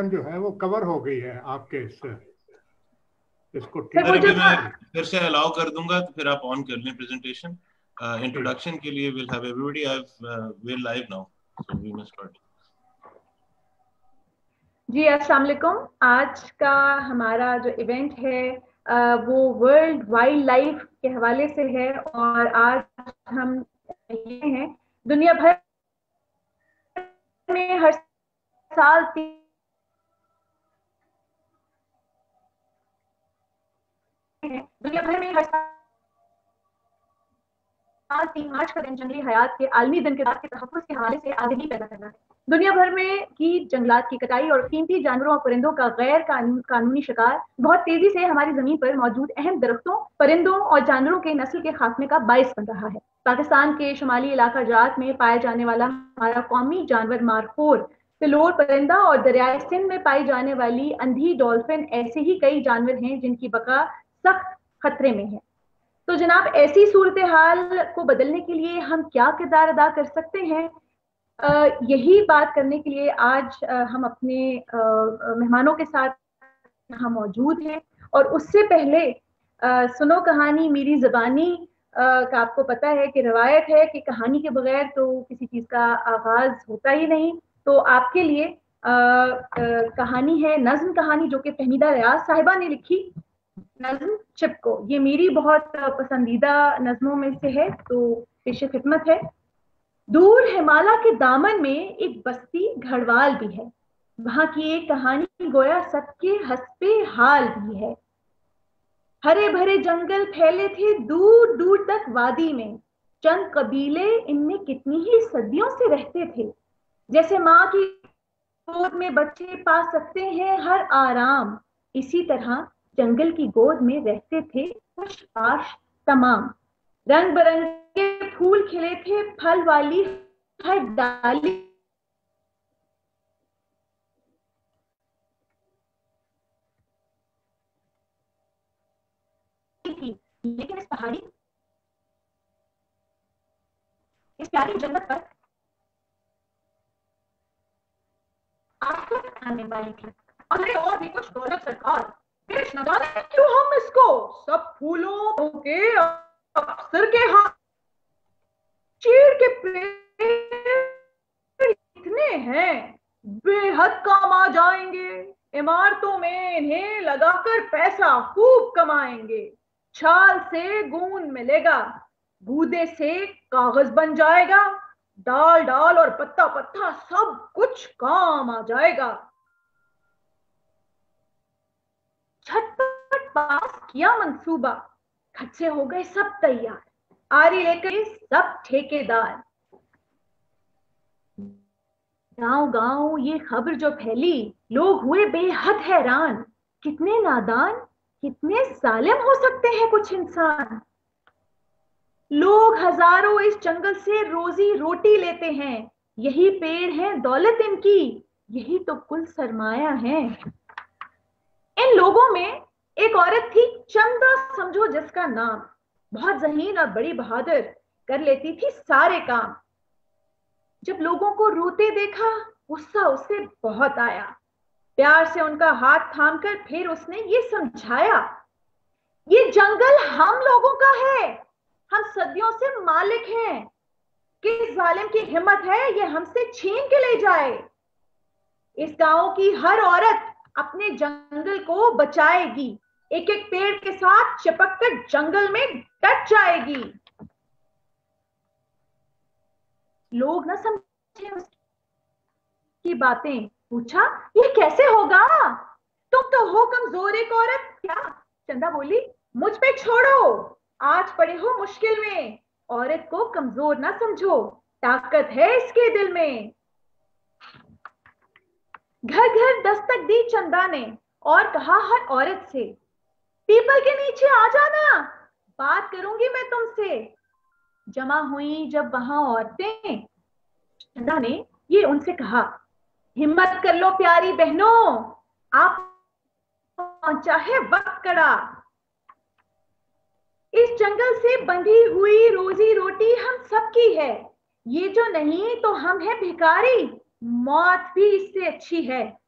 जो है वो कवर हो गई है आपके इसको सर ठीक वो सर जो अभी मैं करने के लिए। फिर से अलाउ कर दूंगा तो फिर आप ऑन कर लें प्रेजेंटेशन। ठीक। इंट्रोडक्शन के लिए will have everybody I will live now so we must start. जी अस्सलाम वालेकुम। आज का हमारा जो इवेंट है वो वर्ल्ड वाइल्ड लाइफ के हवाले से है। और आज हम ये हैं, दुनिया भर में हर साल दुनिया भर में हर साल 3 मार्च का दिन जंगली हयात के आलमी दिन के रात के तहफ़्फ़ुज़ के हवाले से आगाही पैदा करना है। दुनिया भर में की जंगलात की कटाई और कीमती जानवरों और परिंदों का गैर कानूनी शिकार बहुत तेजी से हमारी जमीन पर मौजूद अहम दरख्तों, परिंदों और जानवरों के नस्ल के खात्मे का बायस बन रहा है। पाकिस्तान के शुमाली इलाका जात में पाया जाने वाला हमारा कौमी जानवर मारखोर पिलोर परिंदा और दरियाए सिंध में पाई जाने वाली अंधी डॉल्फिन ऐसे ही कई जानवर हैं जिनकी बका सख्त खतरे में है। तो जनाब, ऐसी सूरत हाल को बदलने के लिए हम क्या किरदार अदा कर सकते हैं, यही बात करने के लिए आज हम अपने मेहमानों के साथ यहाँ मौजूद हैं। और उससे पहले सुनो कहानी मेरी ज़बानी का आपको पता है कि रवायत है कि कहानी के बगैर तो किसी चीज़ का आगाज होता ही नहीं। तो आपके लिए कहानी है, नज्म कहानी, जो कि फहमीदा रियाज साहिबा ने लिखी। नज्म चिपको, ये मेरी बहुत पसंदीदा नज्मों में से है, तो पेश खिदमत है। दूर हिमालय के दामन में एक बस्ती घड़वाल भी है, वहां की एक कहानी गोया सबके हस्बे हाल भी है। हरे भरे जंगल फैले थे दूर दूर तक वादी में, चंद कबीले इनमें कितनी ही सदियों से रहते थे। जैसे माँ की गोद में बच्चे पा सकते हैं हर आराम, इसी तरह जंगल की गोद में रहते थे खुश आश तमाम। रंग बिरंगे फूल खिले थे, फल वाली हर डाली थी। लेकिन इस प्यारी जन्नत पर आफत आने वाली थी। और भी कुछ दौलत सरकार, देश न जाने क्यों हम इसको सब फूलों के अफसर के हाथ। चीड़ के पेड़ इतने हैं, बेहद काम आ जाएंगे। इमारतों में इन्हें लगाकर पैसा खूब कमाएंगे। छाल से गूंद मिलेगा, गूदे से कागज बन जाएगा। डाल डाल और पत्ता पत्ता सब कुछ काम आ जाएगा। झटपट पास किया मंसूबा, खर्चे हो गए सब तैयार। आरी लेकर सब ठेकेदार। गांव गांव ये खबर जो फैली, लोग हुए बेहद हैरान। कितने नादान, कितने जालिम हो सकते हैं कुछ इंसान। लोग हजारों इस जंगल से रोजी रोटी लेते हैं। यही पेड़ है दौलत इनकी, यही तो कुल सरमाया है। इन लोगों में एक औरत थी, चंदा समझो जिसका नाम। बहुत जहीन और बड़ी बहादुर, कर लेती थी सारे काम। जब लोगों को रोते देखा, गुस्सा उसे बहुत आया। प्यार से उनका हाथ थामकर फिर उसने ये समझाया, ये जंगल हम लोगों का है, हम सदियों से मालिक हैं। किस जालिम की हिम्मत है ये हमसे छीन के ले जाए। इस गांव की हर औरत अपने जंगल को बचाएगी, एक एक पेड़ के साथ चिपक कर जंगल में डट जाएगी। लोग ना समझे उसकी बातें। पूछा, ये कैसे होगा, तुम तो हो कमजोर एक औरत। क्या? चंदा बोली, मुझ पे छोड़ो, आज पड़े हो मुश्किल में। औरत को कमजोर ना समझो, ताकत है इसके दिल में। घर घर दस्तक दी चंदा ने और कहा हर औरत से, पीपल के नीचे आ जाना, बात करूंगी मैं तुमसे। जमा हुई जब वहां औरतें, चंदा ने ये उनसे कहा, हिम्मत कर लो प्यारी बहनों, आप पहुंचा है वक्त कड़ा। इस जंगल से बंधी हुई रोजी रोटी हम सबकी है। ये जो नहीं तो हम है भिखारी, मौत भी इससे अच्छी है।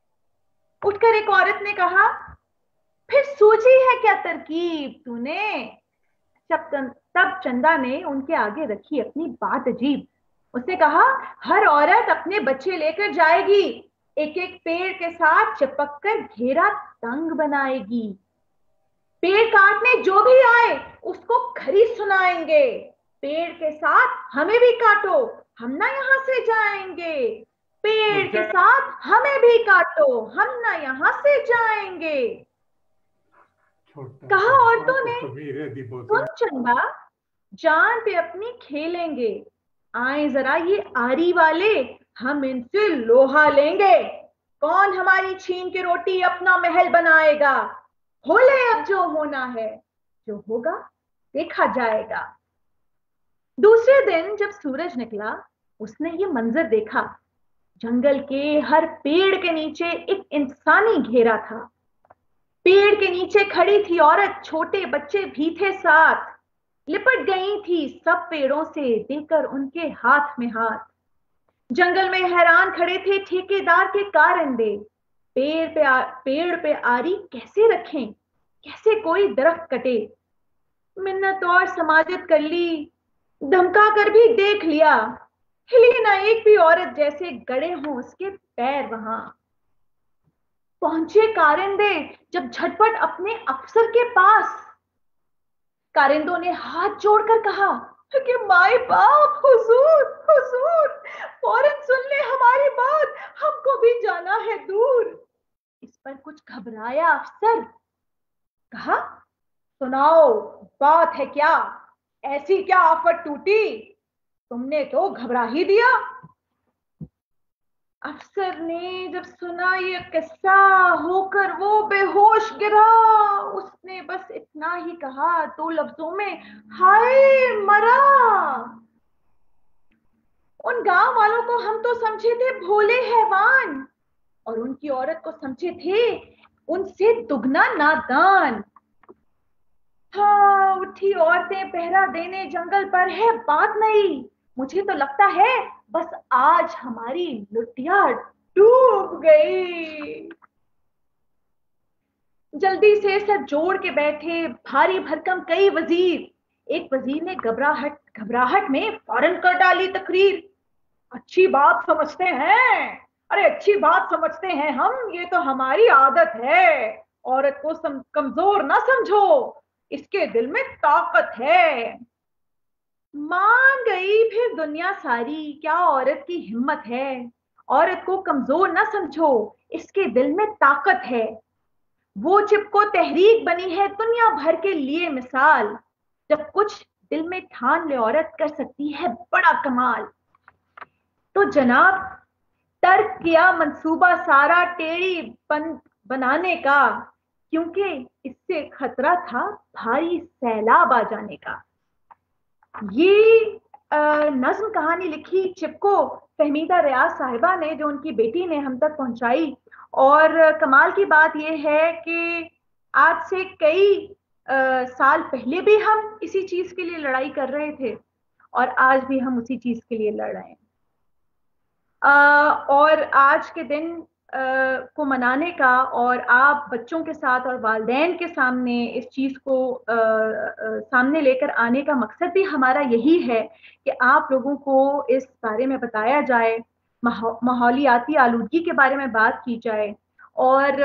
उठकर एक औरत ने कहा, फिर सूझी है क्या तरकीब तूने? तब चंदा ने उनके आगे रखी अपनी बात अजीब। उसने कहा, हर औरत अपने बच्चे लेकर जाएगी, एक एक पेड़ के साथ चिपक कर घेरा तंग बनाएगी। पेड़ काटने जो भी आए उसको खरी सुनाएंगे। पेड़ के साथ हमें भी काटो, हम ना यहां से जाएंगे। पेड़ के साथ हमें भी काटो, हम ना यहां से जाएंगे। कहा औरतों ने, सुन चंदा, जान पे अपनी खेलेंगे, आए जरा ये आरी वाले, हम इनसे लोहा लेंगे। कौन हमारी छीन के रोटी अपना महल बनाएगा? हो ले अब जो होना है, जो होगा देखा जाएगा। दूसरे दिन जब सूरज निकला, उसने ये मंजर देखा। जंगल के हर पेड़ के नीचे एक इंसानी घेरा था। पेड़ के नीचे खड़ी थी औरत, छोटे बच्चे भी थे साथ। लिपट गई थी सब पेड़ों से, देकर उनके हाथ में हाथ। जंगल में हैरान खड़े थे ठेकेदार के कारिंदे। पेड़ पे आरी कैसे रखें, कैसे कोई दरख्त कटे। मिन्नत और समाजत कर ली, धमका कर भी देख लिया, हिली ना एक भी औरत, जैसे गड़े हों उसके पैर वहां। पहुंचे कारिंदे जब झटपट अपने अफसर के पास। कारिंदों ने हाथ जोड़कर कहा कि माई बाप, हुजूर हुजूर, फौरन सुन ले हमारी बात, हमको भी जाना है दूर। इस पर कुछ घबराया अफसर। कहा, सुनाओ बात है क्या, ऐसी क्या आफत टूटी, तुमने तो घबरा ही दिया। अफसर ने जब सुना ये किस्सा, होकर वो बेहोश गिरा। उसने बस इतना ही कहा 2 लफ्जों में, हाय मरा। उन गांव वालों को हम तो समझे थे भोले हैवान, और उनकी औरत को समझे थे उनसे दुगना नादान। हाँ, उठी औरतें पहरा देने जंगल पर, है बात नहीं। मुझे तो लगता है बस आज हमारी लुटिया डूब गई। जल्दी से सर जोड़ के बैठे भारी भरकम कई वजीर। एक वजीर ने घबराहट में फौरन कर डाली तकरीर। अच्छी बात समझते हैं, अरे अच्छी बात समझते हैं हम, ये तो हमारी आदत है। औरत को कमजोर ना समझो, इसके दिल में ताकत है। मान गई फिर दुनिया सारी, क्या औरत की हिम्मत है। औरत को कमजोर ना समझो, इसके दिल में ताकत है। वो चिपको तहरीक बनी है दुनिया भर के लिए मिसाल। जब कुछ दिल में ठान ले औरत, कर सकती है बड़ा कमाल। तो जनाब, तर्क किया मंसूबा सारा टेढ़ी बनाने का, क्योंकि इससे खतरा था भारी सैलाब आ जाने का। ये नज्म कहानी लिखी चिपको फहमीदा रियाज साहिबा ने, जो उनकी बेटी ने हम तक पहुंचाई। और कमाल की बात यह है कि आज से कई साल पहले भी हम इसी चीज के लिए लड़ाई कर रहे थे, और आज भी हम उसी चीज के लिए लड़ रहे हैं। और आज के दिन को मनाने का, और आप बच्चों के साथ और वालिदैन के सामने इस चीज को सामने लेकर आने का मकसद भी हमारा यही है कि आप लोगों को इस बारे में बताया जाए, माहौलियाती आलूदगी के बारे में बात की जाए। और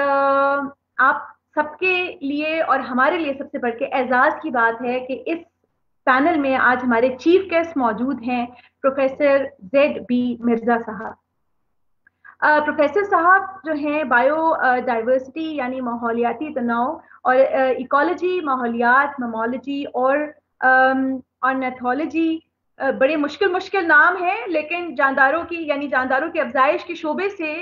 आप सबके लिए और हमारे लिए सबसे बढ़ के एजाज की बात है कि इस पैनल में आज हमारे चीफ गेस्ट मौजूद हैं, प्रोफेसर ZB मिर्जा साहब। प्रोफेसर साहब जो हैं बायो डाइवर्सिटी यानी माहौलियाती तनाव और इकोलॉजी, माहौलियात, मेमोलॉजी और ऑर्निथोलॉजी, बड़े मुश्किल नाम हैं, लेकिन जानदारों की अफजाइश के शोबे से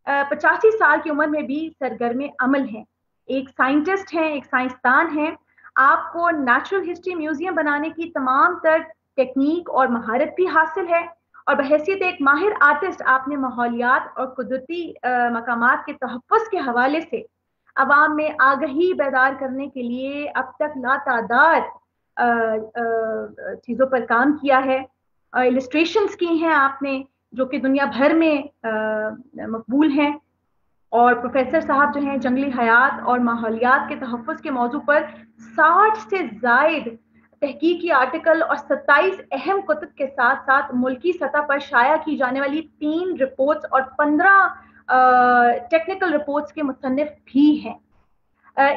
85 साल की उम्र में भी सरगर्म अमल हैं। एक साइंटिस्ट हैं, एक साइंसदान हैं। आपको नेचुरल हिस्ट्री म्यूजियम बनाने की तमाम तर टेक्निक और महारत भी हासिल है, और बहैसियत एक माहिर आर्टिस्ट आपने माहौलियात और कुदरती मकामात के तहफ़्फ़ुज़ के हवाले से अवाम में आगही बेदार करने के लिए अब तक लातादाद चीज़ों पर काम किया है। इलस्ट्रेशंस की हैं आपने, जो कि दुनिया भर में मकबूल हैं। और प्रोफेसर साहब जो हैं जंगली हयात और माहौलियात के तहफ़्फ़ुज़ के मौजू पर 60 से ज़ायद तहकीकी आर्टिकल और 27 अहम कुतुब के साथ साथ मुल्की सतह पर शाया की जाने वाली 3 रिपोर्ट्स और 15 टेक्निकल रिपोर्ट्स के मुसन्निफ भी हैं।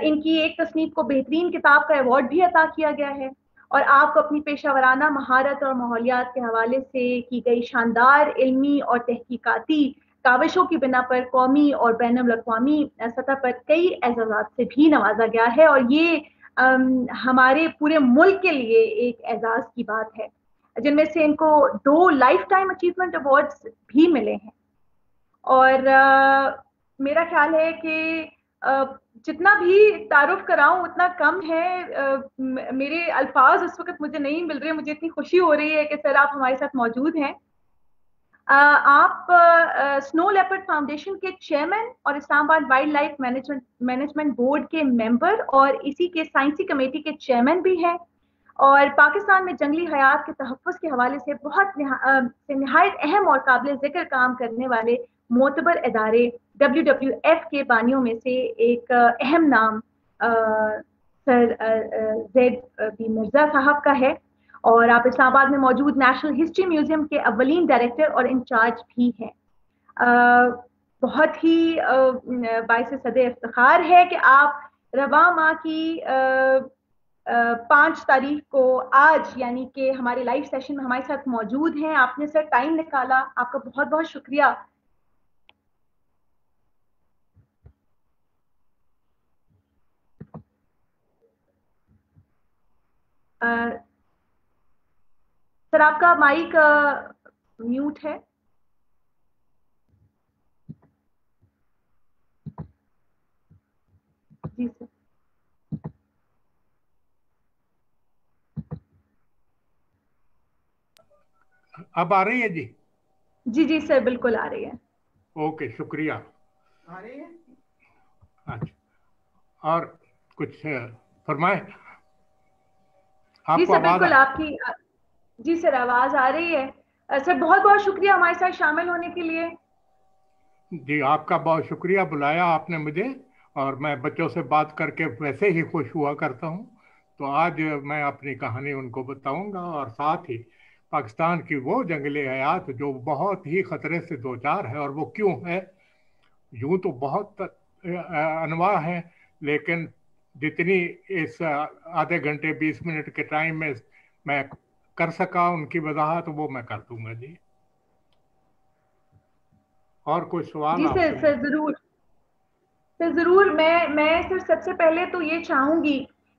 इनकी एक तसनीफ को बेहतरीन किताब का अवार्ड भी अता किया गया है और आपको अपनी पेशावराना महारत और माहौलियात के हवाले से की गई शानदार इल्मी और तहकीकाती काविशों की बिना पर कौमी और बैनुल-अक़वामी सतह पर कई एजाज़ात से भी नवाजा गया है और ये हमारे पूरे मुल्क के लिए एक एजाज़ की बात है, जिनमें से इनको 2 लाइफ टाइम अचीवमेंट अवार्ड्स भी मिले हैं। और मेरा ख्याल है कि जितना भी तारुफ कराऊं उतना कम है। मेरे अल्फाज इस वक्त मुझे नहीं मिल रहे, मुझे इतनी खुशी हो रही है कि सर आप हमारे साथ मौजूद हैं। आप स्नो लेपर्ड फाउंडेशन के चेयरमैन और Islamabad wild life management board के मेंबर और इसी के साइंसी कमेटी के चेयरमैन भी हैं और पाकिस्तान में जंगली हयात के तहफ़्फ़ुज़ के हवाले से बहुत निहायत अहम और काबिल ज़िक्र काम करने वाले मोतबर इदारे WWF के बानियों में से एक अहम नाम सर ज़ैद बी मिर्ज़ा साहब का है और आप इस्लामाबाद में मौजूद नेशनल हिस्ट्री म्यूजियम के अव्वलीन डायरेक्टर और इंचार्ज भी हैं। बहुत ही बाइस सदे इफ्तिखार है कि आप रवा माह की 5 तारीख को आज यानी कि हमारे लाइव सेशन में हमारे साथ मौजूद हैं। आपने सर टाइम निकाला, आपका बहुत बहुत शुक्रिया। सर आपका माइक म्यूट है। जी सर। अब आ रही है जी? जी जी सर बिल्कुल आ रही है। ओके, शुक्रिया। आ रही है? अच्छा, और कुछ फरमाए। जी सर बिल्कुल आपकी जी सर आवाज आ रही है। सर बहुत बहुत शुक्रिया हमारे साथ शामिल होने के लिए। जी आपका बहुत शुक्रिया, बुलाया आपने मुझे और मैं बच्चों से बात करके वैसे ही खुश हुआ करता हूँ। तो आज मैं अपनी कहानी उनको बताऊंगा और साथ ही पाकिस्तान की वो जंगली हयात जो बहुत ही खतरे से दो चार है और वो क्यों है। यूं तो बहुत अनवा है, लेकिन जितनी इस आधे घंटे 20 मिनट के टाइम में मैं कर सका उनकी वजाहत वो मैं कर दूंगा जी। और कोई सवाल? जी सर जरूर सर जरूर। मैं सर सबसे पहले तो ये चाहूंगी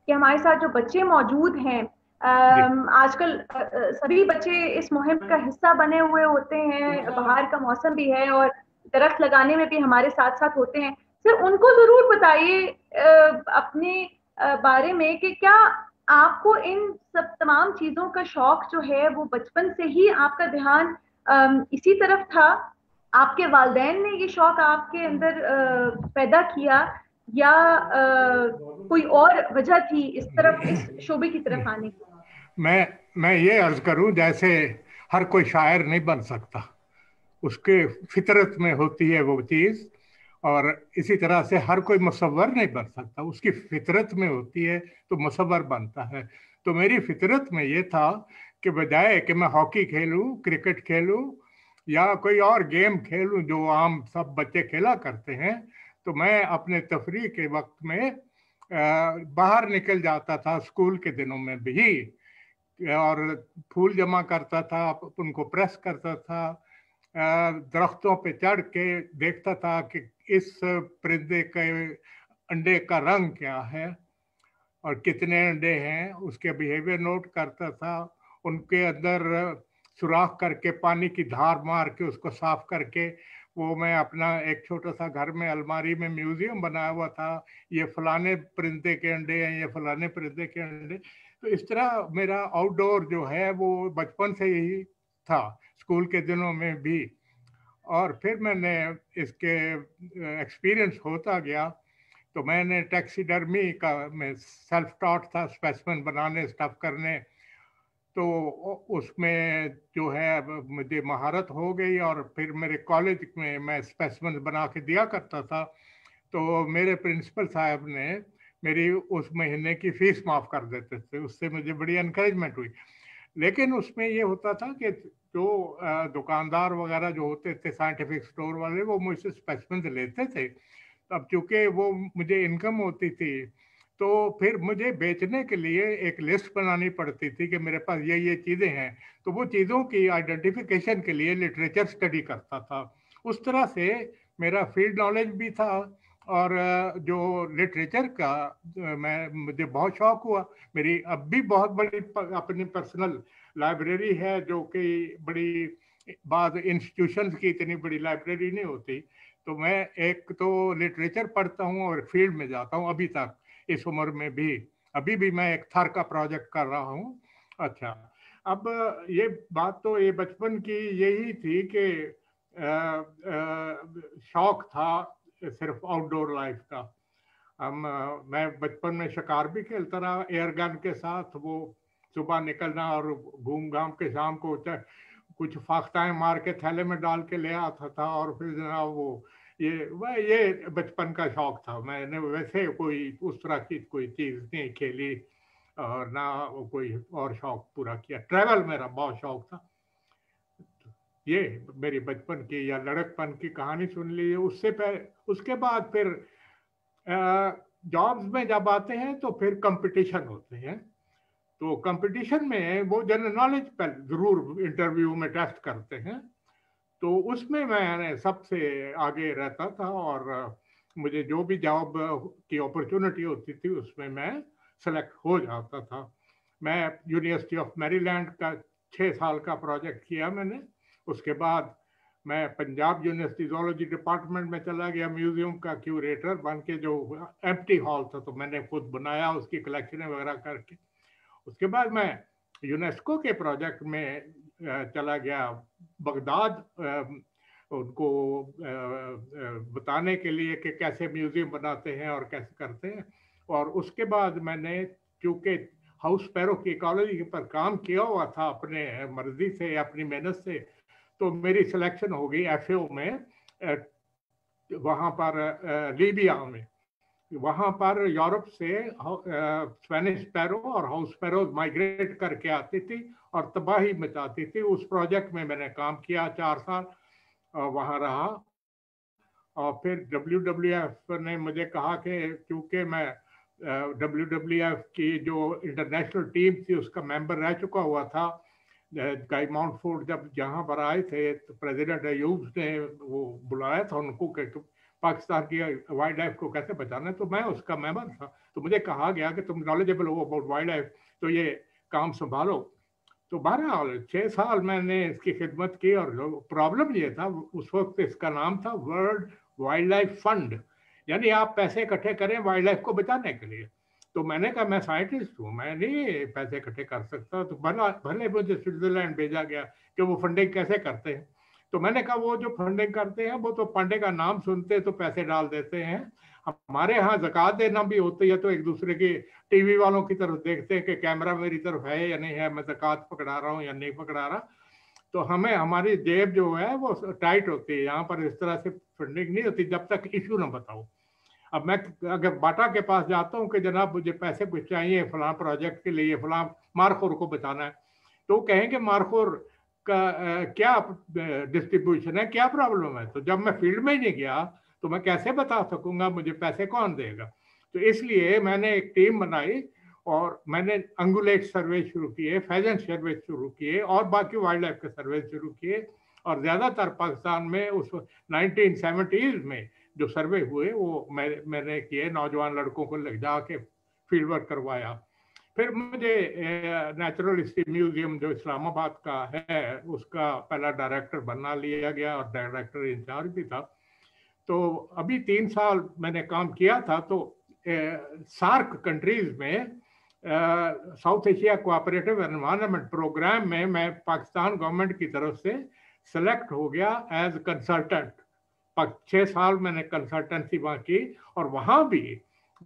कि हमारे साथ जो बच्चे मौजूद हैं, आजकल सभी बच्चे इस मुहिम का हिस्सा बने हुए होते हैं। बाहर का मौसम भी है और दरख्त लगाने में भी हमारे साथ साथ होते हैं। सर उनको जरूर बताइए अपने बारे में कि क्या आपको इन सब तमाम चीजों का शौक जो है वो बचपन से ही आपका ध्यान इसी तरफ था, आपके वालिदैन ने ये शौक आपके अंदर पैदा किया या कोई और वजह थी इस तरफ, इस शोबे की तरफ आने की? मैं ये अर्ज करूं, जैसे हर कोई शायर नहीं बन सकता, उसके फितरत में होती है वो चीज़, और इसी तरह से हर कोई मुसव्वर नहीं बन सकता, उसकी फितरत में होती है तो मुसव्वर बनता है। तो मेरी फितरत में ये था कि बजाय कि मैं हॉकी खेलूं, क्रिकेट खेलूं या कोई और गेम खेलूं जो आम सब बच्चे खेला करते हैं, तो मैं अपने तफरीह के वक्त में बाहर निकल जाता था स्कूल के दिनों में भी और फूल जमा करता था, उनको प्रेस करता था, दरख्तों पे चढ़ के देखता था कि इस परिंदे के अंडे का रंग क्या है और कितने अंडे हैं, उसके बिहेवियर नोट करता था, उनके अंदर सुराख करके पानी की धार मार के उसको साफ करके वो मैं अपना एक छोटा सा घर में अलमारी में म्यूजियम बनाया हुआ था, ये फलाने परिंदे के अंडे हैं, ये फलाने परिंदे के अंडे। तो इस तरह मेरा आउटडोर जो है वो बचपन से ही था, स्कूल के दिनों में भी। और फिर मैंने इसके एक्सपीरियंस होता गया तो मैंने टैक्सीडर्मी का मैं सेल्फ टॉट था, स्पेसिमेन बनाने, स्टफ करने। तो उसमें जो है मुझे महारत हो गई, और फिर मेरे कॉलेज में मैं स्पेसिमेन बना के दिया करता था। तो मेरे प्रिंसिपल साहब ने मेरी उस महीने की फीस माफ़ कर देते थे, उससे मुझे बड़ी इनकरेजमेंट हुई। लेकिन उसमें ये होता था कि जो दुकानदार वगैरह जो होते थे, साइंटिफिक स्टोर वाले, वो मुझसे स्पेसिमेन लेते थे। अब चूंकि वो मुझे इनकम होती थी, तो फिर मुझे बेचने के लिए एक लिस्ट बनानी पड़ती थी कि मेरे पास ये चीज़ें हैं। तो वो चीज़ों की आइडेंटिफिकेशन के लिए लिटरेचर स्टडी करता था। उस तरह से मेरा फील्ड नॉलेज भी था, और जो लिटरेचर का मुझे बहुत शौक हुआ। मेरी अब भी बहुत बड़ी अपनी पर्सनल लाइब्रेरी है, जो कि बड़ी बाद इंस्टीट्यूशंस की इतनी बड़ी लाइब्रेरी नहीं होती। तो मैं एक तो लिटरेचर पढ़ता हूँ और फील्ड में जाता हूँ अभी तक, इस उम्र में भी। अभी भी मैं एक थर का प्रोजेक्ट कर रहा हूँ। अच्छा, अब ये बात तो ये बचपन की यही थी कि शौक था सिर्फ आउटडोर लाइफ का। मैं बचपन में शिकार भी खेलता रहा एयर गन के साथ। वो सुबह निकलना और घूम घाम के शाम को कुछ फाख्ताएं मार के थैले में डाल के ले आता था, और फिर जनाब वो ये बचपन का शौक था। मैंने वैसे कोई उस तरह की कोई चीज़ नहीं खेली, और ना कोई और शौक पूरा किया। ट्रैवल मेरा बहुत शौक था। ये मेरी बचपन की या लड़कपन की कहानी सुन ली। उससे पहले, उसके बाद फिर जॉब्स में जब आते हैं तो फिर कंपटीशन होते हैं। तो कंपटीशन में वो जनरल नॉलेज पर जरूर इंटरव्यू में टेस्ट करते हैं। तो उसमें मैं सबसे आगे रहता था, और मुझे जो भी जॉब की अपॉर्चुनिटी होती थी उसमें मैं सेलेक्ट हो जाता था। मैं यूनिवर्सिटी ऑफ मैरीलैंड का 6 साल का प्रोजेक्ट किया मैंने। उसके बाद मैं पंजाब यूनिवर्सिटी ज़ूलॉजी डिपार्टमेंट में चला गया, म्यूजियम का क्यूरेटर बन के। जो एम्प्टी हॉल था तो मैंने खुद बनाया, उसकी कलेक्शन वगैरह करके। उसके बाद मैं यूनेस्को के प्रोजेक्ट में चला गया बगदाद, उनको बताने के लिए कि कैसे म्यूजियम बनाते हैं और कैसे करते हैं। और उसके बाद मैंने, चूँकि हाउस पैरो की इकोलॉजी पर काम किया हुआ था अपने मर्जी से, अपनी मेहनत से, तो मेरी सिलेक्शन हो गई एफएओ में, वहाँ पर लीबिया में। वहाँ पर यूरोप से स्पेनिश पैरो और हाउस पैरो माइग्रेट करके आती थी और तबाही मचाती थी। उस प्रोजेक्ट में मैंने काम किया, 4 साल वहाँ रहा। और फिर WWF ने मुझे कहा कि चूँकि मैं WWF की जो इंटरनेशनल टीम थी उसका मेंबर रह चुका हुआ था, गाई माउंटफोर्ड जब यहाँ पर आए थे तो प्रेसिडेंट अयूब ने वो बुलाया था उनको कि पाकिस्तान की वाइल्ड लाइफ को कैसे बचाना है। तो मैं उसका मेंबर था। तो मुझे कहा गया कि तुम नॉलेजेबल हो अबाउट वाइल्ड लाइफ, तो ये काम संभालो। तो 6 साल मैंने इसकी खिदमत की। और प्रॉब्लम ये था, उस वक्त इसका नाम था वर्ल्ड वाइल्ड लाइफ फंड, यानी आप पैसे इकट्ठे करें वाइल्ड लाइफ को बचाने के लिए। तो मैंने कहा मैं साइंटिस्ट हूँ, मैं नहीं पैसे इकट्ठे कर सकता। तो भले मुझे स्विट्जरलैंड भेजा गया कि वो फंडिंग कैसे करते हैं। तो मैंने कहा वो जो फंडिंग करते हैं वो तो फंडे का नाम सुनते तो पैसे डाल देते हैं, हमारे यहाँ ज़कात देना भी होती है। तो एक दूसरे की टीवी वालों की तरफ देखते हैं कि कैमरा मेरी तरफ है या नहीं है, मैं ज़कात पकड़ा रहा हूँ या नहीं पकड़ा रहा। तो हमें, हमारी जेब जो है वो टाइट होती है। यहाँ पर इस तरह से फंडिंग नहीं होती जब तक इशू ना बताओ। अब मैं अगर बाटा के पास जाता हूँ कि जनाब मुझे पैसे कुछ चाहिए फलां प्रोजेक्ट के लिए, फलां मारखोर को बचाना है, तो कहेंगे मारखोर का क्या डिस्ट्रीब्यूशन है, क्या प्रॉब्लम है। तो जब मैं फील्ड में ही नहीं गया तो मैं कैसे बता सकूंगा, मुझे पैसे कौन देगा। तो इसलिए मैंने एक टीम बनाई और मैंने अंगुलेट सर्वे शुरू किए, फेजेंट सर्वे शुरू किए और बाकी वाइल्ड लाइफ के सर्वे शुरू किए। और ज़्यादातर पाकिस्तान में उस 1970s में जो सर्वे हुए वो मैंने किए, नौजवान लड़कों को ले जा के फील्ड वर्क करवाया। फिर मुझे नेचुरल हिस्ट्री म्यूजियम जो इस्लामाबाद का है उसका पहला डायरेक्टर बना लिया गया और डायरेक्टर इंचार्ज भी था। तो अभी 3 साल मैंने काम किया था। तो सार्क कंट्रीज में South Asia Cooperative Environment Programme में मैं पाकिस्तान गवर्नमेंट की तरफ से सेलेक्ट हो गया एज कंसल्टेंट। 6 साल मैंने कंसल्टेंसी वहाँ की और वहाँ भी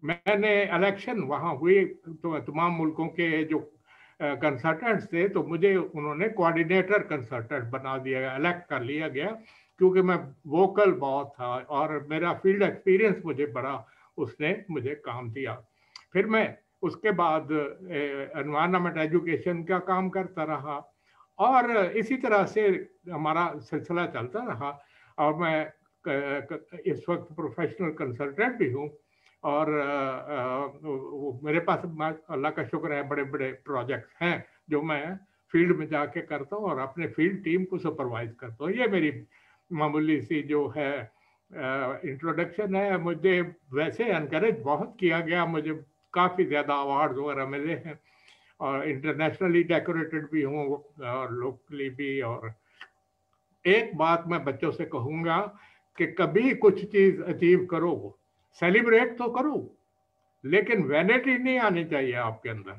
मैंने इलेक्शन वहाँ हुई तो तमाम मुल्कों के जो कंसल्टेंट्स थे, तो मुझे उन्होंने कोऑर्डिनेटर कंसल्टेंट बना दिया गया, इलेक्ट कर लिया गया, क्योंकि मैं वोकल बहुत था और मेरा फील्ड एक्सपीरियंस मुझे बड़ा, उसने मुझे काम दिया। फिर मैं उसके बाद एनवायरनमेंट एजुकेशन का काम करता रहा और इसी तरह से हमारा सिलसिला चलता रहा। और मैं इस वक्त प्रोफेशनल कंसल्टेंट भी हूँ और मेरे पास अल्लाह का शुक्र है बड़े बड़े प्रोजेक्ट्स हैं जो मैं फील्ड में जाके करता हूँ और अपने फील्ड टीम को सुपरवाइज करता हूँ। ये मेरी मामूली सी जो है इंट्रोडक्शन है। मुझे वैसे एनकरेज बहुत किया गया, मुझे काफ़ी ज़्यादा अवार्ड वगैरह मिले हैं और इंटरनेशनली डेकोरेटेड भी हूँ और लोकली भी। और एक बात मैं बच्चों से कहूँगा कि कभी कुछ चीज़ अचीव करो, सेलिब्रेट तो करो, लेकिन वैनिटी नहीं आनी चाहिए आपके अंदर।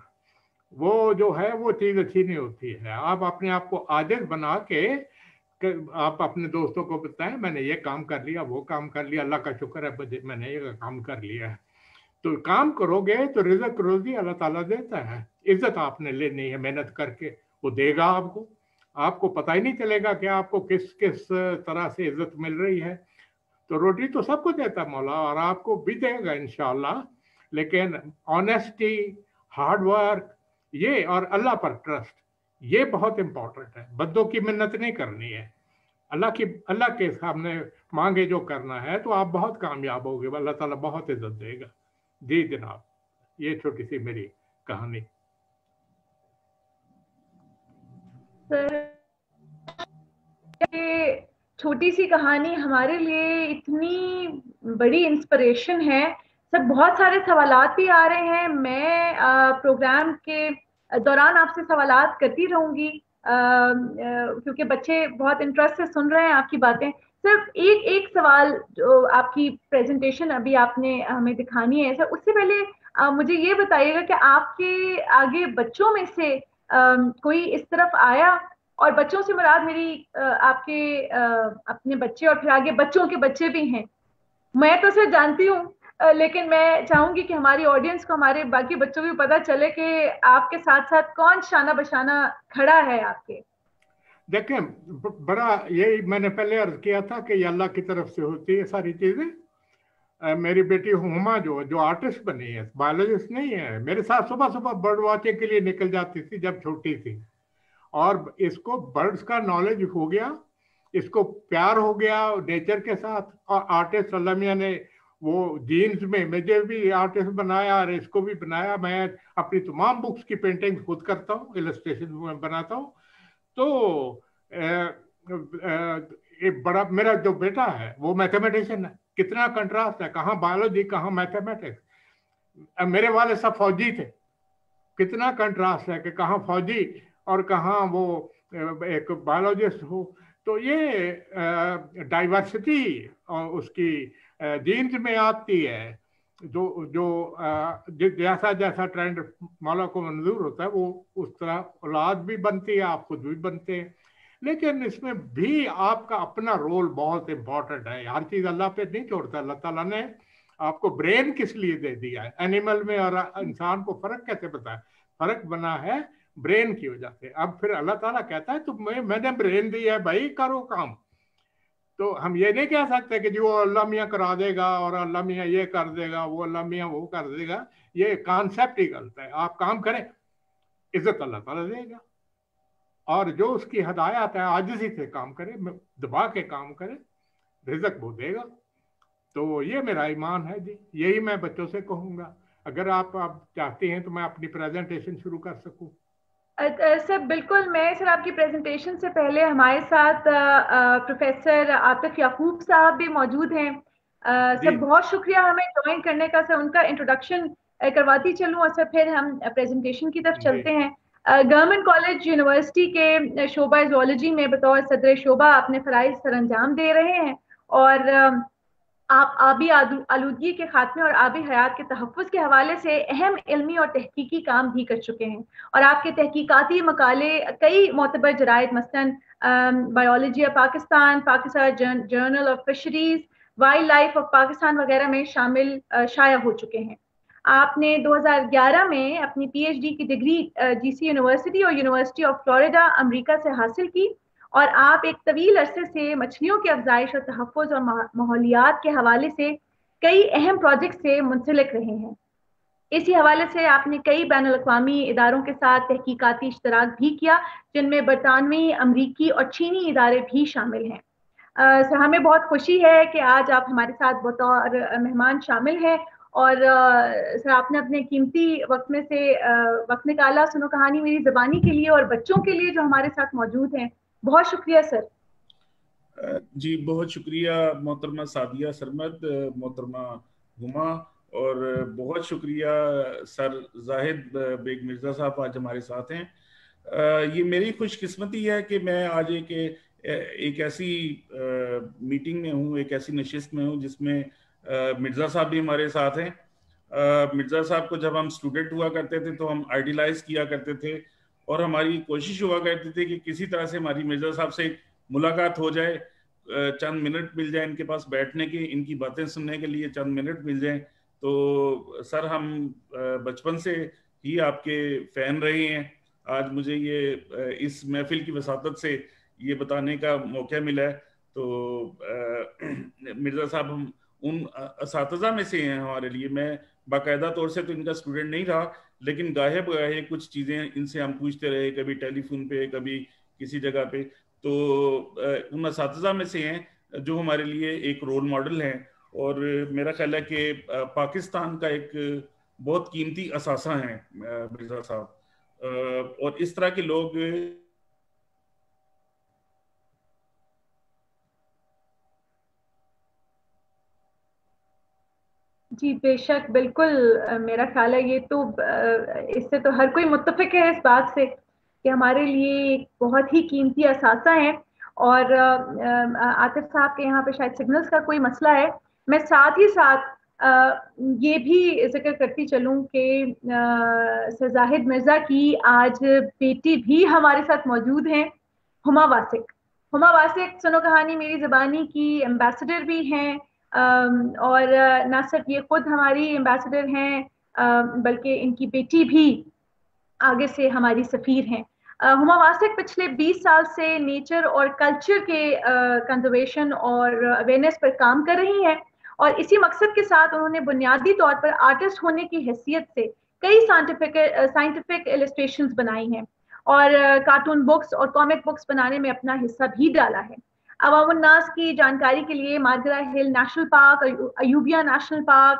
वो जो है वो चीज़ अच्छी नहीं होती है। आप अपने आप को आजिज़ बना के आप अपने दोस्तों को बताएं मैंने ये काम कर लिया, वो काम कर लिया, अल्लाह का शुक्र है मैंने ये काम कर लिया है। तो काम करोगे तो रिज़्क़ रोज़ी अल्लाह ताला देता है। इज्जत आपने लेनी है, मेहनत करके वो देगा आपको। आपको पता ही नहीं चलेगा कि आपको किस किस तरह से इज्जत मिल रही है। तो रोटी तो सबको देता है मौला और आपको भी देगा इंशाल्लाह, लेकिन ऑनेस्टी, हार्ड वर्क, ये और अल्लाह पर ट्रस्ट, ये बहुत इंपॉर्टेंट है। बद्दों की मिन्नत नहीं करनी है, अल्लाह के सामने मांगे जो करना है तो आप बहुत कामयाब होगे, अल्लाह ताला बहुत इज्जत देगा। जी जनाब, ये छोटी सी मेरी कहानी। सर, ये छोटी सी कहानी हमारे लिए इतनी बड़ी इंस्पिरेशन है। सर, बहुत सारे सवालात भी आ रहे हैं। मैं प्रोग्राम के दौरान आपसे सवालात करती रहूंगी क्योंकि बच्चे बहुत इंटरेस्ट से सुन रहे हैं आपकी बातें। सिर्फ एक सवाल जो आपकी प्रेजेंटेशन अभी आपने हमें दिखानी है सर, उससे पहले मुझे ये बताइएगा कि आपके आगे बच्चों में से कोई इस तरफ आया, और बच्चों से मुराद मेरी आपके अपने बच्चे और फिर आगे बच्चों के बच्चे भी हैं। मैं तो सिर्फ जानती हूँ, लेकिन मैं चाहूंगी कि हमारी ऑडियंस को, हमारे बाकी बच्चों को भी पता चले कि आपके साथ साथ कौन शाना बशाना खड़ा है आपके। देखें, बड़ा यही मैंने पहले अर्ज किया था कि ये अल्लाह की तरफ से होती है सारी चीजें। मेरी बेटी हुमा जो आर्टिस्ट बनी है, बायोलॉजिस्ट नहीं है, मेरे साथ सुबह सुबह बर्ड वॉचिंग के लिए निकल जाती थी जब छोटी थी। और इसको बर्ड्स का नॉलेज हो गया, इसको प्यार हो गया नेचर के साथ। और आर्टिस्ट अल्लाह मियां ने वो जीन्स में मुझे भी आर्टिस्ट बनाया और इसको भी बनाया। मैं अपनी तमाम बुक्स की पेंटिंग खुद करता हूँ, इलस्ट्रेशन बनाता हूँ। तो एक बड़ा मेरा जो बेटा है वो मैथमेटिशियन है। कितना कंट्रास्ट है, कहाँ बायोलॉजी कहाँ मैथमेटिक्स। मेरे वाले सब फौजी थे, कितना कंट्रास्ट है कि कहाँ फौजी और कहाँ वो एक बायोलॉजिस्ट हो। तो ये डाइवर्सिटी उसकी जीन्स में आती है। जो जैसा जैसा ट्रेंड मौला को मंजूर होता है वो उस तरह औलाद भी बनती है, आप खुद भी बनते हैं। लेकिन इसमें भी आपका अपना रोल बहुत इंपॉर्टेंट है। हर चीज़ अल्लाह पे नहीं छोड़ता। अल्लाह ताला ने आपको ब्रेन किस लिए दे दिया है? एनिमल में और इंसान को फर्क कैसे पता है? फर्क बना है ब्रेन की वजह से। अब फिर अल्लाह ताला कहता है मैंने ब्रेन दिया है भाई, करो काम। तो हम ये नहीं कह सकते कि जी वो अल्लाह मियाँ करा देगा और अल्लाह मियाँ ये कर देगा, वो अल्लाह मियाँ वो कर देगा। ये कॉन्सेप्ट ही गलत है। आप काम करें, इज्जत अल्लाह ताला देगा। और जो उसकी हदायत है आजिज़ी से काम करे, दबा के काम करे, रिज़्क़ वो देगा। तो ये मेरा ईमान है जी, यही मैं बच्चों से कहूँगा। अगर आप चाहती हैं तो मैं अपनी प्रेजेंटेशन शुरू कर सकूँ। सर बिल्कुल। मैं सर आपकी प्रेजेंटेशन से पहले हमारे साथ प्रोफेसर आतिफ याकूब साहब भी मौजूद हैं। सर बहुत शुक्रिया हमें ज्वाइन करने का। सर उनका इंट्रोडक्शन करवाती चलूँ और सर फिर हम प्रेजेंटेशन की तरफ चलते हैं। गवर्नमेंट कॉलेज यूनिवर्सिटी के शोबा ज़ूलॉजी में बतौर सदर शोबा अपने फ़राइज़ सर अंजाम दे रहे हैं और आप आबी आलूदगी के खात्मे और आबी हयात के तहफ़्फ़ुज़ के हवाले से अहम इल्मी और तहकीकी काम भी कर चुके हैं। और आपके तहकीकाती मकाले कई मोतबर जराइद मसलन biology of Pakistan, Pakistan journal of fisheries, wild life of Pakistan वगैरह में शामिल शाया हो चुके हैं। आपने 2011 में अपनी पीएचडी की डिग्री जीसी यूनिवर्सिटी और यूनिवर्सिटी ऑफ फ्लोरिडा अमेरिका से हासिल की, और आप एक तवील अरसे से मछलियों की अफजाइश और तहफ़्फ़ुज़ और माहौलियात के हवाले से कई अहम प्रोजेक्ट से मुंसलिक रहे हैं। इसी हवाले से आपने कई बैन अल-अक़वामी इदारों के साथ तहकीकाती इश्तराक भी किया, जिनमें बरतानवी, अमरीकी और चीनी इदारे भी शामिल हैं। सर, हमें बहुत खुशी है कि आज आप हमारे साथ बतौर मेहमान शामिल हैं, और सर आपने अपने कीमती वक्त में से वक्त निकाला सुनो कहानी मेरी ज़बानी के लिए और बच्चों के लिए जो हमारे साथ मौजूद हैं। बहुत शुक्रिया सर। जी बहुत शुक्रिया मोहतरमा सादिया सरमद, मोहतरमा हुमा, और बहुत शुक्रिया सर जाहिद बेग मिर्ज़ा साहब आज हमारे साथ हैं। ये मेरी खुशकिस्मती है कि मैं आज एक ऐसी मीटिंग में हूँ, एक ऐसी नशिस्त में हूँ जिसमें मिर्ज़ा साहब भी हमारे साथ हैं। मिर्ज़ा साहब को जब हम स्टूडेंट हुआ करते थे तो हम आइडियलाइज किया करते थे, और हमारी कोशिश हुआ करती थी कि किसी तरह से हमारी मिर्ज़ा साहब से मुलाकात हो जाए, चंद मिनट मिल जाए इनके पास बैठने के, इनकी बातें सुनने के लिए चंद मिनट मिल जाए। तो सर हम बचपन से ही आपके फ़ैन रहे हैं। आज मुझे ये इस महफिल की वसातत से ये बताने का मौका मिला है। तो मिर्ज़ा साहब हम उन असातिज़ा में से हैं हमारे लिए। मैं बाकायदा तौर से तो इनका स्टूडेंट नहीं रहा, लेकिन गाहे बगाहे कुछ चीज़ें इनसे हम पूछते रहे, कभी टेलीफोन पे, कभी किसी जगह पे। तो उन असातिज़ा में से हैं जो हमारे लिए एक रोल मॉडल हैं, और मेरा ख्याल है कि पाकिस्तान का एक बहुत कीमती असासा हैं मिर्ज़ा साहब, और इस तरह के लोग जी बेशक, बिल्कुल। मेरा ख्याल है ये तो इससे तो हर कोई मुत्तफिक है इस बात से कि हमारे लिए एक बहुत ही कीमती असासा है। और आतिफ साहब के यहाँ पे शायद सिग्नल्स का कोई मसला है। मैं साथ ही साथ ये भी जिक्र करती चलूँ कि सर जाहिद मिर्ज़ा की आज बेटी भी हमारे साथ मौजूद हैं, हुमा वासिक। हुमा वासिक सुनो कहानी मेरी ज़बानी की एम्बेसडर भी हैं, और ना सिर्फ ये खुद हमारी एम्बेसडर हैं, बल्कि इनकी बेटी भी आगे से हमारी सफीर हैं। हुमा वासिक पिछले 20 साल से नेचर और कल्चर के कंजर्वेशन और अवेयरनेस पर काम कर रही हैं, और इसी मकसद के साथ उन्होंने बुनियादी तौर पर आर्टिस्ट होने की हैसियत से कई साइंटिफिक इलस्ट्रेशंस बनाई हैं, और कार्टून बुक्स और कॉमिक बुक्स बनाने में अपना हिस्सा भी डाला है। अवामुन नास की जानकारी के लिए Margalla hill national park, Ayubia national park,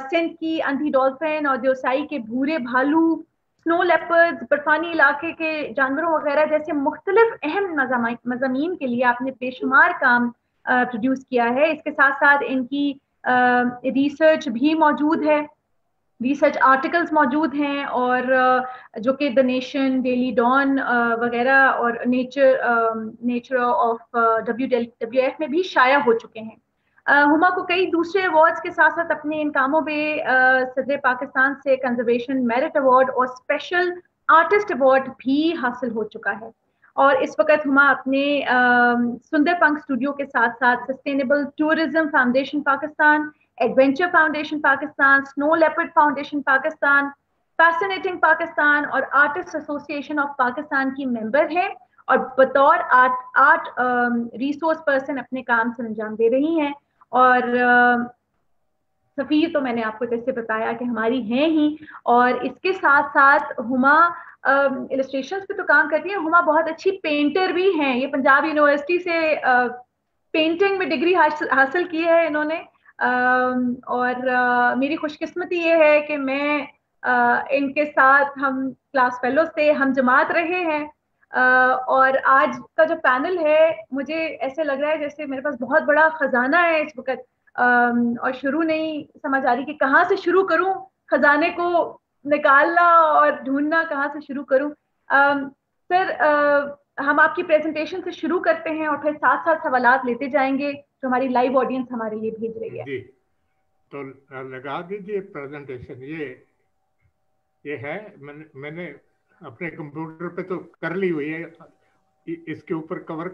Sindh की अंधी डॉल्फिन और देवसाई के भूरे भालू, स्नो लेपर्ड्स, बर्फानी इलाके के जानवरों वगैरह जैसे मुख्तलिफ अहम मज़ामीन के लिए आपने बेशुमार काम प्रोड्यूस किया है। इसके साथ साथ इनकी रिसर्च भी मौजूद है, रिसर्च आर्टिकल्स मौजूद हैं, और जो कि द नेशन, डेली डॉन वगैरह और नेचर ऑफ WWF में भी शाया हो चुके हैं। हुमा को कई दूसरे अवार्ड्स के साथ साथ अपने इन कामों में सदर पाकिस्तान से कंजर्वेशन मेरिट अवार्ड और स्पेशल आर्टिस्ट अवार्ड भी हासिल हो चुका है। और इस वक्त हुमा अपने सुंदर पंख स्टूडियो के साथ साथ sustainable tourism foundation Pakistan, adventure foundation Pakistan, snow leopard foundation Pakistan, fascinating Pakistan और आर्टिस्ट एसोसिएशन ऑफ पाकिस्तान की मेंबर है, और बतौर आर्ट रिसोर्स पर्सन अपने काम से अंजाम दे रही हैं। और सफीर तो मैंने आपको जैसे बताया कि हमारी हैं ही, और इसके साथ साथ हुमा इलस्ट्रेशंस पे तो काम करती है। हुमा बहुत अच्छी पेंटर भी हैं। ये पंजाब यूनिवर्सिटी से पेंटिंग में डिग्री हासिल की है इन्होंने, और मेरी खुशकिस्मती ये है कि मैं इनके साथ हम क्लास फेलो से हम जमात रहे हैं, और आज का जो पैनल है मुझे ऐसे लग रहा है जैसे मेरे पास बहुत बड़ा खजाना है इस वक्त, और शुरू नहीं समझ आ रही कि कहाँ से शुरू करूं, खजाने को निकालना और ढूंढना कहाँ से शुरू करूं। सर हम आपकी प्रेजेंटेशन से शुरू करते हैं और फिर साथ साथ सवालात लेते जाएंगे जो हमारी लाइव ऑडियंस हमारे लिए भेज रही है। जी, तो लगा दीजिए प्रेजेंटेशन। ये है, मैंने अपने कंप्यूटर पे तो कर ली हुई है। इसके ऊपर कवर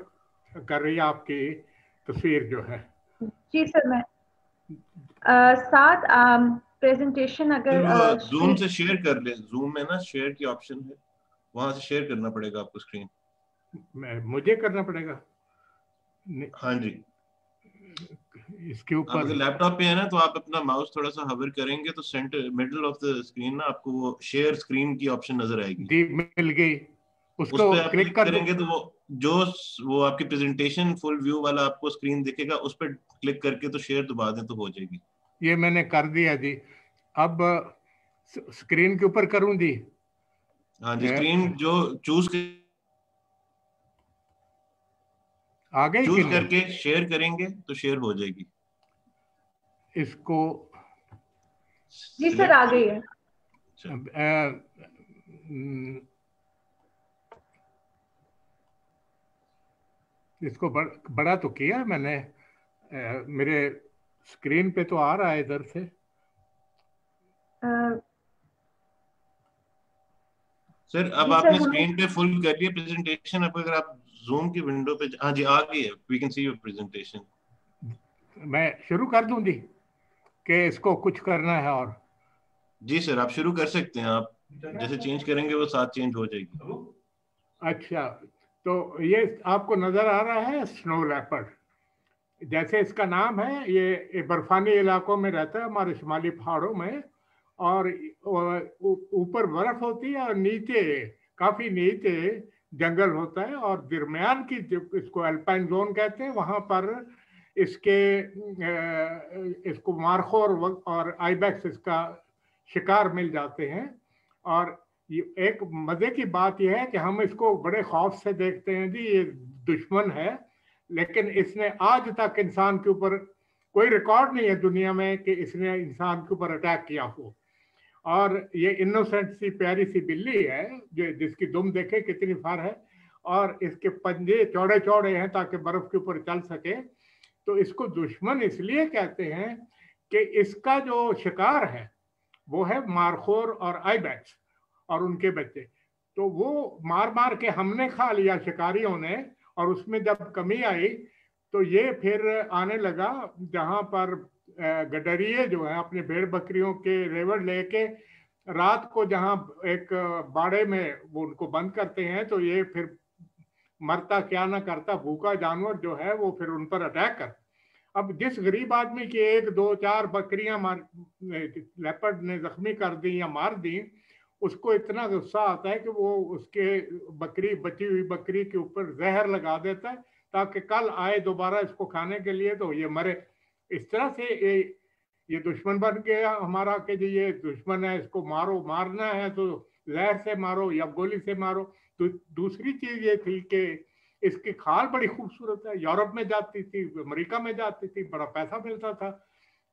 कर रही है आपकी तस्वीर जो है। जी सर, मैं साथ प्रेजेंटेशन अगर जूम से शेयर कर ले, जूम में ना शेयर की ऑप्शन है, वहां से शेयर करना पड़ेगा आपको स्क्रीन। मुझे करना पड़ेगा? हाँ जी, इसके आप ऊपर अगर लैपटॉप पे है ना तो आप अपना माउस थोड़ा सा हवर करेंगे तो centre middle of the screen ना आपको वो शेयर स्क्रीन की ऑप्शन नजर आएगी। दी मिल गई, उस उसको पे आप क्लिक क्लिक कर दो। करेंगे तो जो वो आपकी प्रेजेंटेशन फुल व्यू वाला आपको स्क्रीन दिखेगा, उस पर क्लिक करके तो शेयर दबा दें तो हो जाएगी। ये मैंने कर दिया जी। अब स्क्रीन के ऊपर करूं जी? हाँ जी, स्क्रीन जो चूज आ गई कि नहीं? करके शेयर करेंगे तो शेयर हो जाएगी। इसको जी सर आ गई है। इसको बड़ा तो किया मैंने, मेरे स्क्रीन पे तो आ रहा है इधर से। सर अब आपने स्क्रीन पे फुल कर लिया प्रेजेंटेशन। अब अगर आप जूम की विंडो पे, हाँ जी आ गई है, we can see your presentation. मैं शुरू कर दूं जी कि इसको कुछ करना है? और जी सर आप शुरू कर सकते हैं, आप जैसे चेंज करेंगे वो साथ चेंज हो जाएगी। अच्छा, तो ये आपको नजर आ रहा है स्नो लेपर्ड, जैसे इसका नाम है। ये बर्फानी इलाकों में रहता है, हमारे शुमाली पहाड़ों में, और ऊपर बर्फ होती है और नीचे, काफी नीचे जंगल होता है, और दरमियान की इसको अल्पाइन जोन कहते हैं, वहां पर इसको मारखोर और आइबैक्स इसका शिकार मिल जाते हैं। और एक मजे की बात यह है कि हम इसको बड़े खौफ से देखते हैं जी, ये दुश्मन है, लेकिन इसने आज तक इंसान के ऊपर कोई रिकॉर्ड नहीं है दुनिया में कि इसने इंसान के ऊपर अटैक किया हो। और ये इनोसेंट सी प्यारी सी बिल्ली है जो, जिसकी दुम देखे कितनी फार है, और इसके पंजे चौड़े चौड़े हैं ताकि बर्फ के ऊपर चल सके। तो इसको दुश्मन इसलिए कहते हैं कि इसका जो शिकार है वो है मारखोर और आइबैक्स और उनके बच्चे। तो वो मार मार के हमने खा लिया शिकारियों ने, और उसमें जब कमी आई तो ये फिर आने लगा जहां पर गडरिये जो है अपने भेड़ बकरियों के रेवड़ लेके रात को जहां एक बाड़े में वो उनको बंद करते हैं, तो ये फिर मरता क्या ना करता भूखा जानवर जो है वो फिर उन पर अटैक कर। अब जिस गरीब आदमी की एक दो चार बकरियां लेपर्ड ने जख्मी कर दी या मार दी, उसको इतना गुस्सा आता है कि वो उसके बची हुई बकरी के ऊपर जहर लगा देता है ताकि कल आए दोबारा इसको खाने के लिए तो ये मरे। इस तरह से ये दुश्मन बन गया हमारा कि जी ये दुश्मन है, इसको मारो, मारना है तो जहर से मारो या गोली से मारो। तो दूसरी चीज ये थी कि इसकी खाल बड़ी खूबसूरत है, यूरोप में जाती थी, अमेरिका में जाती थी, बड़ा पैसा मिलता था।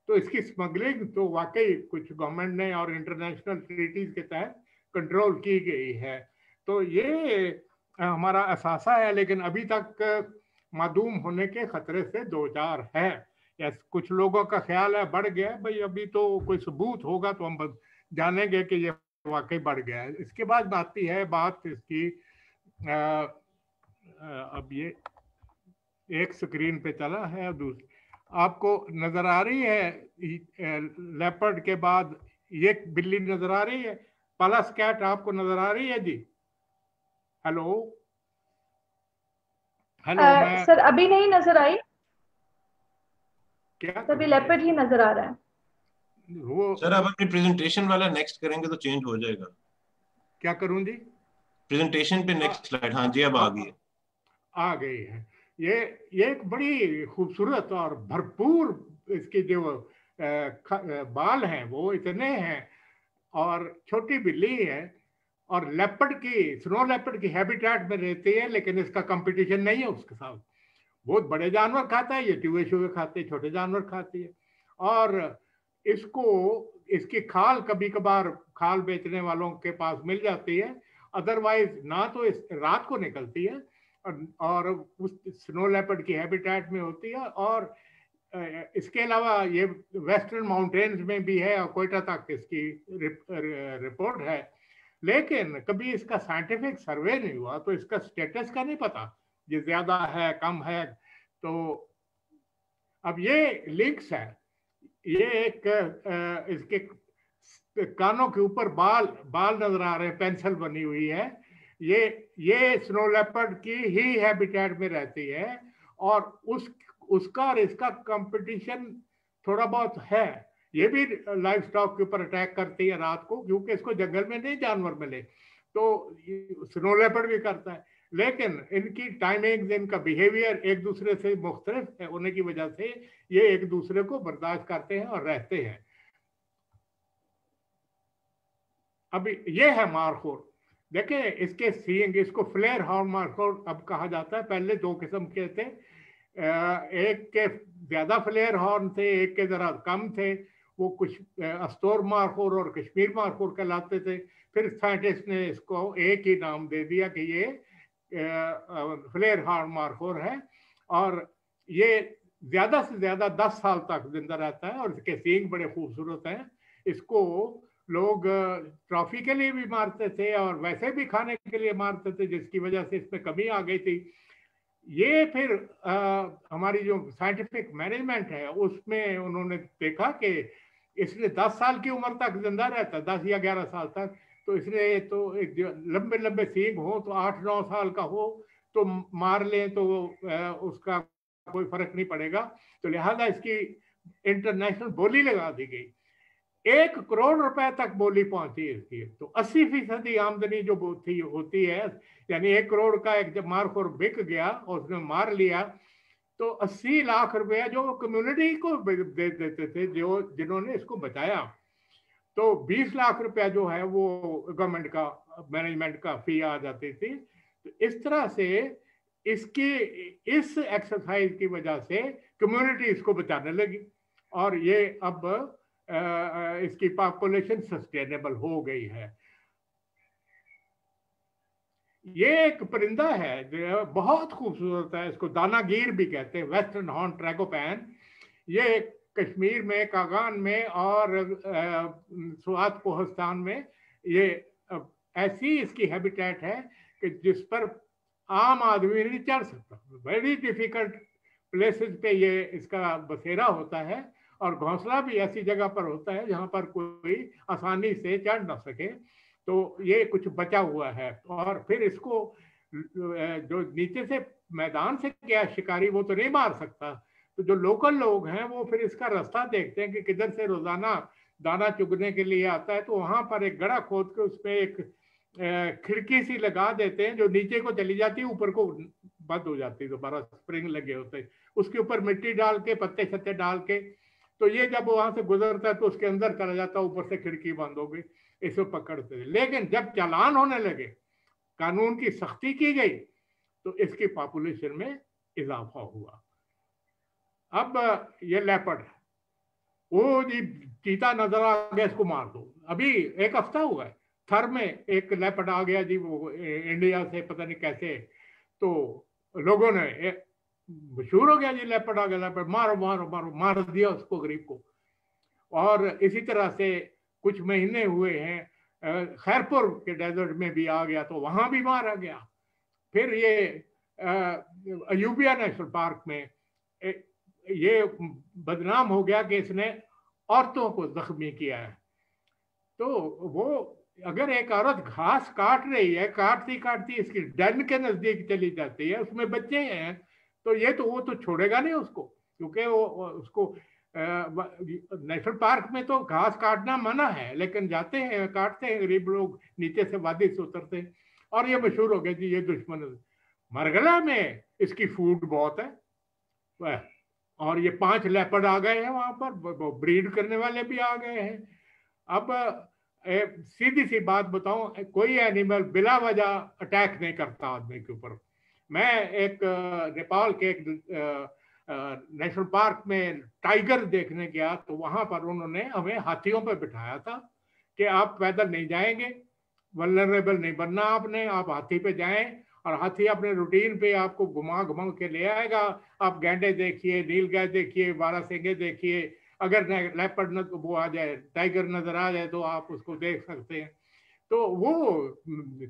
तो इसकी स्मगलिंग तो वाकई कुछ गवर्नमेंट ने और इंटरनेशनल ट्रीटीज के तहत कंट्रोल की गई है। तो ये हमारा असासा है, लेकिन अभी तक मादूम होने के खतरे से दो चार है। या कुछ लोगों का ख्याल है बढ़ गया, भाई अभी तो कोई सबूत होगा तो हम जानेंगे कि ये वाकई बढ़ गया है। इसके बाद आती है बात इसकी, अब ये एक स्क्रीन पे चला है, दूसरी आपको नजर आ रही है लेपर्ड के बाद ये बिल्ली नजर आ रही है, पलस कैट आपको नजर आ रही है जी? हेलो हेलो सर अभी नहीं नजर आई, क्या अभी लेपर्ड ही नजर आ रहा है। वो सर आप अपनी प्रेजेंटेशन वाला नेक्स्ट करेंगे तो चेंज हो जाएगा। क्या करूं जी? प्रेजेंटेशन पे नेक्स्ट स्लाइड, हाँ जी अब आ गई है। आ गई है। ये एक बड़ी खूबसूरत और भरपूर इसके जो बाल हैं वो इतने हैं, और छोटी बिल्ली है, और लेपर्ड की, स्नो लेपर्ड की हैबिटेट में रहती है, लेकिन इसका कंपटीशन नहीं है उसके साथ। बहुत बड़े जानवर खाता है, ये चूहे शूहे खाते हैं, छोटे जानवर खाती है। और इसको इसकी खाल कभी कभार खाल बेचने वालों के पास मिल जाती है, अदरवाइज ना तो इस रात को निकलती है और उस स्नो लेपर्ड की हैबिटेट में होती है। और इसके अलावा ये वेस्टर्न माउंटेन्स में भी है और कोयटा तक इसकी रिपोर्ट है, लेकिन कभी इसका साइंटिफिक सर्वे नहीं हुआ, तो इसका स्टेटस का नहीं पता, ये ज्यादा है कम है। तो अब ये लिंक्स है, ये एक इसके कानों के ऊपर बाल बाल नजर आ रहे हैं, पेंसिल बनी हुई है। ये स्नो लेपर्ड की ही हैबिटेट में रहती है, और उसका और इसका कंपटीशन थोड़ा बहुत है। ये भी लाइफ स्टॉक के ऊपर अटैक करती है रात को, क्योंकि इसको जंगल में नहीं जानवर मिले, तो स्नो लेपर्ड भी करता है। लेकिन इनकी टाइमिंग, इनका बिहेवियर एक दूसरे से मुख्तलिफ होने की वजह से ये एक दूसरे को बर्दाश्त करते हैं और रहते हैं। अभी ये है मारखोर। देखिए इसके सींग, इसको फ्लेयर हॉर्न मारखोर अब कहा जाता है। पहले दो किस्म के थे, एक के ज्यादा फ्लेयर हॉर्न थे, एक के जरा कम थे। वो कुछ अस्तोर मारखोर और कश्मीर मारखोर कहलाते थे। फिर साइंटिस्ट ने इसको एक ही नाम दे दिया कि ये फ्लेयर हॉर्न मारखोर है, और ये ज्यादा से ज्यादा 10 साल तक जिंदा रहता है, और इसके सींग बड़े खूबसूरत हैं। इसको लोग ट्रॉफी के लिए भी मारते थे और वैसे भी खाने के लिए मारते थे, जिसकी वजह से इसमें कमी आ गई थी। ये फिर हमारी जो साइंटिफिक मैनेजमेंट है उसमें उन्होंने देखा कि इसने 10 साल की उम्र तक जिंदा रहता, 10 या 11 साल तक, तो इसने तो एक लंबे लंबे सींग हो तो 8-9 साल का हो तो मार लें तो उसका कोई फर्क नहीं पड़ेगा। तो लिहाजा इसकी इंटरनेशनल बोली लगा दी गई। 1 करोड़ रुपए तक बोली पहुंची इसकी। तो 80% आमदनी जो होती है, यानी 1 करोड़ का एक जब मारखोर बिक गया और उसने मार लिया, तो 80 लाख रुपया जो कम्युनिटी को दे देते थे जो जिन्होंने इसको बचाया। तो 20 लाख रुपया जो है वो गवर्नमेंट का, मैनेजमेंट का फी आ जाती थी। तो इस तरह से इसकी इस एक्सरसाइज की वजह से कम्युनिटी इसको बचाने लगी, और ये अब इसकी पॉपुलेशन सस्टेनेबल हो गई है। ये एक परिंदा है जो बहुत खूबसूरत है, इसको दानागीर भी कहते हैं, वेस्टर्न हॉर्न ट्रैगोपैन। ये कश्मीर में, कागान में और स्वात कोहस्तान में ये ऐसी इसकी हैबिटेट है कि जिस पर आम आदमी नहीं चढ़ सकता। वेरी डिफिकल्ट प्लेसेस पे ये इसका बसेरा होता है, और घोंसला भी ऐसी जगह पर होता है जहां पर कोई आसानी से चढ़ ना सके। तो ये कुछ बचा हुआ है, और फिर इसको जो नीचे से मैदान से गया शिकारी वो तो नहीं मार सकता, तो जो लोकल लोग हैं वो फिर इसका रास्ता देखते हैं कि किधर से रोजाना दाना चुगने के लिए आता है, तो वहां पर एक गड़ा खोद के उस पर एक खिड़की सी लगा देते हैं जो नीचे को चली जाती है, ऊपर को बंद हो जाती है, दोबारा स्प्रिंग लगे होते हैं। उसके ऊपर मिट्टी डाल के, पत्ते छत्ते डाल के, तो ये जब वहां से गुजरता है तो उसके अंदर चला जाता है, ऊपर से खिड़की बंद हो गई, इसको पकड़ते थे। लेकिन जब चालान होने लगे, कानून की सख्ती की गई, तो इसकी पॉपुलेशन में इजाफा हुआ। अब ये लेपर्ड, वो जी चीता नजर आ गया, इसको मार दो। अभी 1 हफ्ता हुआ है, थर में एक लेपर्ड आ गया जी, वो इंडिया से पता नहीं कैसे, तो लोगों ने मशहूर हो गया जी, लेपर्ड आ गया, लेपर्ड मारो मारो मारो, मार दिया उसको, गरीब को। और इसी तरह से कुछ महीने हुए हैं, खैरपुर के डेजर्ट में भी आ गया, तो वहां भी मारा गया। फिर ये अयूबिया नेशनल पार्क में ये बदनाम हो गया कि इसने औरतों को जख्मी किया है। तो वो अगर एक औरत घास काट रही है, काटती काटती इसकी डन के नजदीक चली जाती है, उसमें बच्चे हैं, तो ये तो वो तो छोड़ेगा नहीं उसको, क्योंकि वो उसको नेशनल पार्क में तो घास काटना मना है, लेकिन जाते हैं काटते हैं, गरीब लोग नीचे से वादी से उतरते हैं। और ये मशहूर हो गया जी, ये दुश्मन। मरगला में इसकी फूड बहुत है, और ये 5 लेपर्ड आ गए हैं वहां पर, ब्रीड करने वाले भी आ गए हैं। अब सीधी सी बात बताऊं, कोई एनिमल बिला वजह अटैक नहीं करता आदमी के ऊपर। मैं एक नेपाल के एक नेशनल पार्क में टाइगर देखने गया, तो वहां पर उन्होंने हमें हाथियों पर बिठाया था कि आप पैदल नहीं जाएंगे, वल्नरेबल नहीं बनना आपने, आप हाथी पे जाएं, और हाथी अपने रूटीन पे आपको घुमा घुमा के ले आएगा। आप गैंडे देखिए, नीलगाय देखिए, बारहसिंगे देखिए, अगर लेपर्ड वो आ जाए, टाइगर नजर आ जाए, तो आप उसको देख सकते हैं। तो वो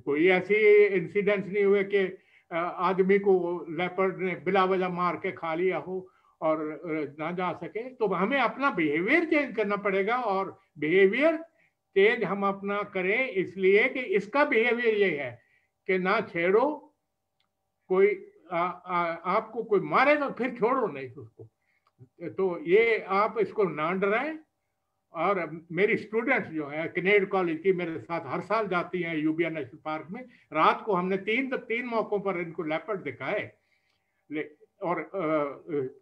कोई ऐसी इंसिडेंट्स नहीं हुए कि आदमी को लेपर्ड ने बिला वजह मार के खा लिया हो। और ना जा सके, तो हमें अपना बिहेवियर चेंज करना पड़ेगा। और बिहेवियर चेंज हम अपना करें इसलिए कि इसका बिहेवियर ये है कि ना छेड़ो, कोई आपको कोई मारे तो फिर छोड़ो नहीं उसको। तो ये आप इसको ना डराएं। और मेरी स्टूडेंट्स जो है कनेड कॉलेज की मेरे साथ हर साल जाती हैं यूबिया नेशनल पार्क में। रात को हमने तीन मौकों पर इनको लेपर्ड दिखाए, और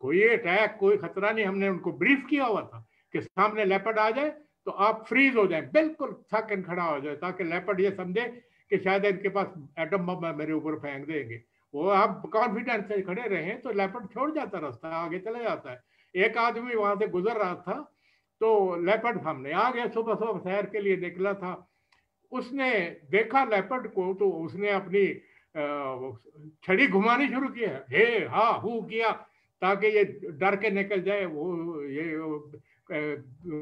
कोई अटैक कोई खतरा नहीं। हमने उनको ब्रीफ किया हुआ था कि सामने लेपर्ड आ जाए तो आप फ्रीज हो जाए, बिल्कुल थकन खड़ा हो जाए, ताकि लेपर्ड ये समझे कि शायद इनके पास एटम बम मेरे ऊपर फेंक देंगे। वो आप कॉन्फिडेंस से खड़े रहे तो लेपर्ड छोड़ जाता, रास्ता आगे चले जाता है। एक आदमी वहां से गुजर रहा था तो लेपर्ड सामने आ गया, सुबह सुबह सैर के लिए निकला था, उसने देखा लेपर्ड को तो उसने अपनी छड़ी घुमानी शुरू किया, हे हा हू किया, ताकि ये डर के निकल जाए।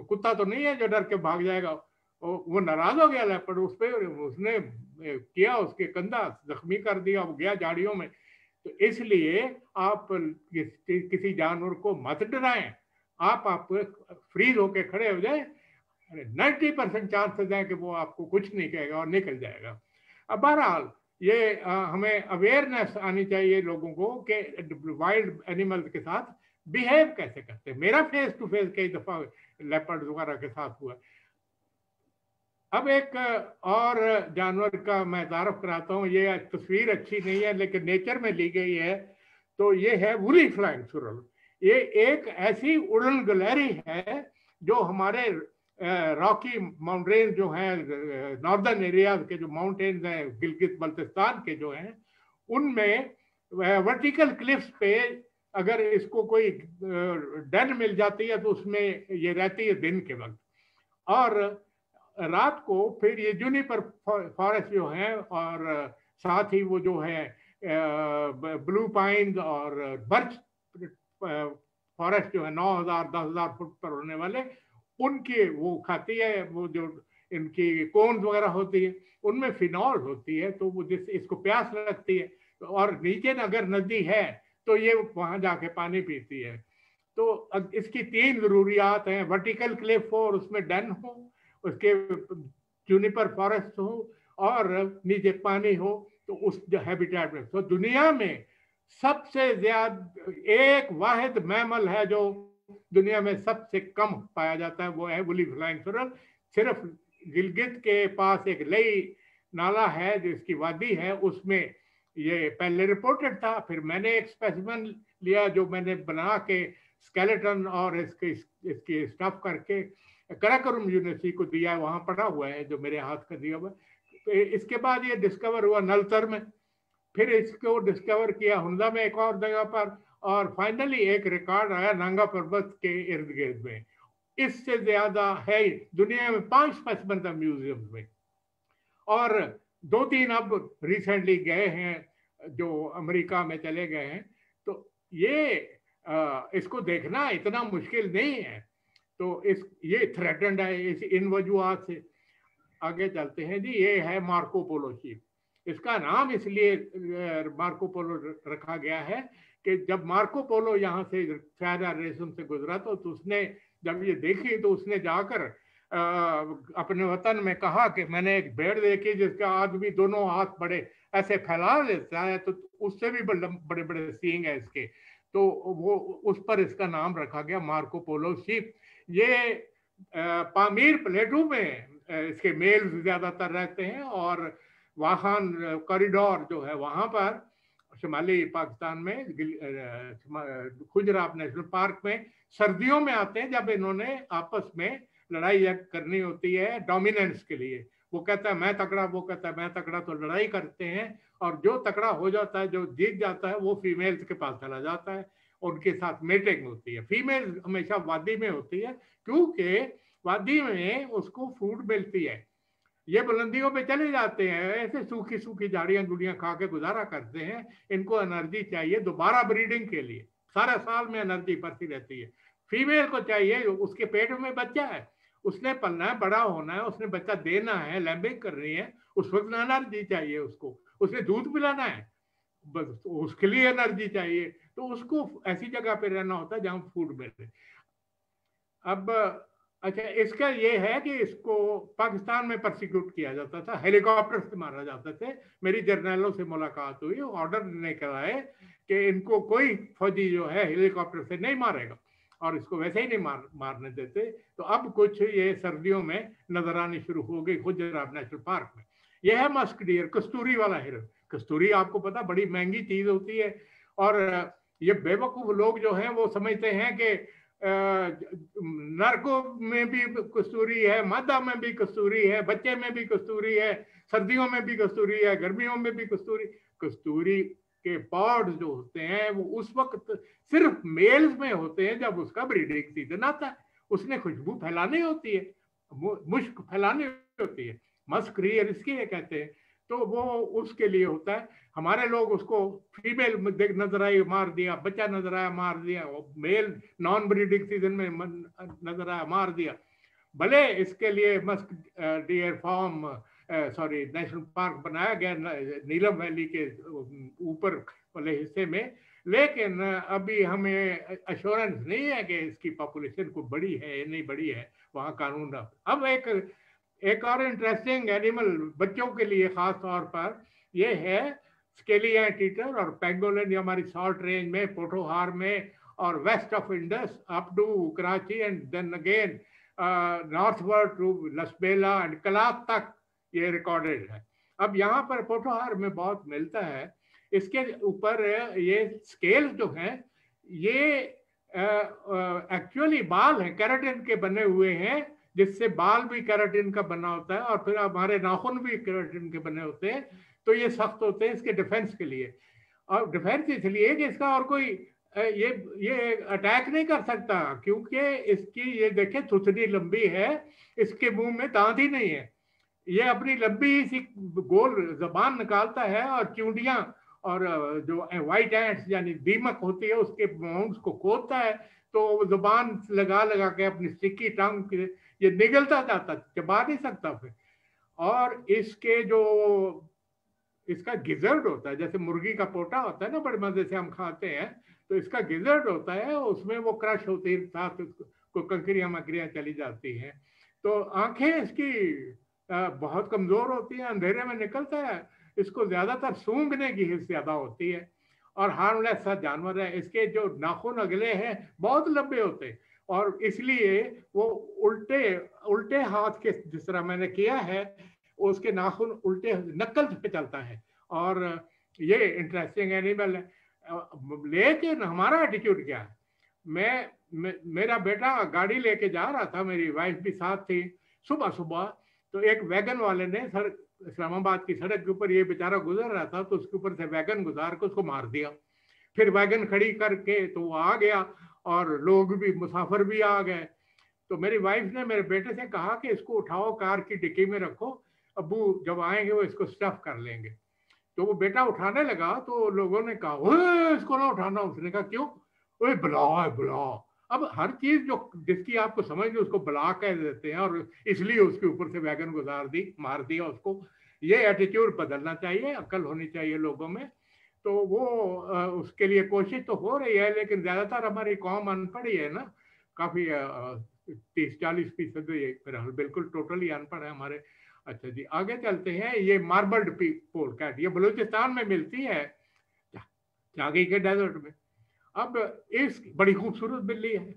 कुत्ता तो नहीं है जो डर के भाग जाएगा। वो नाराज हो गया लेपर्ड उस पर, उसने किया, उसके कंधा जख्मी कर दिया, वो गया झाड़ियों में। तो इसलिए आप किसी जानवर को मत डराएं, आप फ्रीज होके खड़े हो जाए, 90% चांसेस है कि वो आपको कुछ नहीं कहेगा और निकल जाएगा। अब बहरहाल ये हमें अवेयरनेस आनी चाहिए लोगों को कि वाइल्ड एनिमल्स के साथ बिहेव कैसे करते हैं। मेरा फेस टू फेस कई दफा लेपर्ड वगैरह के साथ हुआ। अब एक और जानवर का मैं तारफ कराता हूँ, ये तस्वीर अच्छी नहीं है लेकिन नेचर में ली गई है। तो ये है वुली फ्लाइंग स्क्विरल। ये एक ऐसी उड़न गिलहरी है जो हमारे रॉकी माउंटेन जो है नॉर्दर्न एरियाज के जो माउंटेन्स हैं गिलगित बल्तिस्तान के जो हैं, उनमें वर्टिकल क्लिफ्स पे अगर इसको कोई डेन मिल जाती है तो उसमें ये रहती है दिन के वक्त, और रात को फिर ये जूनिपर फॉरेस्ट जो है और साथ ही वो जो है ब्लू पाइन और बर्च फॉरेस्ट जो है 9,000 10,000 फुट पर होने वाले, उनके वो खाती है। वो जो इनकी कोन्स वगैरह होती है उनमें फिनॉल होती है, तो वो जिससे इसको प्यास लगती है और नीचे अगर नदी है तो ये वहां जाके पानी पीती है। तो इसकी 3 जरूरियात हैं, वर्टिकल क्लिफ हो और उसमें डेन हो, उसके जूनिपर फॉरेस्ट हो और नीचे पानी हो, तो उस हैबिटेट में। तो दुनिया में सबसे ज्यादा एक वाहिद मैमल है जो दुनिया में सबसे कम पाया जाता है, वो है वुली फ्लाइंग स्क्विरल। सिर्फ गिलगित के पास एक लई नाला है जिसकी वादी है, उसमें ये पहले रिपोर्टेड था। फिर मैंने एक स्पेसिमेन लिया जो मैंने बना के स्केलेटन और इसकी स्टफ करके कराकोरम यूनिवर्सिटी को दिया है, वहां पड़ा हुआ है जो मेरे हाथ का दिया हुआ। इसके बाद ये डिस्कवर हुआ नलतर में, फिर इसको डिस्कवर किया हुंदा में एक और जगह पर, और फाइनली एक रिकॉर्ड आया नांगा पर्वत के इर्द गिर्द में। इससे ज्यादा है दुनिया में 5 स्पेसिमेन था म्यूजियम में, और 2-3 अब रिसेंटली गए हैं जो अमेरिका में चले गए हैं। तो ये इसको देखना इतना मुश्किल नहीं है। तो ये थ्रेटेंड है इन वजूहात से। आगे चलते हैं जी। ये है मार्को पोलो शिप। इसका नाम इसलिए मार्को पोलो रखा गया है कि जब मार्को पोलो यहाँ से शायद रेशम से गुजरा तो उसने जब ये देखी तो उसने जाकर अपने वतन में कहा कि मैंने एक भेड़ देखी जिसका आदमी दोनों हाथ बड़े ऐसे फैला देता है, तो उससे भी बड़े बड़े सींग है इसके। तो वो उस पर इसका नाम रखा गया मार्को पोलो शिप। ये पामीर प्लेटू में इसके मेल ज्यादातर रहते हैं, और वाहन कॉरिडोर जो है वहां पर शुमाली पाकिस्तान में खुजराब नेशनल पार्क में सर्दियों में आते हैं, जब इन्होंने आपस में लड़ाई करनी होती है डोमिनेंस के लिए। वो कहता है मैं तकड़ा, वो कहता है मैं तकड़ा, तो लड़ाई करते हैं, और जो तकड़ा हो जाता है, जो जीत जाता है, वो फीमेल्स के पास चला जाता है, उनके साथ मेटिंग होती है। फीमेल हमेशा वादी में होती है क्योंकि वादी में उसको फूड मिलती है। ये बुलंदियों पे चले जाते हैं, ऐसे सूखी सूखी झाड़ियां गुड़ियां खा के गुजारा करते हैं। इनको एनर्जी चाहिए दोबारा ब्रीडिंग के लिए, सारा साल में एनर्जी बढ़ती रहती है। फीमेल को चाहिए, उसके पेट में बच्चा है, उसने पलना है, बड़ा होना है, उसने बच्चा देना है, लैम्बिंग करनी है, उस वक्त एनर्जी चाहिए उसको। उसने दूध पिलाना है, बस उसके लिए एनर्जी चाहिए। तो उसको ऐसी जगह पे रहना होता है जहाँ फूड मिले। अब अच्छा, इसका ये है कि इसको पाकिस्तान में परसिक्यूट किया जाता था, हेलीकॉप्टर से मारा जाते थे। मेरी जर्नलों से मुलाकात हुई, ऑर्डर नहीं कराए कि इनको कोई फौजी जो है हेलीकॉप्टर से नहीं मारेगा, और इसको वैसे ही नहीं मारने देते। तो अब कुछ ये सर्दियों में नजर आनी शुरू हो गई खुजराब नेशनल पार्क में। यह है मस्क डियर, कस्तूरी वाला हिरन। कस्तूरी आपको पता बड़ी महंगी चीज होती है, और ये बेवकूफ लोग जो हैं वो समझते हैं कि नरकों में भी कस्तूरी है, मादा में भी कस्तूरी है, बच्चे में भी कस्तूरी है, सर्दियों में भी कस्तूरी है, गर्मियों में भी कस्तूरी। कस्तूरी के पॉड्स जो होते हैं वो उस वक्त सिर्फ मेल्स में होते हैं जब उसका ब्रीडिंग सीजन आता है। उसने खुशबू फैलानी होती है, मुश्क फैलानी होती है, मस्क रियर इसकी है कहते हैं। तो वो उसके लिए होता है। हमारे लोग उसको फीमेल नजर आई मार दिया, बच्चा नजर आया मार दिया, मेल नॉन ब्रीडिंग सीजन में नजर आया मार दिया। भले इसके लिए musk deer farm sorry national park बनाया गया नीलम वैली के ऊपर वाले हिस्से में, लेकिन अभी हमें अश्योरेंस नहीं है कि इसकी पॉपुलेशन को बड़ी है या नहीं बड़ी है। वहाँ कानून अब एक और इंटरेस्टिंग एनिमल बच्चों के लिए खास तौर पर ये है स्केली एंटीटर और पेंगोलिन। हमारी सॉल्ट रेंज में, पोठोहार में और west of Indus up to Karachi and then again northward to Lasbela and Kalat तक ये रिकॉर्डेड है। अब यहाँ पर पोठोहार में बहुत मिलता है। इसके ऊपर ये स्केल्स जो हैं ये एक्चुअली बाल हैं, केराटिन के बने हुए हैं, जिससे बाल भी केराटिन का बना होता है, और फिर हमारे नाखून भी केराटिन के बने होते हैं। तो ये सख्त होते हैं इसके डिफेंस के लिए, और डिफेंस इसलिए कि इसका और कोई ये अटैक नहीं कर सकता, क्योंकि इसकी ये देखें थुथनी लंबी है, इसके मुंह में दांत ही नहीं है। ये अपनी लंबी सी गोल जबान निकालता है और चूंडियां और जो व्हाइट एंट्स यानी दीमक होती है उसके माउंट्स को खोदता है। तो जुबान लगा लगा के अपनी स्टिकी टंग ये निगलता जाता, चबा नहीं सकता फिर। और इसके जो इसका गिजर्ड होता है, जैसे मुर्गी का पोटा होता है ना, बड़े मजे से हम खाते हैं, तो इसका गिजर्ड होता है, उसमें वो क्रश होती है, साथ को कंकरियां मकरियां चली जाती हैं। तो आंखें इसकी बहुत कमजोर होती है, अंधेरे में निकलता है, इसको ज्यादातर सूंघने की हिस्स ज्यादा होती है, और हार्मलेस सा जानवर है। इसके जो नाखून अगले हैं बहुत लंबे होते हैं, और इसलिए वो उल्टे हाथ के, जिस तरह मैंने किया है, उसके नाखून उल्टे नक्कल पे चलता है। और ये इंटरेस्टिंग एनिमल है। लेकिन हमारा एटीट्यूड क्या है? मेरा बेटा गाड़ी लेके जा रहा था, मेरी वाइफ भी साथ थी, सुबह सुबह तो एक वैगन वाले ने इस्लामाबाद की सड़क के ऊपर, ये बेचारा गुजर रहा था, तो उसके ऊपर से वैगन गुजार के उसको मार दिया। फिर वैगन खड़ी करके तो वो आ गया, और लोग भी, मुसाफिर भी आ गए। तो मेरी वाइफ ने मेरे बेटे से कहा कि इसको उठाओ, कार की डिक्की में रखो, अब्बू जब आएंगे वो इसको स्टफ कर लेंगे। तो वो बेटा उठाने लगा, तो लोगों ने कहा ओए इसको ना उठाना। उसने कहा क्यों? ओए बला है बला। अब हर चीज जो जिसकी आपको समझ नहीं उसको बला कह देते हैं, और इसलिए उसके ऊपर से वैगन गुजार दी, मार दिया उसको। ये एटीट्यूड बदलना चाहिए, अक्ल होनी चाहिए लोगों में। तो वो उसके लिए कोशिश तो हो रही है, लेकिन ज्यादातर हमारी कौम अनपढ़ ही है ना, काफी 30-40% बिल्कुल टोटली अनपढ़ है हमारे। अच्छा जी, आगे चलते हैं। ये मार्बल्ड पोल कैट, ये बलूचिस्तान में मिलती है, जागी के डेजर्ट में। अब इस बड़ी खूबसूरत बिल्ली है।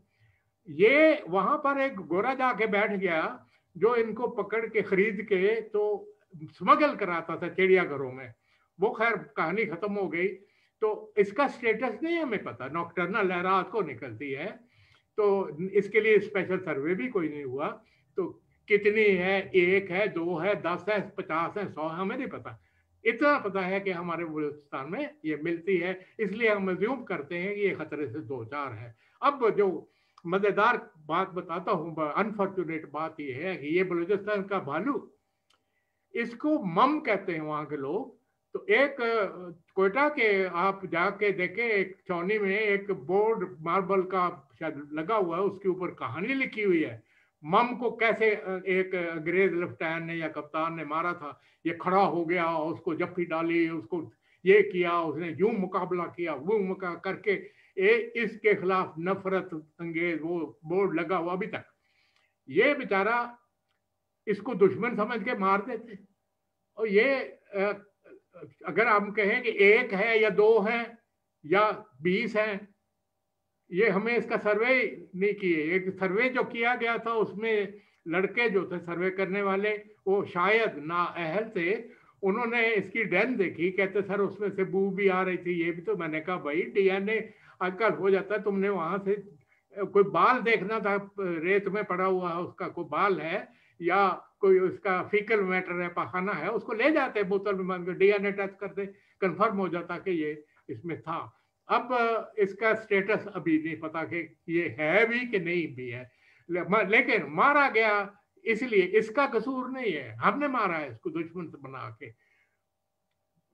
ये वहां पर एक गोरा जाके बैठ गया जो इनको पकड़ के खरीद के तो स्मगल कराता था चिड़ियाघरों में। वो खैर कहानी खत्म हो गई। तो इसका स्टेटस नहीं हमें पता, नॉकटर्नल है, रात को निकलती है, तो इसके लिए स्पेशल सर्वे भी कोई नहीं हुआ। तो कितनी है, 1 है, 2 है, 10 है, 50 है, 100 है, हमें नहीं पता। इतना पता है कि हमारे बलूचिस्तान में ये मिलती है, इसलिए हम अज्यूम करते हैं कि ये खतरे से 2-4 है। अब जो मजेदार बात बताता हूँ, अनफॉर्चुनेट बात ये है कि ये बलूचिस्तान का भालू, इसको मम कहते हैं वहाँ के लोग। तो एक कोयटा के आप जाके देखें, एक चौनी में एक बोर्ड मार्बल का शायद लगा हुआ है, उसके ऊपर कहानी लिखी हुई है, मम को कैसे एक अंग्रेज लेफ्टिनेंट ने या कप्तान ने मारा था। ये खड़ा हो गया, उसको जफ्फी डाली, उसको ये किया, उसने यूं मुकाबला किया, वो मुकाबला करके इसके खिलाफ नफरत अंगेज वो बोर्ड लगा हुआ अभी तक। ये बेचारा इसको दुश्मन समझ के मार देते। और ये अगर हम कहें कि 1 है या 2 है या 20 है, ये हमें इसका सर्वे नहीं किए। एक सर्वे जो किया गया था उसमें लड़के जो थे सर्वे करने वाले वो शायद नाअहल थे, उन्होंने इसकी डेन देखी, कहते सर उसमें से बू भी आ रही थी, ये भी। तो मैंने कहा भाई डीएनए आजकल हो जाता है, तुमने वहां से कोई बाल देखना था, रेत में पड़ा हुआ है उसका कोई बाल है या कोई उसका फीकल मैटर है, पखाना है, उसको ले जाते बोतल में बंद कर डीएनए टेस्ट करते, कंफर्म हो जाता कि ये इसमें था। अब इसका स्टेटस अभी नहीं पता कि ये है भी कि नहीं भी है, लेकिन मारा गया इसलिए इसका कसूर नहीं है, हमने मारा है इसको दुश्मन से बना के।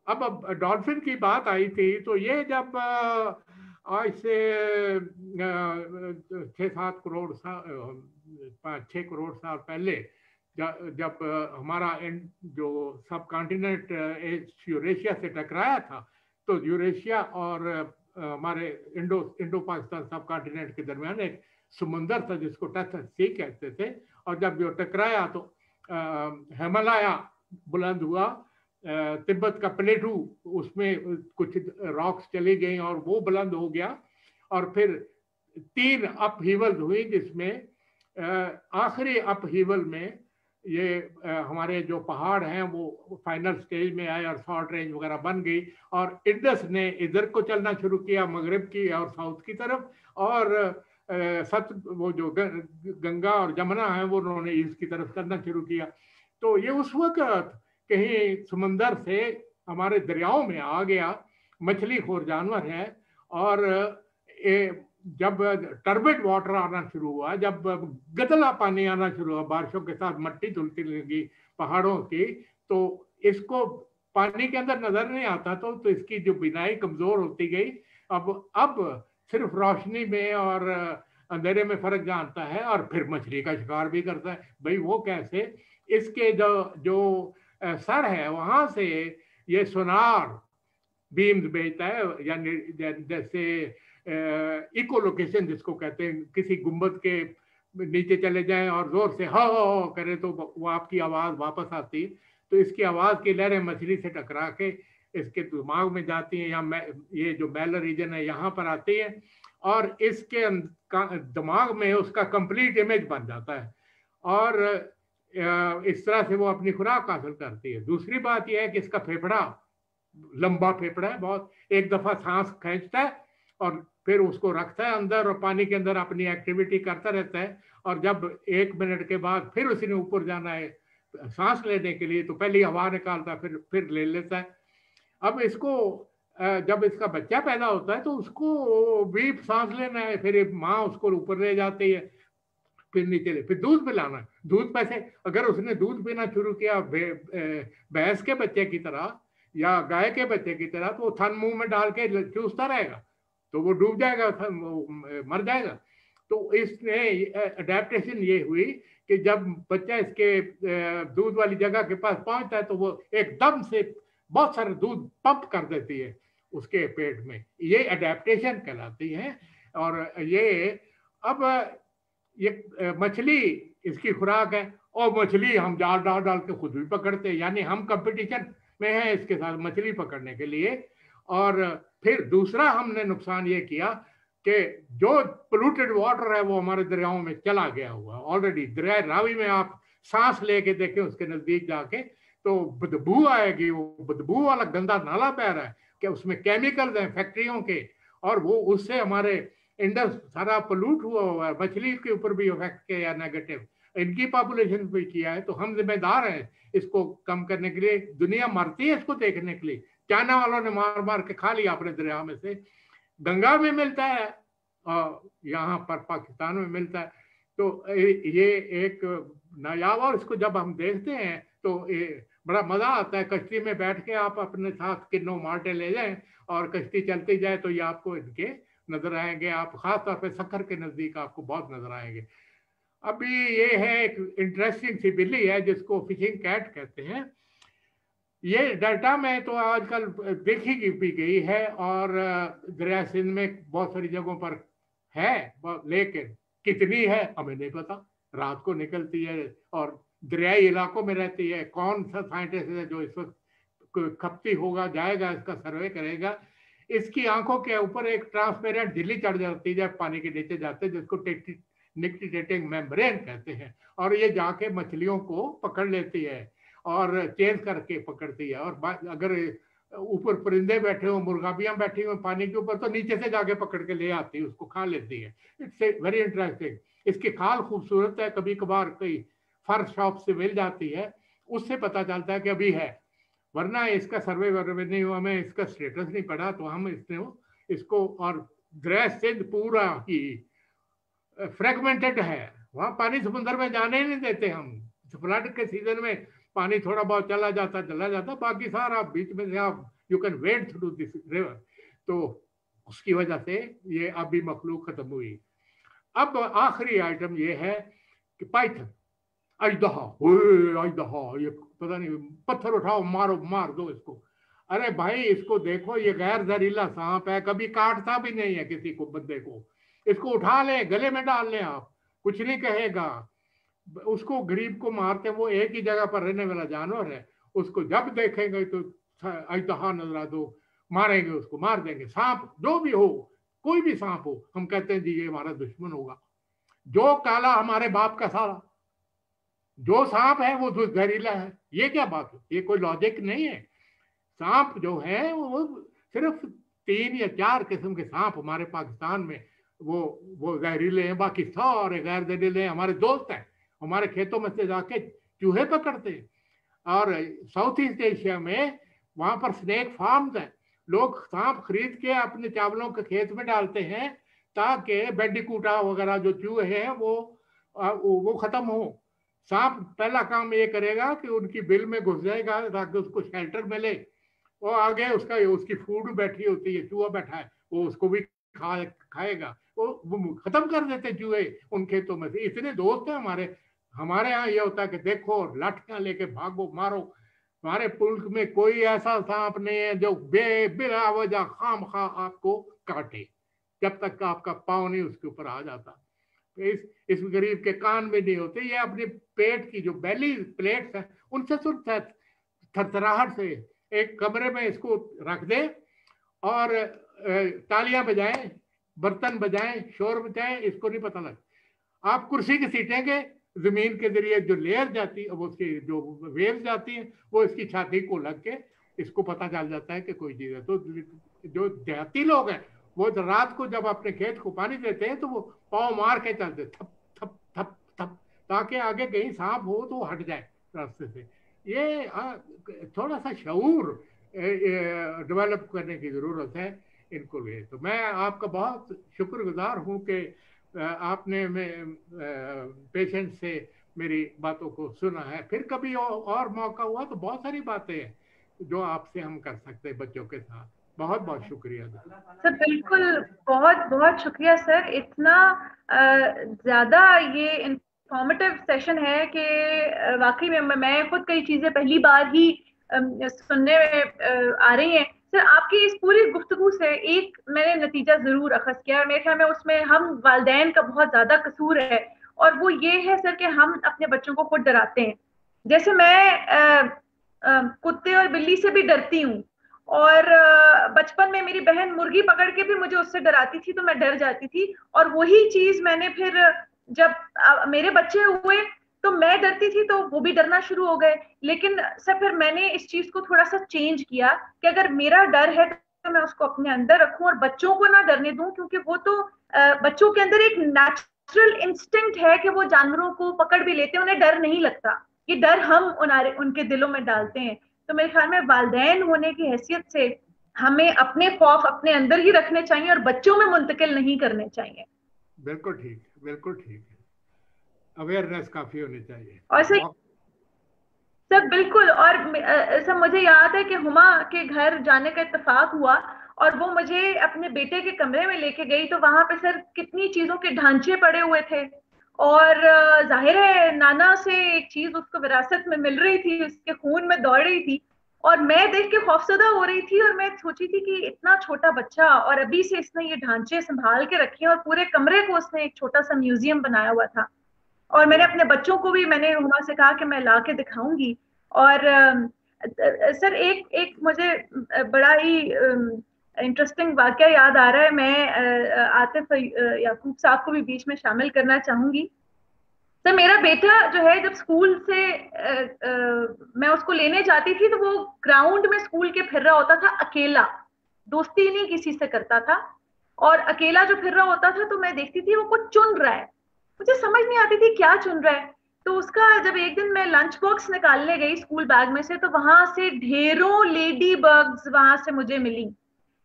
अब डॉल्फिन की बात आई थी, तो ये जब आज से 6-7 करोड़ साल 5-6 करोड़ साल पहले जब हमारा जो सब कॉन्टिनेंट यूरेशिया से टकराया था, तो यूरेशिया और हमारे इंडो पाकिस्तान सब कॉन्टिनेंट के दरमियान एक समुंदर था जिसको टच सी कहते थे। और जब जो टकराया तो हिमालय बुलंद हुआ, तिब्बत का प्लेटू उसमें कुछ रॉक्स चली गई और वो बुलंद हो गया। और फिर 3 अपहीवल हुई, जिसमें आखिरी अपहीवल में ये हमारे जो पहाड़ हैं वो फाइनल स्टेज में आए और शॉर्ट रेंज वगैरह बन गई, और इंडस ने इधर को चलना शुरू किया, मगरिब की और साउथ की तरफ, और वो जो गंगा और जमुना है वो उन्होंने ईस्ट की तरफ चलना शुरू किया। तो ये उस वक्त कहीं समंदर से हमारे दरियाओं में आ गया, मछली खोर जानवर है। और जब टर्बिड वाटर आना शुरू हुआ, जब गदला पानी आना शुरू हुआ, बारिशों के साथ मट्टी धुलती लगी पहाड़ों की, तो इसको पानी के अंदर नजर नहीं आता, तो इसकी जो बिनाई कमजोर होती गई। अब सिर्फ रोशनी में और अंधेरे में फर्क जानता है, और फिर मछली का शिकार भी करता है। भाई वो कैसे? इसके जो सर है वहां से ये सोनार बीम्स भेजता है, यानी जैसे इको लोकेशन जिसको कहते हैं, किसी गुंबद के नीचे चले जाएं और जोर से हा करे तो वो आपकी आवाज वापस आती है। तो इसकी आवाज की लहरें मछली से टकरा के इसके दिमाग में जाती हैं, या ये जो मैलर रीजन है यहाँ पर आती है, और इसके दिमाग में उसका कंप्लीट इमेज बन जाता है, और इस तरह से वो अपनी खुराक हासिल करती है। दूसरी बात यह है कि इसका फेफड़ा लंबा फेफड़ा है बहुत, एक दफा सांस खींचता है और फिर उसको रखता है अंदर, और पानी के अंदर अपनी एक्टिविटी करता रहता है। और जब 1 मिनट के बाद फिर उसने ऊपर जाना है सांस लेने के लिए, तो पहले हवा निकालता है, फिर ले लेता है। अब इसको जब इसका बच्चा पैदा होता है तो उसको भी सांस लेना है, फिर माँ उसको ऊपर ले जाती है, फिर नीचे ले, फिर दूध पिलाना है। दूध पैसे अगर उसने दूध पीना शुरू किया भैंस के बच्चे की तरह या गाय के बच्चे की तरह, तो वो थन मुंह में डाल के चूसता रहेगा, तो वो डूब जाएगा, वो मर जाएगा। तो इसने अडेप्टेशन ये हुई कि जब बच्चा इसके दूध वाली जगह के पास पहुंचता है तो वो एकदम से बहुत सारा दूध पंप कर देती है उसके पेट में। ये अडेप्टेशन कहलाती है। और ये अब ये मछली इसकी खुराक है, और मछली हम जाल डाल डाल के खुद भी पकड़ते हैं, यानी हम कंपटीशन में हैं इसके साथ मछली पकड़ने के लिए। और फिर दूसरा हमने नुकसान ये किया कि जो पोल्यूटेड वाटर है वो हमारे दरियाओं में चला गया हुआ ऑलरेडी। दरिया रावी में आप सांस लेके देखें उसके नजदीक जाके तो बदबू आएगी, वो बदबू वाला गंदा नाला बह रहा है कि उसमें केमिकल्स हैं फैक्ट्रियों के, और वो उससे हमारे इंडस सारा पोल्यूट हुआ है। मछली के ऊपर भी इफेक्ट किया नेगेटिव, इनकी पॉपुलेशन भी किया है। तो हम जिम्मेदार हैं इसको कम करने के लिए। दुनिया मरती है इसको देखने के लिए, चाइना वालों ने मार मार के खा लिया अपने दरिया में से। गंगा में मिलता है और यहाँ पर पाकिस्तान में मिलता है। तो ये एक नायाब, और इसको जब हम देखते हैं तो ये बड़ा मजा आता है। कश्ती में बैठ के आप अपने साथ किन्नों माल्टे ले जाएं और कश्ती चलती जाए तो ये आपको इनके नजर आएंगे। आप खास तौर पे सखर के नजदीक आपको बहुत नजर आएंगे। अभी ये है एक इंटरेस्टिंग सी बिल्ली है जिसको फिशिंग कैट कहते हैं। ये डाटा में तो आजकल देखी भी गई है, और दरिया सिंध में बहुत सारी जगहों पर है, लेकिन कितनी है हमें नहीं पता। रात को निकलती है और दरियाई इलाकों में रहती है। कौन सा साइंटिस्ट है जो इस वक्त खपती होगा, जाएगा, इसका सर्वे करेगा? इसकी आंखों के ऊपर एक ट्रांसपेरेंट झिल्ली चढ़ जाती है पानी के नीचे जाते, जिसको निक्टिटेटिंग मेम्ब्रेन कहते हैं, और ये जाके मछलियों को पकड़ लेती है और चेंज करके पकड़ती है। और अगर ऊपर परिंदे बैठे हो, मुर्गाबियां बैठी हो पानी के ऊपर, तो नीचे से जाके पकड़ के ले आती है, उसको खा लेती है। It's very interesting. इसकी खाल खूबसूरत है, कभी कभार कोई फर शॉप से मिल जाती है, उससे पता चलता है कि अभी है, वरना इसका सर्वे वर्वे नहीं हुआ, हमें इसका स्टेटस नहीं पड़ा, तो हम इसको और दरिया सिंध पूरा ही फ्रेगमेंटेड है, वहां पानी समुद्र में जाने ही नहीं देते हम। फ्लड के सीजन में पानी थोड़ा बहुत चला जाता, बाकी सारा बीच में से आप you can wade through this river. तो उसकी वजह से ये अभी मखलूक खत्म हुई। अब आखिरी आइटम ये है कि पाइथन, अजदहा, ये पता नहीं, पत्थर उठाओ, मार दो इसको। अरे भाई, इसको देखो, ये गैर जहरीला सांप है, कभी काटता भी नहीं है किसी को, बंदे को। इसको उठा ले, गले में डाल ले, आप कुछ नहीं कहेगा। उसको गरीब को मारते, वो एक ही जगह पर रहने वाला जानवर है, उसको जब देखेंगे तो अजदहा नजरा दो, मारेंगे उसको, मार देंगे। सांप जो भी हो, कोई भी सांप हो, हम कहते हैं जी ये हमारा दुश्मन होगा। जो काला हमारे बाप का साला, जो सांप है वो जहरीला है, ये क्या बात है? ये कोई लॉजिक नहीं है। सांप जो है वो सिर्फ 3 या 4 किस्म के सांप हमारे पाकिस्तान में वो जहरीले हैं, बाकी सारे गैर जहरीले हैं। हमारे दोस्त हैं, हमारे खेतों में से जाके चूहे पकड़ते हैं। और साउथ ईस्ट एशिया में वहां पर स्नेक फार्म्स हैं, लोग सांप खरीद के अपने चावलों के खेत में डालते हैं ताकि बेंडिकूटा वगैरह जो चूहे हैं वो खत्म हो। सांप पहला काम ये करेगा कि उनकी बिल में घुस जाएगा ताकि उसको शेल्टर मिले, वो आगे उसकी फूड बैठी होती है, चूहा बैठा है, वो उसको भी खाएगा, वो खत्म कर देते चूहे उन खेतों में से। इतने दोस्त हैं हमारे यहाँ ये होता है कि देखो, लाठियां लेके भागो, मारो। हमारे मुल्क में कोई ऐसा सांप नहीं है जो बिला वजह खाम खा आपको काटे, जब तक का आपका पाँव नहीं उसके ऊपर आ जाता। इस गरीब के कान में नहीं होते, ये अपने पेट की जो बेली प्लेट्स है उनसे थरथराहट से एक कमरे में इसको रख दे और तालियां बजाएं, बर्तन बजाएं, शोर बजाएं, इसको नहीं पता लगता। आप कुर्सी की सीटेंगे, जमीन के जरिए जो लेयर जाती है, वो उसकी जो वेव जाती है, वो इसकी छाती को लग के इसको पता चल जाता है कि कोई चीज है। तो जो देहाती लोग हैं, वो रात को जब अपने खेत को पानी देते हैं तो वो पाँव मार के चलते, थप थप थप थप, ताकि आगे कहीं सांप हो तो हट जाए रास्ते से। ये थोड़ा सा शऊर डेवलप करने की जरूरत है इनको भी। तो मैं आपका बहुत शुक्रगुजार हूँ कि आपने पेशेंस से मेरी बातों को सुना है। फिर कभी और मौका हुआ तो बहुत सारी बातें हैं जो आपसे हम कर सकते हैं बच्चों के साथ। बहुत बहुत शुक्रिया सर। बिल्कुल, बहुत बहुत शुक्रिया सर। इतना ज्यादा ये इंफॉर्मेटिव सेशन है कि वाकई में मैं खुद कई चीजें पहली बार ही सुनने में आ रही हैं। सर, आपकी इस पूरी गुफ्तगू से एक मैंने नतीजा जरूर अखज़ किया, मेरे ख्याल में उसमें हम वालिदैन का बहुत ज्यादा कसूर है, और वो ये है सर कि हम अपने बच्चों को खुद डराते हैं। जैसे मैं कुत्ते और बिल्ली से भी डरती हूँ, और बचपन में मेरी बहन मुर्गी पकड़ के भी मुझे उससे डराती थी, तो मैं डर जाती थी। और वही चीज मैंने फिर जब मेरे बच्चे हुए तो मैं डरती थी, तो वो भी डरना शुरू हो गए। लेकिन सर फिर मैंने इस चीज को थोड़ा सा चेंज किया कि अगर मेरा डर है तो मैं उसको अपने अंदर रखूं और बच्चों को ना डरने दूं, क्योंकि वो तो बच्चों के अंदर एक नेचुरल इंस्टिंक्ट है कि वो जानवरों को पकड़ भी लेते हैं, उन्हें डर नहीं लगता। ये डर हम उनके दिलों में डालते हैं। तो मेरे ख्याल में वालिदैन होने की हैसियत से हमें अपने खौफ अपने अंदर ही रखने चाहिए और बच्चों में मुंतकिल नहीं करने चाहिए। बिल्कुल ठीक, बिल्कुल ठीक है। अवेयरनेस काफी होनी चाहिए। और सर बिल्कुल। और सर मुझे याद है कि हुमा के घर जाने का इत्तेफाक हुआ और वो मुझे अपने बेटे के कमरे में लेके गई, तो वहां पे सर कितनी चीजों के ढांचे पड़े हुए थे, और जाहिर है नाना से एक चीज उसको विरासत में मिल रही थी, उसके खून में दौड़ रही थी। और मैं देख के खौफजदा हो रही थी, और मैं सोची थी कि इतना छोटा बच्चा, और अभी से इसने ये ढांचे संभाल के रखे हैं, और पूरे कमरे को उसने एक छोटा सा म्यूजियम बनाया हुआ था। और मैंने अपने बच्चों को भी, मैंने हुमा से कहा कि मैं ला के दिखाऊंगी। और सर एक एक मुझे बड़ा ही इंटरेस्टिंग वाकया याद आ रहा है। मैं आतिफ याकूब साहब को भी बीच में शामिल करना चाहूंगी। सर मेरा बेटा जो है, जब स्कूल से मैं उसको लेने जाती थी, तो वो ग्राउंड में स्कूल के फिर रहा होता था अकेला, दोस्ती नहीं किसी से करता था, और अकेला जो फिर रहा होता था, तो मैं देखती थी वो कुछ चुन रहा है, मुझे समझ नहीं आती थी क्या चुन रहा है। तो उसका जब एक दिन मैं लंच बॉक्स निकालने गई स्कूल बैग में से, तो वहां से ढेरों लेडी बग्स वहां से मुझे मिली,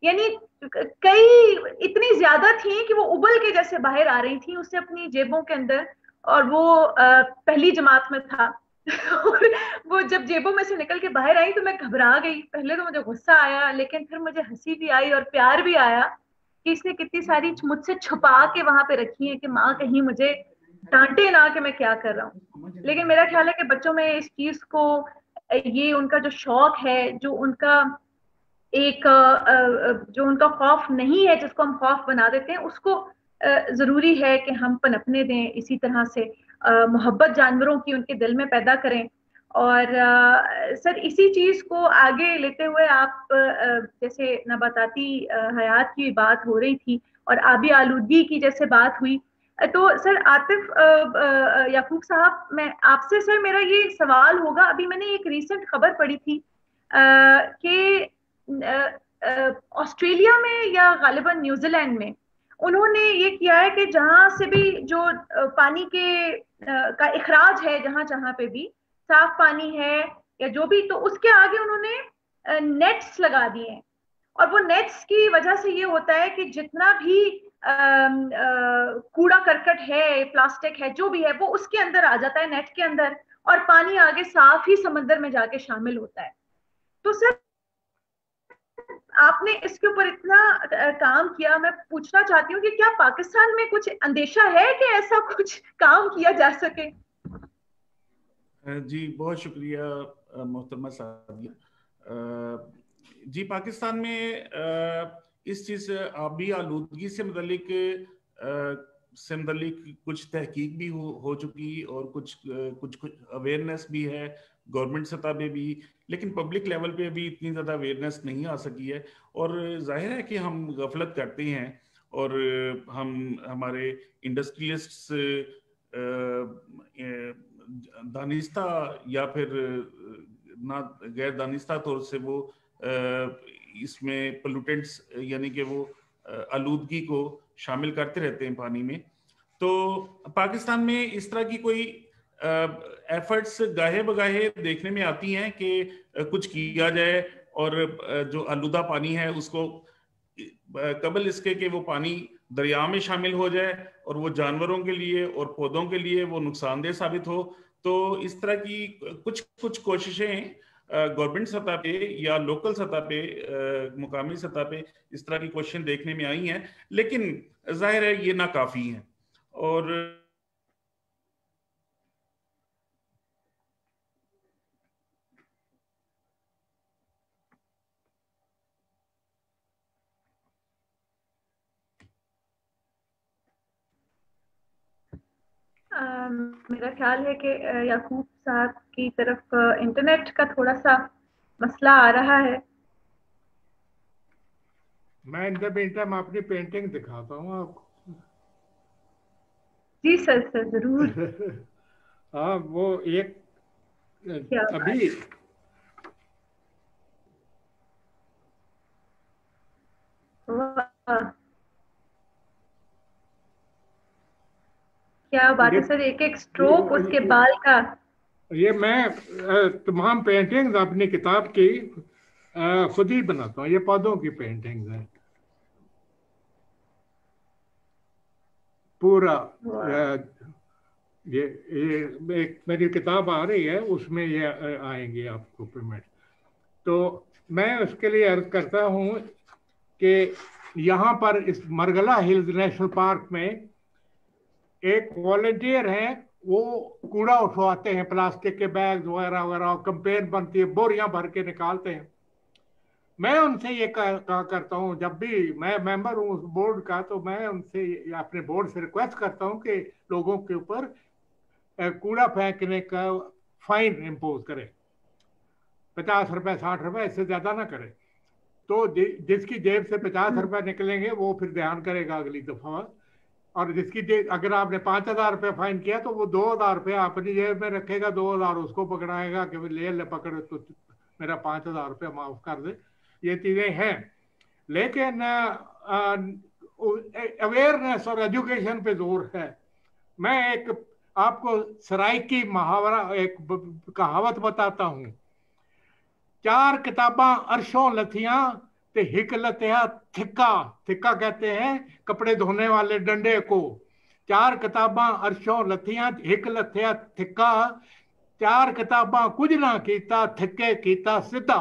यानी कई इतनी ज्यादा थी कि वो उबल के जैसे बाहर आ रही थी उससे अपनी जेबों के अंदर। और वो पहली जमात में था और वो जब जेबों में से निकल के बाहर आई तो मैं घबरा गई। पहले तो मुझे गुस्सा आया, लेकिन फिर मुझे हंसी भी आई और प्यार भी आया कि इसने कितनी सारी मुझसे छुपा के वहां पे रखी है कि माँ कहीं मुझे डांटे ना कि मैं क्या कर रहा हूँ। लेकिन मेरा ख्याल है कि बच्चों में इस चीज को, ये उनका जो शौक है, जो उनका एक जो उनका खौफ नहीं है जिसको हम खौफ बना देते हैं, उसको जरूरी है कि हम पनपने दें, इसी तरह से मोहब्बत जानवरों की उनके दिल में पैदा करें। और सर इसी चीज को आगे लेते हुए आप जैसे नबाताती हयात की बात हो रही थी और आबी आलूदगी की जैसे बात हुई, तो सर आतिफ याकूब साहब, मैं आपसे सर मेरा ये सवाल होगा। अभी मैंने एक रीसेंट खबर पढ़ी थी कि ऑस्ट्रेलिया में या गालिबन न्यूजीलैंड में उन्होंने ये किया है कि जहां से भी जो पानी के का इखराज है, जहां जहां पे भी साफ पानी है या जो भी, तो उसके आगे उन्होंने नेट्स लगा दिए हैं। और वो नेट्स की वजह से ये होता है कि जितना भी कूड़ा करकट है, प्लास्टिक है, जो भी है, वो उसके अंदर आ जाता है, नेट के अंदर, और पानी आगे साफ ही समंदर में जाके शामिल होता है। तो सर आपने इसके ऊपर इतना काम किया, मैं पूछना चाहती हूँ कि क्या पाकिस्तान में कुछ अंदेशा है कि ऐसा कुछ काम किया जा सके? जी बहुत शुक्रिया मोहतरमा सादिया जी। पाकिस्तान में इस चीज़ आबी आलूदगी से मुतल्लिक कुछ तहकीक भी हो चुकी, और कुछ अवेयरनेस भी है गवर्नमेंट सतह पे भी, लेकिन पब्लिक लेवल पे अभी इतनी ज़्यादा अवेयरनेस नहीं आ सकी है। और जाहिर है कि हम गफलत करते हैं, और हमारे इंडस्ट्रियलिस्ट्स दानिस्ता या फिर ना गैर दानिस्ता तौर से वो इसमें पोल्यूटेंट्स यानी कि वो आलूदगी को शामिल करते रहते हैं पानी में। तो पाकिस्तान में इस तरह की कोई एफर्ट्स गाहे बगाहे देखने में आती हैं कि कुछ किया जाए और जो आलूदा पानी है उसको कबल इसके कि वो पानी दरिया में शामिल हो जाए और वो जानवरों के लिए और पौधों के लिए वो नुकसानदेह साबित हो। तो इस तरह की कुछ कोशिशें गवर्नमेंट सतह पे या लोकल सतह पे, मुकामी सतह पे इस तरह की कोशिशें देखने में आई हैं, लेकिन जाहिर है ये नाकाफी हैं। और मेरा ख्याल है कि याकूब साहब की तरफ इंटरनेट का थोड़ा सा मसला आ रहा है। मैं इन द मीन टाइम अपनी पेंटिंग दिखाता हूँ आपको। जी सर, सर जरूर। हाँ, वो एक अभी क्या बात है सर, एक एक स्ट्रोक उसके बाल का। ये मैं तमाम पेंटिंग्स अपनी किताब की खुद ही बनाता हूँ। ये पौधों की पेंटिंग्स हैं पूरा। ये एक मेरी किताब आ रही है, उसमें ये आएंगी आपको पेमेंट। तो मैं उसके लिए अर्ज करता हूँ कि यहाँ पर इस मरगला हिल्स नेशनल पार्क में एक वॉलंटियर है, वो कूड़ा उठवाते हैं, प्लास्टिक के बैग वगैरह वगैरह, कंपेन बनती है, बोरियां भर के निकालते हैं। मैं उनसे ये कहा करता हूँ, जब भी मैं मेंबर हूँ उस बोर्ड का, तो मैं उनसे अपने बोर्ड से रिक्वेस्ट करता हूँ कि लोगों के ऊपर कूड़ा फेंकने का फाइन इम्पोज करें, 50 रुपए 60 रुपए, इससे ज्यादा ना करें। तो जिसकी जेब से 50 रुपए निकलेंगे वो फिर ध्यान करेगा अगली दफा। और जिसकी जेब, अगर आपने 5,000 रुपये फाइन किया तो वो 2,000 रुपया अपनी जेब में रखेगा, 2,000 उसको पकड़ाएगा कि ले पकड़, तो मेरा 5,000 रुपया माफ कर दे। ये चीजें हैं, लेकिन अवेयरनेस और एजुकेशन पे जोर है। मैं एक आपको सराइकी मुहावरा, एक कहावत बताता हूँ। 4 किताबां अरशों लथियां ते हिक लथिया थिक्का, थिक्का कहते हैं कपड़े धोने वाले डंडे को। 4 किताबां अरशों लथियां हिक लथिया थिक्का, 4 किताबां कुछ ना कीता थिक्के कीता सीधा।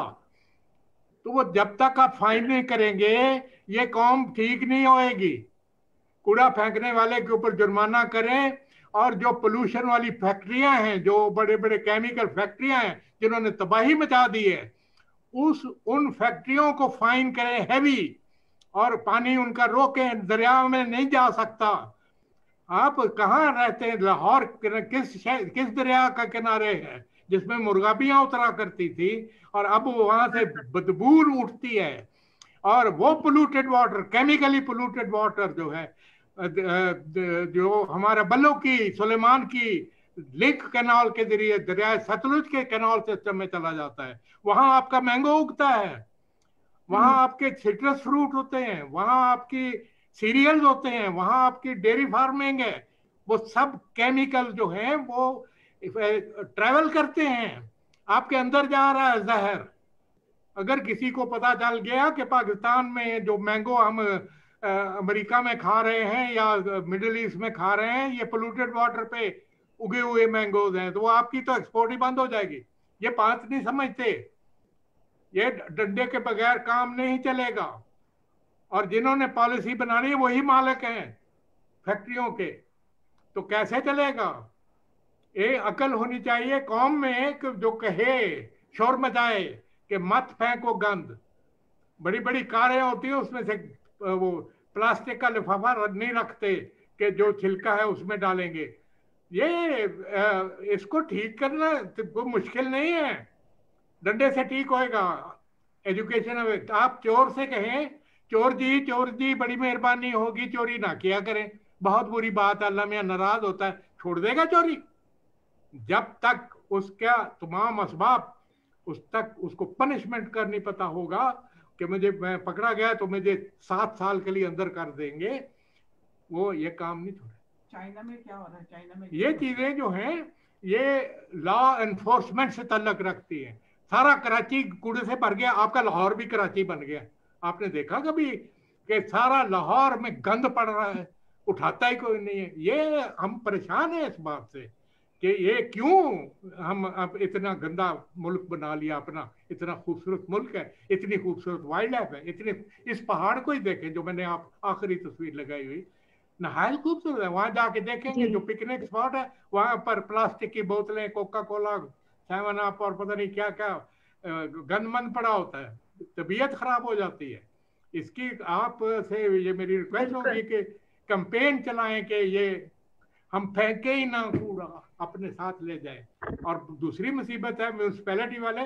तो वो जब तक आप फाइन नहीं करेंगे ये कौम ठीक नहीं होएगी। कूड़ा फेंकने वाले के ऊपर जुर्माना करें, और जो पोल्यूशन वाली फैक्ट्रियां हैं, जो बड़े बड़े केमिकल फैक्ट्रियां हैं जिन्होंने तबाही मचा दी है, उन फैक्ट्रियों को फाइन करें हैवी, और पानी उनका रोकें, दरिया में नहीं जा सकता। आप कहाँ रहते हैं? लाहौर किस दरिया का किनारे है जिसमें मुर्गाबियां उतरा करती थी, और अब वहां से बदबू उठती है। और वो polluted water, chemically polluted water जो है, जो हमारा बल्लो की, सुलेमान की लिंक कैनाल के जरिए दरिया सतलुज के कैनाल सिस्टम में चला जाता है, वहां आपका मैंगो उगता है, वहां आपके सिट्रस फ्रूट होते हैं, वहां आपकी सीरियल्स होते हैं, वहां आपकी डेयरी फार्मिंग है। वो सब केमिकल जो है वो ट्रेवल करते हैं, आपके अंदर जा रहा है जहर। अगर किसी को पता चल गया कि पाकिस्तान में जो मैंगो हम अमेरिका में खा रहे हैं या मिडिल ईस्ट में खा रहे हैं ये पोल्यूटेड वाटर पे उगे हुए मैंगोज हैं, तो वो आपकी तो एक्सपोर्ट ही बंद हो जाएगी। ये बात नहीं समझते, ये डंडे के बगैर काम नहीं चलेगा। और जिन्होंने पॉलिसी बनानी है वही मालिक हैं फैक्ट्रियों के, तो कैसे चलेगा? ये अकल होनी चाहिए कौम में, जो कहे, शोर मचाए कि मत फेंको गंद। बड़ी बड़ी कारें होती है, उसमें से वो प्लास्टिक का लिफाफा नहीं रखते कि जो छिलका है उसमें डालेंगे। ये इसको ठीक करना तो मुश्किल नहीं है, डंडे से ठीक होएगा। एजुकेशन में आप चोर से कहें, चोर जी बड़ी मेहरबानी होगी चोरी ना किया करें, बहुत बुरी बात, अल्लाह मियां नाराज होता है, छोड़ देगा चोरी? जब तक उसका तमाम असबाब, उस तक उसको पनिशमेंट करनी पता होगा कि मैं पकड़ा गया तो मुझे 7 साल के लिए अंदर कर देंगे, वो ये काम नहीं छोड़े। चाइना में क्या हो रहा है? चाइना में ये चीजें जो हैं ये लॉ एनफोर्समेंट से ताल्लुक रखती है। सारा कराची कूड़े से भर गया, आपका लाहौर भी कराची बन गया। आपने देखा कभी कि सारा लाहौर में गंद पड़ रहा है, उठाता ही कोई नहीं है। ये हम परेशान हैं इस बात से कि ये क्यों हम अब इतना गंदा मुल्क बना लिया अपना। इतना खूबसूरत मुल्क है, इतनी खूबसूरत वाइल्ड लाइफ है, इतने, इस पहाड़ को ही देखें जो मैंने आप आखिरी तस्वीर लगाई हुई, नहायत खूबसूरत है। वहां जाके देखेंगे जो पिकनिक स्पॉट है, वहां पर प्लास्टिक की बोतलें, कोका कोला, 7 अप और पता नहीं क्या क्या गंदमंद पड़ा होता है, तबीयत खराब हो जाती है। इसकी आप से ये मेरी रिक्वेस्ट होगी कि कैंपेन चलाएं कि ये हम फेंके ही ना कूड़ा, अपने साथ ले जाए। और दूसरी मुसीबत है, म्यूनसिपैलिटी वाले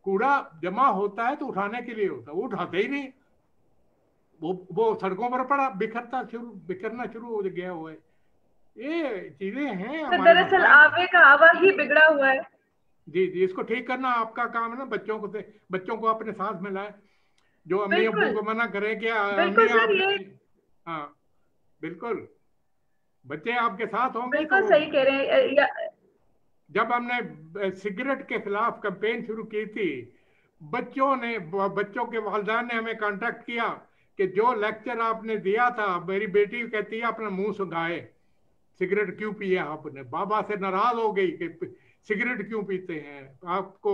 कूड़ा जमा होता है तो उठाने के लिए होता है, वो उठाते ही नहीं, वो सड़कों पर पड़ा बिखरना शुरू हो गया हुआ है। ये चीजें हैं तो दरअसल आवे का आवा ही बिगड़ा हुआ है। जी, इसको ठीक करना आपका काम है ना। बच्चों को अपने साथ में लाए, जो अम्मी अब्बू को मना करे कि बिल्कुल सर, ये हाँ बिल्कुल, बच्चे आपके साथ होंगे। बिल्कुल सही कह रहे हैं। जब हमने सिगरेट के खिलाफ कैंपेन शुरू की थी, बच्चों के वालिदैन ने हमें कांटेक्ट किया कि जो लेक्चर आपने दिया था, मेरी बेटी कहती है अपना मुंह सुंघाए, सिगरेट क्यों पिया आपने। बाबा से नाराज हो गई कि सिगरेट क्यों पीते हैं, आपको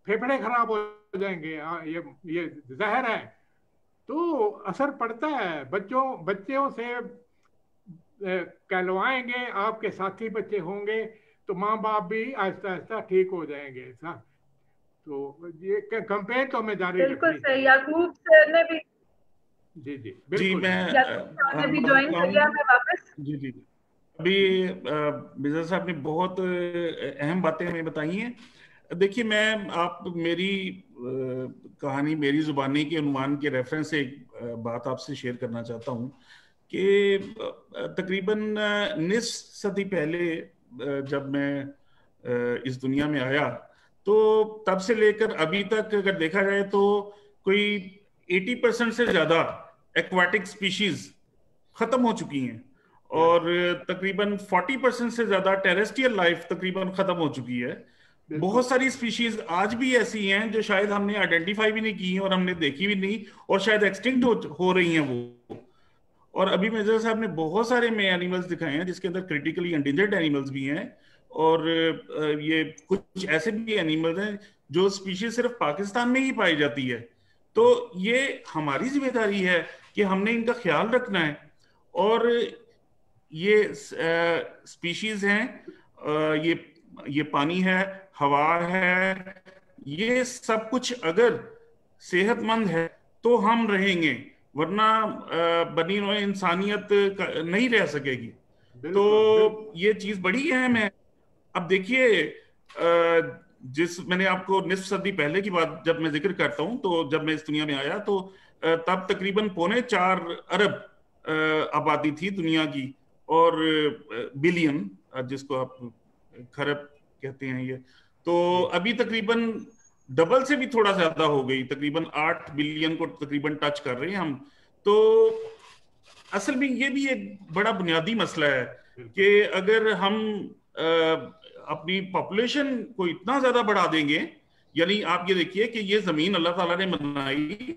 फेफड़े खराब हो जाएंगे, ये जहर है। तो असर पड़ता है बच्चों से। कहलवाएंगे, आपके साथी बच्चे होंगे, तो माँ बाप भी आहिस्ता आहिस्ता ठीक हो जाएंगे। ऐसा तो ये कंपेन तो हमें जारी बिल्कुल रखनी सही। चाहिए। याकूब सर ने भी जी जी जी बिल्कुल। मैं याकूब सर ने भी माफी ज्वाइन कर लिया। चाहूंगा। मैं वापस जी जी अभी मिर्जा साहब ने बहुत अहम बातें हमें बताई हैं। देखिए मैं आप मेरी कहानी मेरी जुबानी के उन्वान के रेफरेंस से एक बात आपसे शेयर करना चाहता हूँ कि तकरीबन निस्फ सदी पहले जब मैं इस दुनिया में आया, तो तब से लेकर अभी तक अगर देखा जाए तो कोई 80% से ज्यादा एक्वाटिक स्पीशीज खत्म हो चुकी हैं और तकरीबन 40% से ज्यादा टेरेस्ट्रियल लाइफ तकरीबन खत्म हो चुकी है। बहुत सारी स्पीशीज आज भी ऐसी हैं जो शायद हमने आइडेंटिफाई भी नहीं की हैं और हमने देखी भी नहीं, और शायद एक्सटिंक्ट हो रही हैं वो। और अभी मेजर साहब ने बहुत सारे एनिमल्स दिखाए हैं जिसके अंदर क्रिटिकली एंडेंजर्ड एनिमल्स भी हैं, और ये कुछ ऐसे भी एनिमल्स हैं जो स्पीशीज सिर्फ पाकिस्तान में ही पाई जाती है। तो ये हमारी जिम्मेदारी है कि हमने इनका ख्याल रखना है। और ये स्पीशीज हैं, ये पानी है, हवा है, ये सब कुछ अगर सेहतमंद है तो हम रहेंगे, वरना बनी नौ इंसानियत नहीं रह सकेगी। तो बिल्कुल बिल्कुल। ये चीज बड़ी अहम है। अब देखिए जिस मैंने आपको निस्फ सदी पहले की बात जब मैं जिक्र करता हूं, तो जब मैं इस दुनिया में आया तो तब तकरीबन 4.25 अरब आबादी थी दुनिया की, और बिलियन जिसको आप खरब कहते हैं ये, तो अभी तकरीबन डबल से भी थोड़ा ज्यादा हो गई, तकरीबन 8 बिलियन को तकरीबन टच कर रहे हैं हम। तो असल में ये भी एक बड़ा बुनियादी मसला है कि अगर हम अपनी पॉपुलेशन को इतना ज्यादा बढ़ा देंगे, यानी आप ये देखिए कि ये जमीन अल्लाह ताला ने बनाई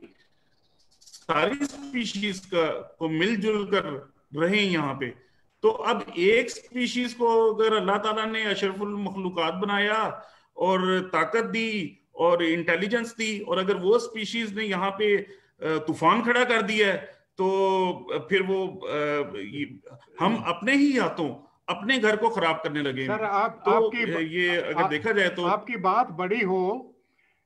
सारी स्पीशीज को मिलजुल कर रहे यहाँ पे, तो अब एक स्पीशीज को अगर अल्लाह ताला ने अशरफुल मखलूकात बनाया और ताकत दी और इंटेलिजेंस दी, और अगर वो स्पीशीज ने यहाँ पे तूफान खड़ा कर दिया है, तो फिर वो हम अपने ही हाथों अपने घर को खराब करने लगे। सर तो आपकी ये अगर देखा जाए तो आपकी बात बड़ी हो,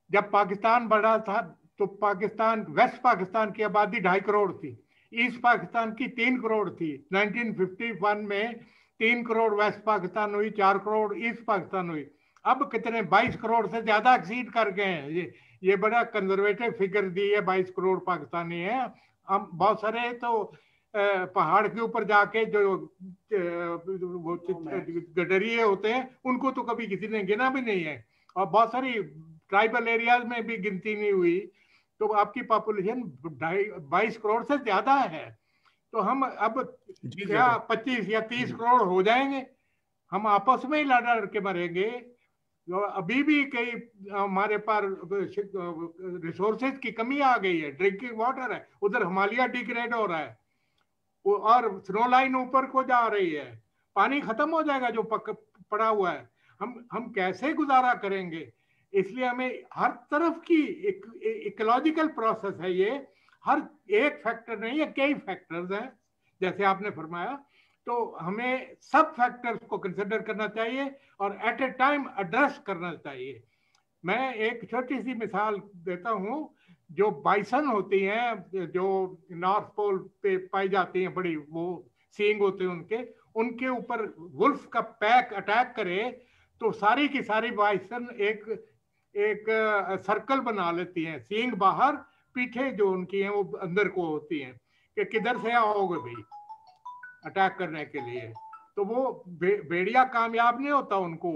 जब पाकिस्तान बड़ा था तो पाकिस्तान, वेस्ट पाकिस्तान की आबादी 2.5 करोड़ थी, ईस्ट पाकिस्तान की 3 करोड़ थी। 1951 में 3 करोड़ वेस्ट पाकिस्तान हुई, 4 करोड़ ईस्ट पाकिस्तान हुई। अब कितने 22 करोड़ से ज्यादा एक्सीड कर गए हैं। ये बड़ा कंजर्वेटिव फिगर दी है, 22 करोड़ पाकिस्तानी है। हम बहुत सारे तो पहाड़ के ऊपर जाके जो वो गडरिए होते हैं उनको तो कभी किसी ने गिना भी नहीं है, और बहुत सारी ट्राइबल एरियाज में भी गिनती नहीं हुई। तो आपकी पॉपुलेशन 22 करोड़ से ज्यादा है। तो हम अब क्या 25 या 30 करोड़ हो जाएंगे? हम आपस में ही लड़ लड़ के मरेंगे। तो अभी भी कई हमारे पास रिसोर्सेज की कमी आ गई है। ड्रिंकिंग वाटर है, उधर हिमालय डिग्रेड हो रहा है और स्नो लाइन ऊपर को जा रही है, पानी खत्म हो जाएगा जो पड़ा हुआ है। हम कैसे गुजारा करेंगे? इसलिए हमें हर तरफ की इकोलॉजिकल प्रोसेस है ये, हर एक फैक्टर नहीं है, कई फैक्टर्स हैं जैसे आपने फरमाया। तो हमें सब फैक्टर्स को कंसिडर करना चाहिए और एट ए टाइम एड्रेस करना चाहिए। मैं एक छोटी सी मिसाल देता हूँ। जो बाइसन होती हैं जो नॉर्थ पोल पे पाई जाती हैं, बड़ी वो सींग होते हैं उनके ऊपर वुल्फ का पैक अटैक करे तो सारी की सारी बाइसन एक सर्कल बना लेती हैं, सींग बाहर, पीठे जो उनकी हैं वो अंदर को होती हैं कि किधर से आओगे भाई अटैक करने के लिए। तो वो भेड़िया कामयाब नहीं होता उनको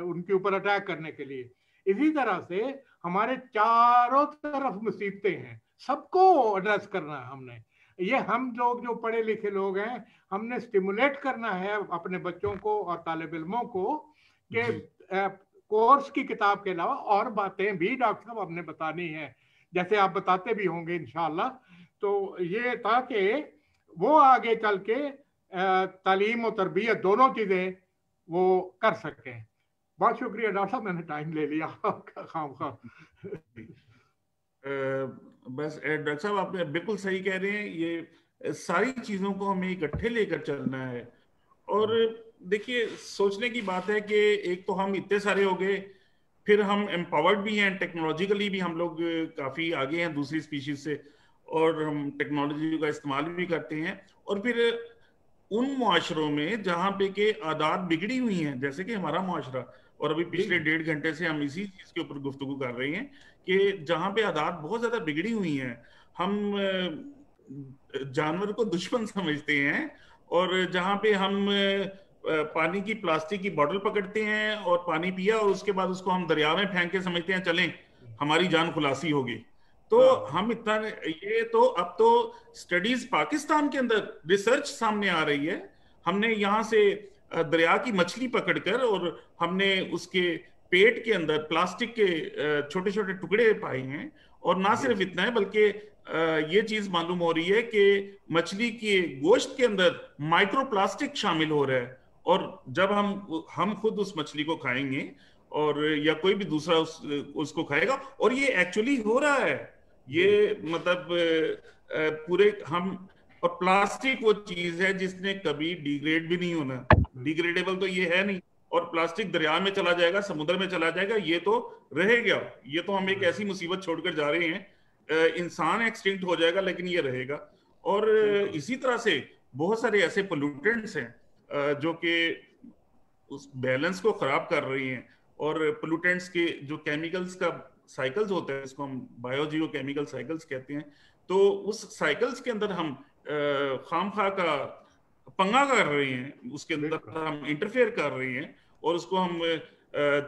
उनके ऊपर अटैक करने के लिए। इसी तरह से हमारे चारों तरफ मुसीबतें हैं, सबको एड्रेस करना है हमने। ये हम लोग जो पढ़े लिखे लोग हैं, हमने स्टिमुलेट करना है अपने बच्चों को और तालिब इल्मों को कि कोर्स की किताब के अलावा और बातें भी डॉक्टर साहब हमने बतानी है, जैसे आप बताते भी होंगे इंशाल्लाह। तो ये था कि वो आगे चल के तालीम और तरबियत दोनों चीज़ें वो कर सकें। बहुत शुक्रिया डॉक्टर साहब, मैंने टाइम ले लिया खामखा। बस डॉक्टर साहब आप बिल्कुल सही कह रहे हैं। ये सारी चीजों को हमें इकट्ठे लेकर चलना है। और देखिए, सोचने की बात है कि एक तो हम इतने सारे हो गए, फिर हम एम्पावर्ड भी हैं, टेक्नोलॉजिकली भी हम लोग काफी आगे हैं दूसरी स्पीशीज से, और हम टेक्नोलॉजी का इस्तेमाल भी करते हैं। और फिर उन मुआशरों में जहाँ पे के आदात बिगड़ी हुई हैं, जैसे कि हमारा मुआशरा, और अभी पिछले 1.5 घंटे से हम इसी चीज के ऊपर गुफ्तगू कर रहे हैं कि जहाँ पे आदात बहुत ज्यादा बिगड़ी हुई हैं, हम जानवर को दुश्मन समझते हैं, और जहाँ पे हम पानी की प्लास्टिक की बोतल पकड़ते हैं और पानी पिया और उसके बाद उसको हम दरिया में फेंक के समझते हैं चलें हमारी जान खुलासी होगी। तो हम इतना, ये तो अब तो स्टडीज पाकिस्तान के अंदर रिसर्च सामने आ रही है। हमने यहाँ से दरिया की मछली पकड़कर और हमने उसके पेट के अंदर प्लास्टिक के छोटे छोटे टुकड़े पाए हैं। और ना सिर्फ इतना है, बल्कि ये चीज मालूम हो रही है कि मछली के गोश्त के अंदर माइक्रोप्लास्टिक शामिल हो रहा है। और जब हम खुद उस मछली को खाएंगे और या कोई भी दूसरा उसको खाएगा, और ये एक्चुअली हो रहा है, ये मतलब पूरे हम, और प्लास्टिक वो चीज है जिसने कभी डिग्रेड भी नहीं होना, डिग्रेडेबल तो ये है नहीं। और प्लास्टिक दरिया में चला जाएगा, समुद्र में चला जाएगा, ये तो रहेगा। ये तो हम एक ऐसी मुसीबत छोड़कर जा रहे हैं, इंसान एक्सटिंक्ट हो जाएगा लेकिन ये रहेगा। और इसी तरह से बहुत सारे ऐसे पोल्यूटेंट्स हैं जो कि उस बैलेंस को खराब कर रही हैं। और पोल्यूटेंट्स के जो केमिकल्स का साइकिल्स होता है, इसको हम बायोजियो केमिकल साइकिल्स कहते हैं, तो उस साइकिल्स के अंदर हम खामखा का पंगा कर रहे हैं, उसके अंदर हम इंटरफेयर कर रहे हैं और उसको हम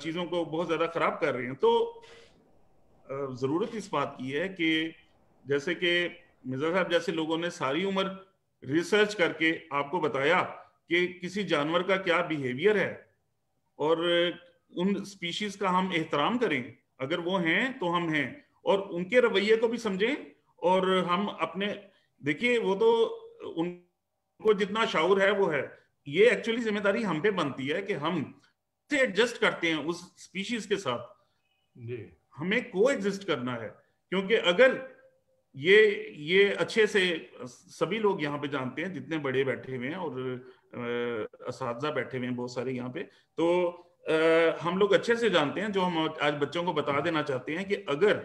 चीजों को बहुत ज्यादा खराब कर रहे हैं। तो जरूरत इस बात की है कि जैसे कि मिर्जा साहब जैसे लोगों ने सारी उम्र रिसर्च करके आपको बताया कि किसी जानवर का क्या बिहेवियर है, और उन स्पीशीज का हम एहतराम करें, अगर वो हैं तो हम हैं, और उनके रवैये को भी समझें। और हम अपने, देखिए वो तो उनको जितना शाऊर है वो है, ये एक्चुअली जिम्मेदारी हम पे बनती है कि हम से एडजस्ट करते हैं उस स्पीशीज के साथ। हमें को एग्जिस्ट करना है, क्योंकि अगर ये अच्छे से सभी लोग यहाँ पे जानते हैं, जितने बड़े बैठे हुए हैं और असातिज़ा बैठे हुए हैं बहुत सारे यहाँ पे, तो हम लोग अच्छे से जानते हैं, जो हम आज बच्चों को बता देना चाहते हैं कि अगर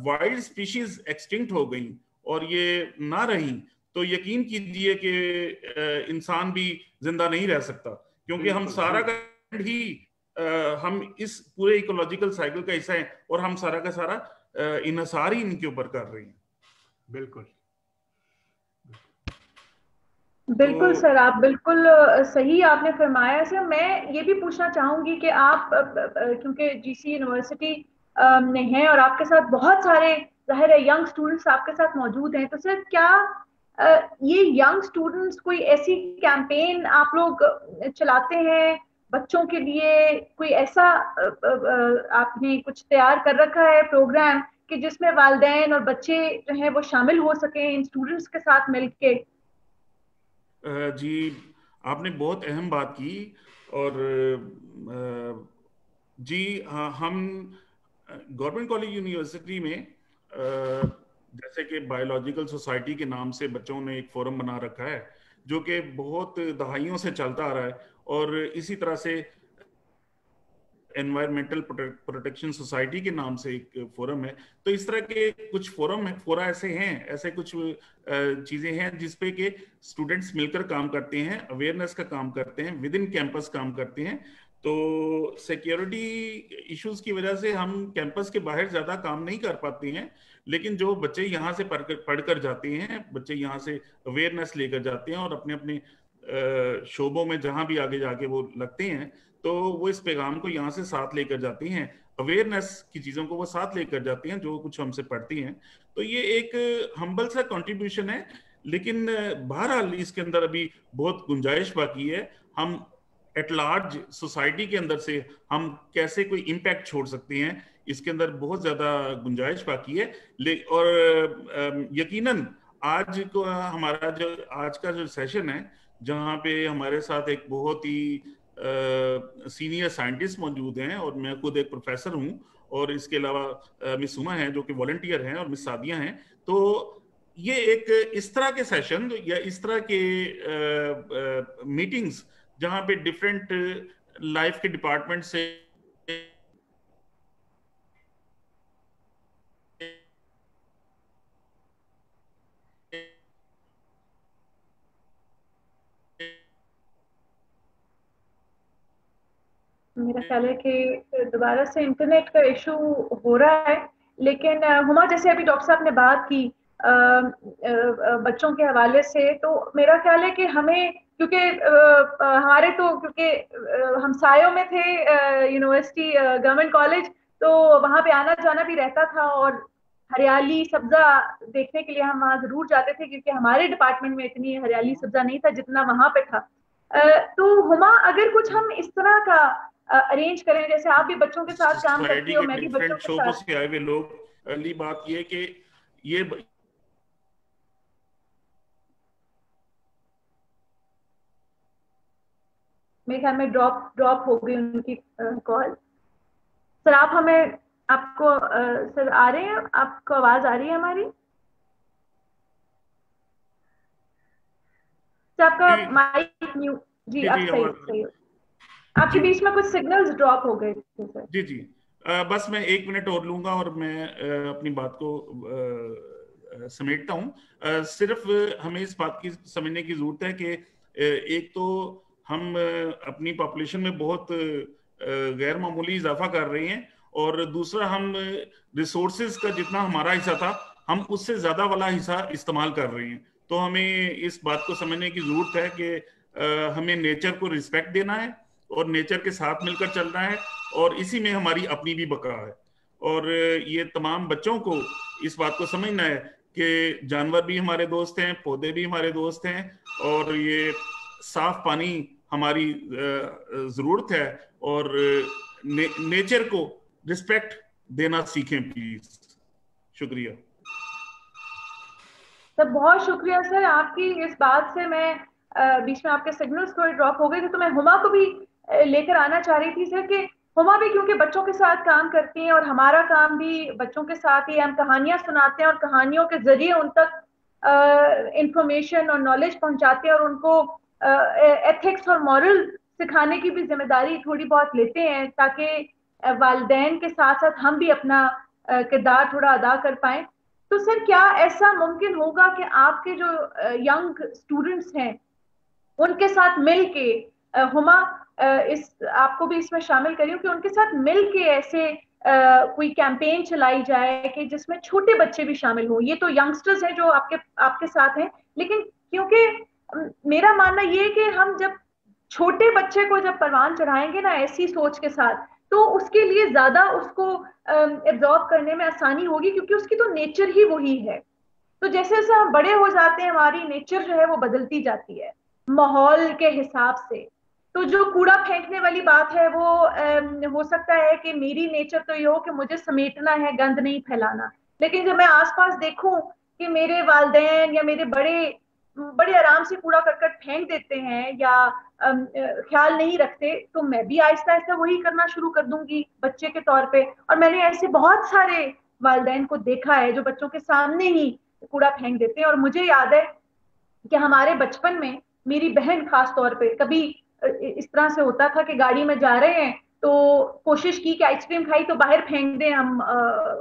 वाइल्ड स्पीशीज एक्सटिंक्ट हो गई और ये ना रही, तो यकीन कीजिए कि इंसान भी जिंदा नहीं रह सकता, क्योंकि हम सारा का ही हम इस पूरे इकोलॉजिकल साइकिल का हिस्सा है, और हम सारा का सारा इन्हिसार ही इनके ऊपर कर रहे हैं। बिल्कुल बिल्कुल सर, आप बिल्कुल सही आपने फरमाया। सर मैं ये भी पूछना चाहूंगी कि आप क्योंकि जीसी यूनिवर्सिटी में हैं और आपके साथ बहुत सारे जाहिर है यंग स्टूडेंट्स आपके साथ मौजूद हैं, तो सर क्या ये यंग स्टूडेंट्स कोई ऐसी कैंपेन आप लोग चलाते हैं बच्चों के लिए? कोई ऐसा आपने कुछ तैयार कर रखा है प्रोग्राम कि जिसमें वालिदैन और बच्चे जो हैं वो शामिल हो सकें इन स्टूडेंट्स के साथ मिलके? जी, आपने बहुत अहम बात की। और जी हाँ, हम गवर्नमेंट कॉलेज यूनिवर्सिटी में जैसे कि बायोलॉजिकल सोसाइटी के नाम से बच्चों ने एक फोरम बना रखा है, जो कि बहुत दहाइयों से चलता आ रहा है। और इसी तरह से एनवायरमेंटल प्रोटेक्शन सोसाइटी के नाम से एक फोरम है। तो इस तरह के कुछ फोरा ऐसे हैं, ऐसे कुछ चीजें हैं जिसपे के स्टूडेंट्स मिलकर काम करते हैं, अवेयरनेस का काम करते हैं, विद इन कैंपस काम करते हैं। तो सिक्योरिटी इश्यूज की वजह से हम कैंपस के बाहर ज्यादा काम नहीं कर पाते हैं, लेकिन जो बच्चे यहाँ से पढ़कर जाते हैं, बच्चे यहाँ से अवेयरनेस लेकर जाते हैं और अपने अपने शोबों में जहां भी आगे जाके वो लगते हैं, तो वो इस पैगाम को यहाँ से साथ लेकर जाती हैं, अवेयरनेस की चीज़ों को वो साथ लेकर जाती हैं जो कुछ हमसे पढ़ती हैं। तो ये एक हम्बल सा कंट्रीब्यूशन है, लेकिन बहरहाल इसके अंदर अभी बहुत गुंजाइश बाकी है। हम एट लार्ज सोसाइटी के अंदर से हम कैसे कोई इम्पैक्ट छोड़ सकते हैं, इसके अंदर बहुत ज़्यादा गुंजाइश बाकी है। और यकीनन आज को हमारा जो आज का जो सेशन है, जहाँ पे हमारे साथ एक बहुत ही सीनियर साइंटिस्ट मौजूद हैं, और मैं खुद एक प्रोफेसर हूं, और इसके अलावा मिस सुमा हैं जो कि वॉलंटियर हैं, और मिस सादिया हैं। तो ये एक इस तरह के सेशन या इस तरह के मीटिंग्स जहां पे डिफरेंट लाइफ के डिपार्टमेंट से मेरा ख्याल है कि दोबारा से इंटरनेट का इशू हो रहा है, लेकिन हुमा जैसे अभी डॉक्टर साहब ने बात की बच्चों के हवाले से, तो मेरा ख्याल है कि हमें, क्योंकि हमारे तो क्योंकि हमसायों में थे यूनिवर्सिटी गवर्नमेंट कॉलेज, तो वहां पे आना जाना भी रहता था और हरियाली सब्जा देखने के लिए हम वहां जरूर जाते थे, क्योंकि हमारे डिपार्टमेंट में इतनी हरियाली सब्जा नहीं था जितना वहां पे था। तो हुमा, अगर कुछ हम इस तरह का अरेंज करें, जैसे आप भी बच्चों के साथ काम करती हो, मैं भी बच्चों के साथ, से आए हुए लोग, पहली बात ये कि ये मेरे ख्याल में ड्रॉप हो गई उनकी कॉल। सर आप हमें, आपको सर आ रहे हैं, आपको आवाज आ रही है हमारी? तो आपका माइक म्यूट। जी अब सही हो। आपके बीच में कुछ सिग्नल्स ड्रॉप हो गए थे सर। जी जी, बस मैं 1 मिनट और लूंगा और मैं अपनी बात को समेटता हूँ। सिर्फ हमें इस बात की समझने की जरूरत है कि एक तो हम अपनी पॉपुलेशन में बहुत गैर मामूली इजाफा कर रहे हैं, और दूसरा हम रिसोर्सेज का जितना हमारा हिस्सा था हम उससे ज्यादा वाला हिस्सा इस्तेमाल कर रहे हैं। तो हमें इस बात को समझने की जरूरत है कि हमें नेचर को रिस्पेक्ट देना है और नेचर के साथ मिलकर चलना है, और इसी में हमारी अपनी भी बका है। और ये तमाम बच्चों को इस बात को समझना है कि जानवर भी हमारे दोस्त हैं, पौधे भी हमारे दोस्त हैं, और ये साफ पानी हमारी जरूरत है, और नेचर को रिस्पेक्ट देना सीखें प्लीज। शुक्रिया सर, बहुत शुक्रिया सर आपकी इस बात से। मैं बीच में आपके सिग्नल्स थोड़े ड्रॉप हो गए थे, तो मैं हुमा को भी लेकर आना चाह रही थी सर, कि हुमा भी क्योंकि बच्चों के साथ काम करती हैं और हमारा काम भी बच्चों के साथ ही, हम कहानियां सुनाते हैं और कहानियों के जरिए उन तक इंफॉर्मेशन और नॉलेज पहुंचाते हैं और उनको एथिक्स और मॉरल सिखाने की भी जिम्मेदारी थोड़ी बहुत लेते हैं, ताकि वालिदैन के साथ साथ हम भी अपना किरदार थोड़ा अदा कर पाएं। तो सर क्या ऐसा मुमकिन होगा कि आपके जो यंग स्टूडेंट्स हैं उनके साथ मिल के, हुमा इस आपको भी इसमें शामिल करियो, कि उनके साथ मिल के ऐसे कोई कैंपेन चलाई जाए कि जिसमें छोटे बच्चे भी शामिल हो। ये तो यंगस्टर्स हैं जो आपके आपके साथ हैं, लेकिन क्योंकि मेरा मानना ये है कि हम जब छोटे बच्चे को जब परवान चढ़ाएंगे ना ऐसी सोच के साथ, तो उसके लिए ज्यादा उसको एब्जॉर्ब करने में आसानी होगी, क्योंकि उसकी तो नेचर ही वही है। तो जैसे जैसे हम बड़े हो जाते हैं हमारी नेचर जो है वो बदलती जाती है माहौल के हिसाब से। तो जो कूड़ा फेंकने वाली बात है वो हो सकता है कि मेरी नेचर तो ये हो कि मुझे समेटना है, गंद नहीं फैलाना, लेकिन जब मैं आसपास देखूं कि मेरे वालिदैन या मेरे बड़े बड़े आराम से कूड़ा करकट फेंक देते हैं या ख्याल नहीं रखते, तो मैं भी आहिस्ता आहिस्ता वही करना शुरू कर दूंगी बच्चे के तौर पे। और मैंने ऐसे बहुत सारे वालिदैन को देखा है जो बच्चों के सामने ही कूड़ा फेंक देते हैं। और मुझे याद है कि हमारे बचपन में मेरी बहन खास तौर पे कभी इस तरह से होता था कि गाड़ी में जा रहे हैं तो कोशिश की कि आइसक्रीम खाई तो बाहर फेंक दें हम,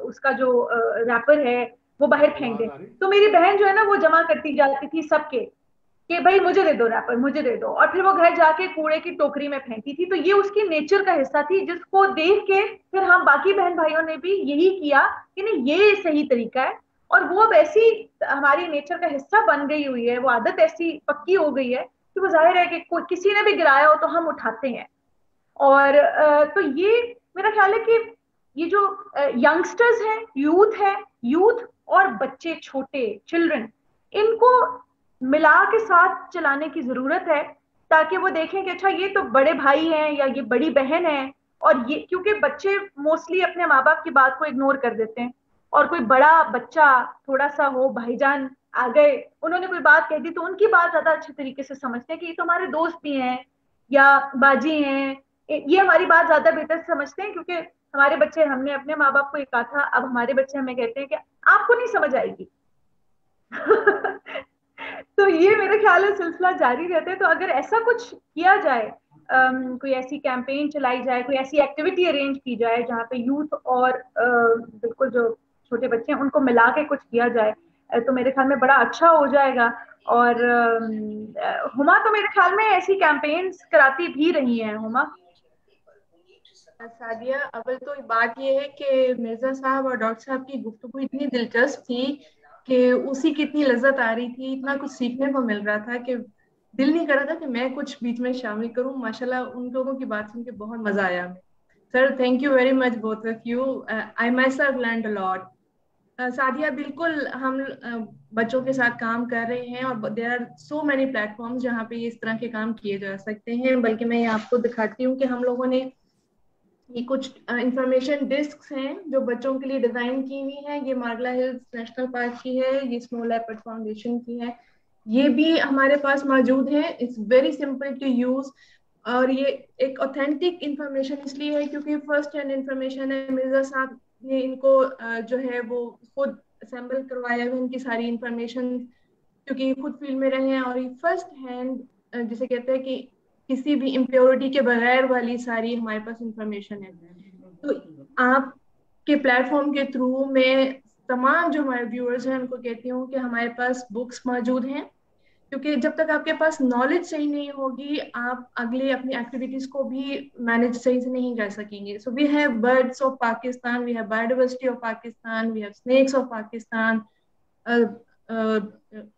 उसका जो रैपर है वो बाहर फेंक दें। तो मेरी बहन जो है ना वो जमा करती जाती थी सबके कि भाई मुझे दे दो रैपर, मुझे दे दो, और फिर वो घर जाके कूड़े की टोकरी में फेंकती थी। तो ये उसकी नेचर का हिस्सा थी, जिसको देख के फिर हम बाकी बहन भाइयों ने भी यही किया कि नहीं ये सही तरीका है। और वो अब ऐसी हमारी नेचर का हिस्सा बन गई हुई है, वो आदत ऐसी पक्की हो गई है कि वो जाहिर है कि किसी ने भी गिराया हो तो हम उठाते हैं। और तो ये मेरा ख्याल है कि ये जो यंगस्टर्स हैं, यूथ और बच्चे, छोटे चिल्ड्रन, इनको मिला के साथ चलाने की जरूरत है, ताकि वो देखें कि अच्छा ये तो बड़े भाई हैं या ये बड़ी बहन है। और ये क्योंकि बच्चे मोस्टली अपने माँ बाप की बात को इग्नोर कर देते हैं, और कोई बड़ा बच्चा थोड़ा सा हो, भाईजान आ गए, उन्होंने कोई बात कह दी तो उनकी बात ज्यादा अच्छे तरीके से समझते हैं कि ये तो हमारे दोस्त भी हैं या बाजी हैं, ये हमारी बात ज्यादा बेहतर से समझते हैं। क्योंकि हमारे बच्चे, हमने अपने माँ बाप को ये कहा था, अब हमारे बच्चे हमें कहते हैं कि आपको नहीं समझ आएगी, तो ये मेरे ख्याल है सिलसिला जारी रहता है। तो अगर ऐसा कुछ किया जाए, कोई ऐसी कैंपेन चलाई जाए, कोई ऐसी एक्टिविटी अरेंज की जाए जहाँ पे यूथ और बिल्कुल जो छोटे बच्चे हैं उनको मिला के कुछ किया जाए, तो मेरे ख्याल में बड़ा अच्छा हो जाएगा। और हुमा तो मेरे ख्याल में ऐसी कैंपेन्स कराती भी रही हैं। हुमा? सादिया, अव्वल तो बात ये है कि मिर्जा साहब और डॉक्टर साहब की गुफ्तगू इतनी दिलचस्प थी कि उसी की इतनी लज्जत आ रही थी, इतना कुछ सीखने को मिल रहा था कि दिल नहीं कर रहा था कि मैं कुछ बीच में शामिल करूं। माशाल्लाह उन लोगों की बात सुन के बहुत मजा आया हमें। Sir, thank you very much both of you. I my self learned a lot. Sadia, बिल्कुल हम बच्चों के साथ काम कर रहे हैं और there are so many platforms जहाँ पे इस तरह के काम किए जा सकते हैं। बल्कि मैं आपको दिखाती हूँ कि हम लोगों ने ये कुछ इंफॉर्मेशन डिस्क हैं जो बच्चों के लिए डिजाइन की हुई है। ये मार्गला हिल्स नेशनल पार्क की है, ये स्नो लेपर्ड फाउंडेशन की है। ये भी हमारे पास मौजूद है। It's very simple to use और ये एक ऑथेंटिक इंफॉर्मेशन इसलिए है क्योंकि फर्स्ट हैंड इंफॉर्मेशन है। मिर्जा साहब ने इनको जो है वो खुद असेंबल करवाया है इनकी सारी इंफॉर्मेशन, क्योंकि खुद फील्ड में रहे हैं और ये फर्स्ट हैंड जिसे कहते हैं कि किसी भी इम्प्योरिटी के बगैर वाली सारी हमारे पास इंफॉर्मेशन है। तो आपके प्लेटफॉर्म के थ्रू मैं तमाम जो हमारे व्यूअर्स हैं उनको कहती हूँ कि हमारे पास बुक्स मौजूद हैं, क्योंकि जब तक आपके पास नॉलेज सही नहीं होगी आप अगले अपनी एक्टिविटीज को भी मैनेज सही से नहीं कर सकेंगे। So we have birds of Pakistan, we have biodiversity of Pakistan, we have snakes of Pakistan,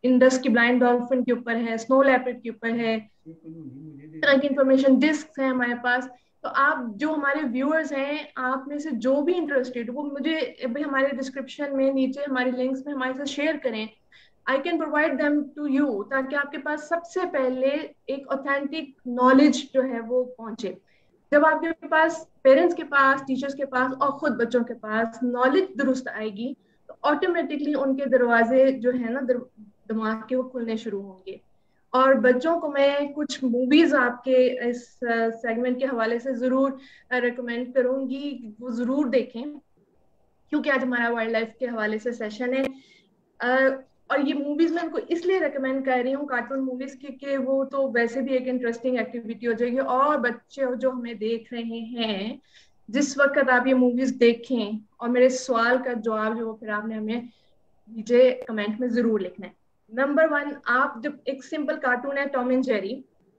Indus की ब्लाइंड डॉल्फिन के ऊपर है, स्नो लेपर्ड के ऊपर है, तरह की इंफॉर्मेशन डिस्क है हमारे पास। तो आप जो हमारे व्यूअर्स हैं, आप में से जो भी इंटरेस्टेड वो मुझे अभी हमारे डिस्क्रिप्शन में नीचे हमारे लिंक्स में हमारे साथ शेयर करें। I can provide them to you, ताकि आपके पास सबसे पहले एक ऑथेंटिक नॉलेज जो है वो पहुंचे। जब आपके पास पेरेंट्स के पास, टीचर्स के पास और खुद बच्चों के पास नॉलेज दुरुस्त आएगी तो ऑटोमेटिकली उनके दरवाजे जो है ना दिमाग के वो खुलने शुरू होंगे। और बच्चों को मैं कुछ मूवीज आपके इस सेगमेंट के हवाले से जरूर रिकमेंड करूंगी, वो जरूर देखें, क्योंकि आज हमारा वाइल्ड लाइफ के हवाले से सेशन है। और ये मूवीज मैं उनको इसलिए रिकमेंड कर रही हूँ, कार्टून मूवीज, क्योंकि वो तो वैसे भी एक इंटरेस्टिंग एक्टिविटी हो जाएगी। और बच्चे जो हमें देख रहे हैं, जिस वक्त आप ये मूवीज देखें और मेरे सवाल का जवाब जो फिर आपने हमें नीचे कमेंट में जरूर लिखना है। नंबर 1, आप जब एक सिंपल कार्टून है टॉम एंड जेरी,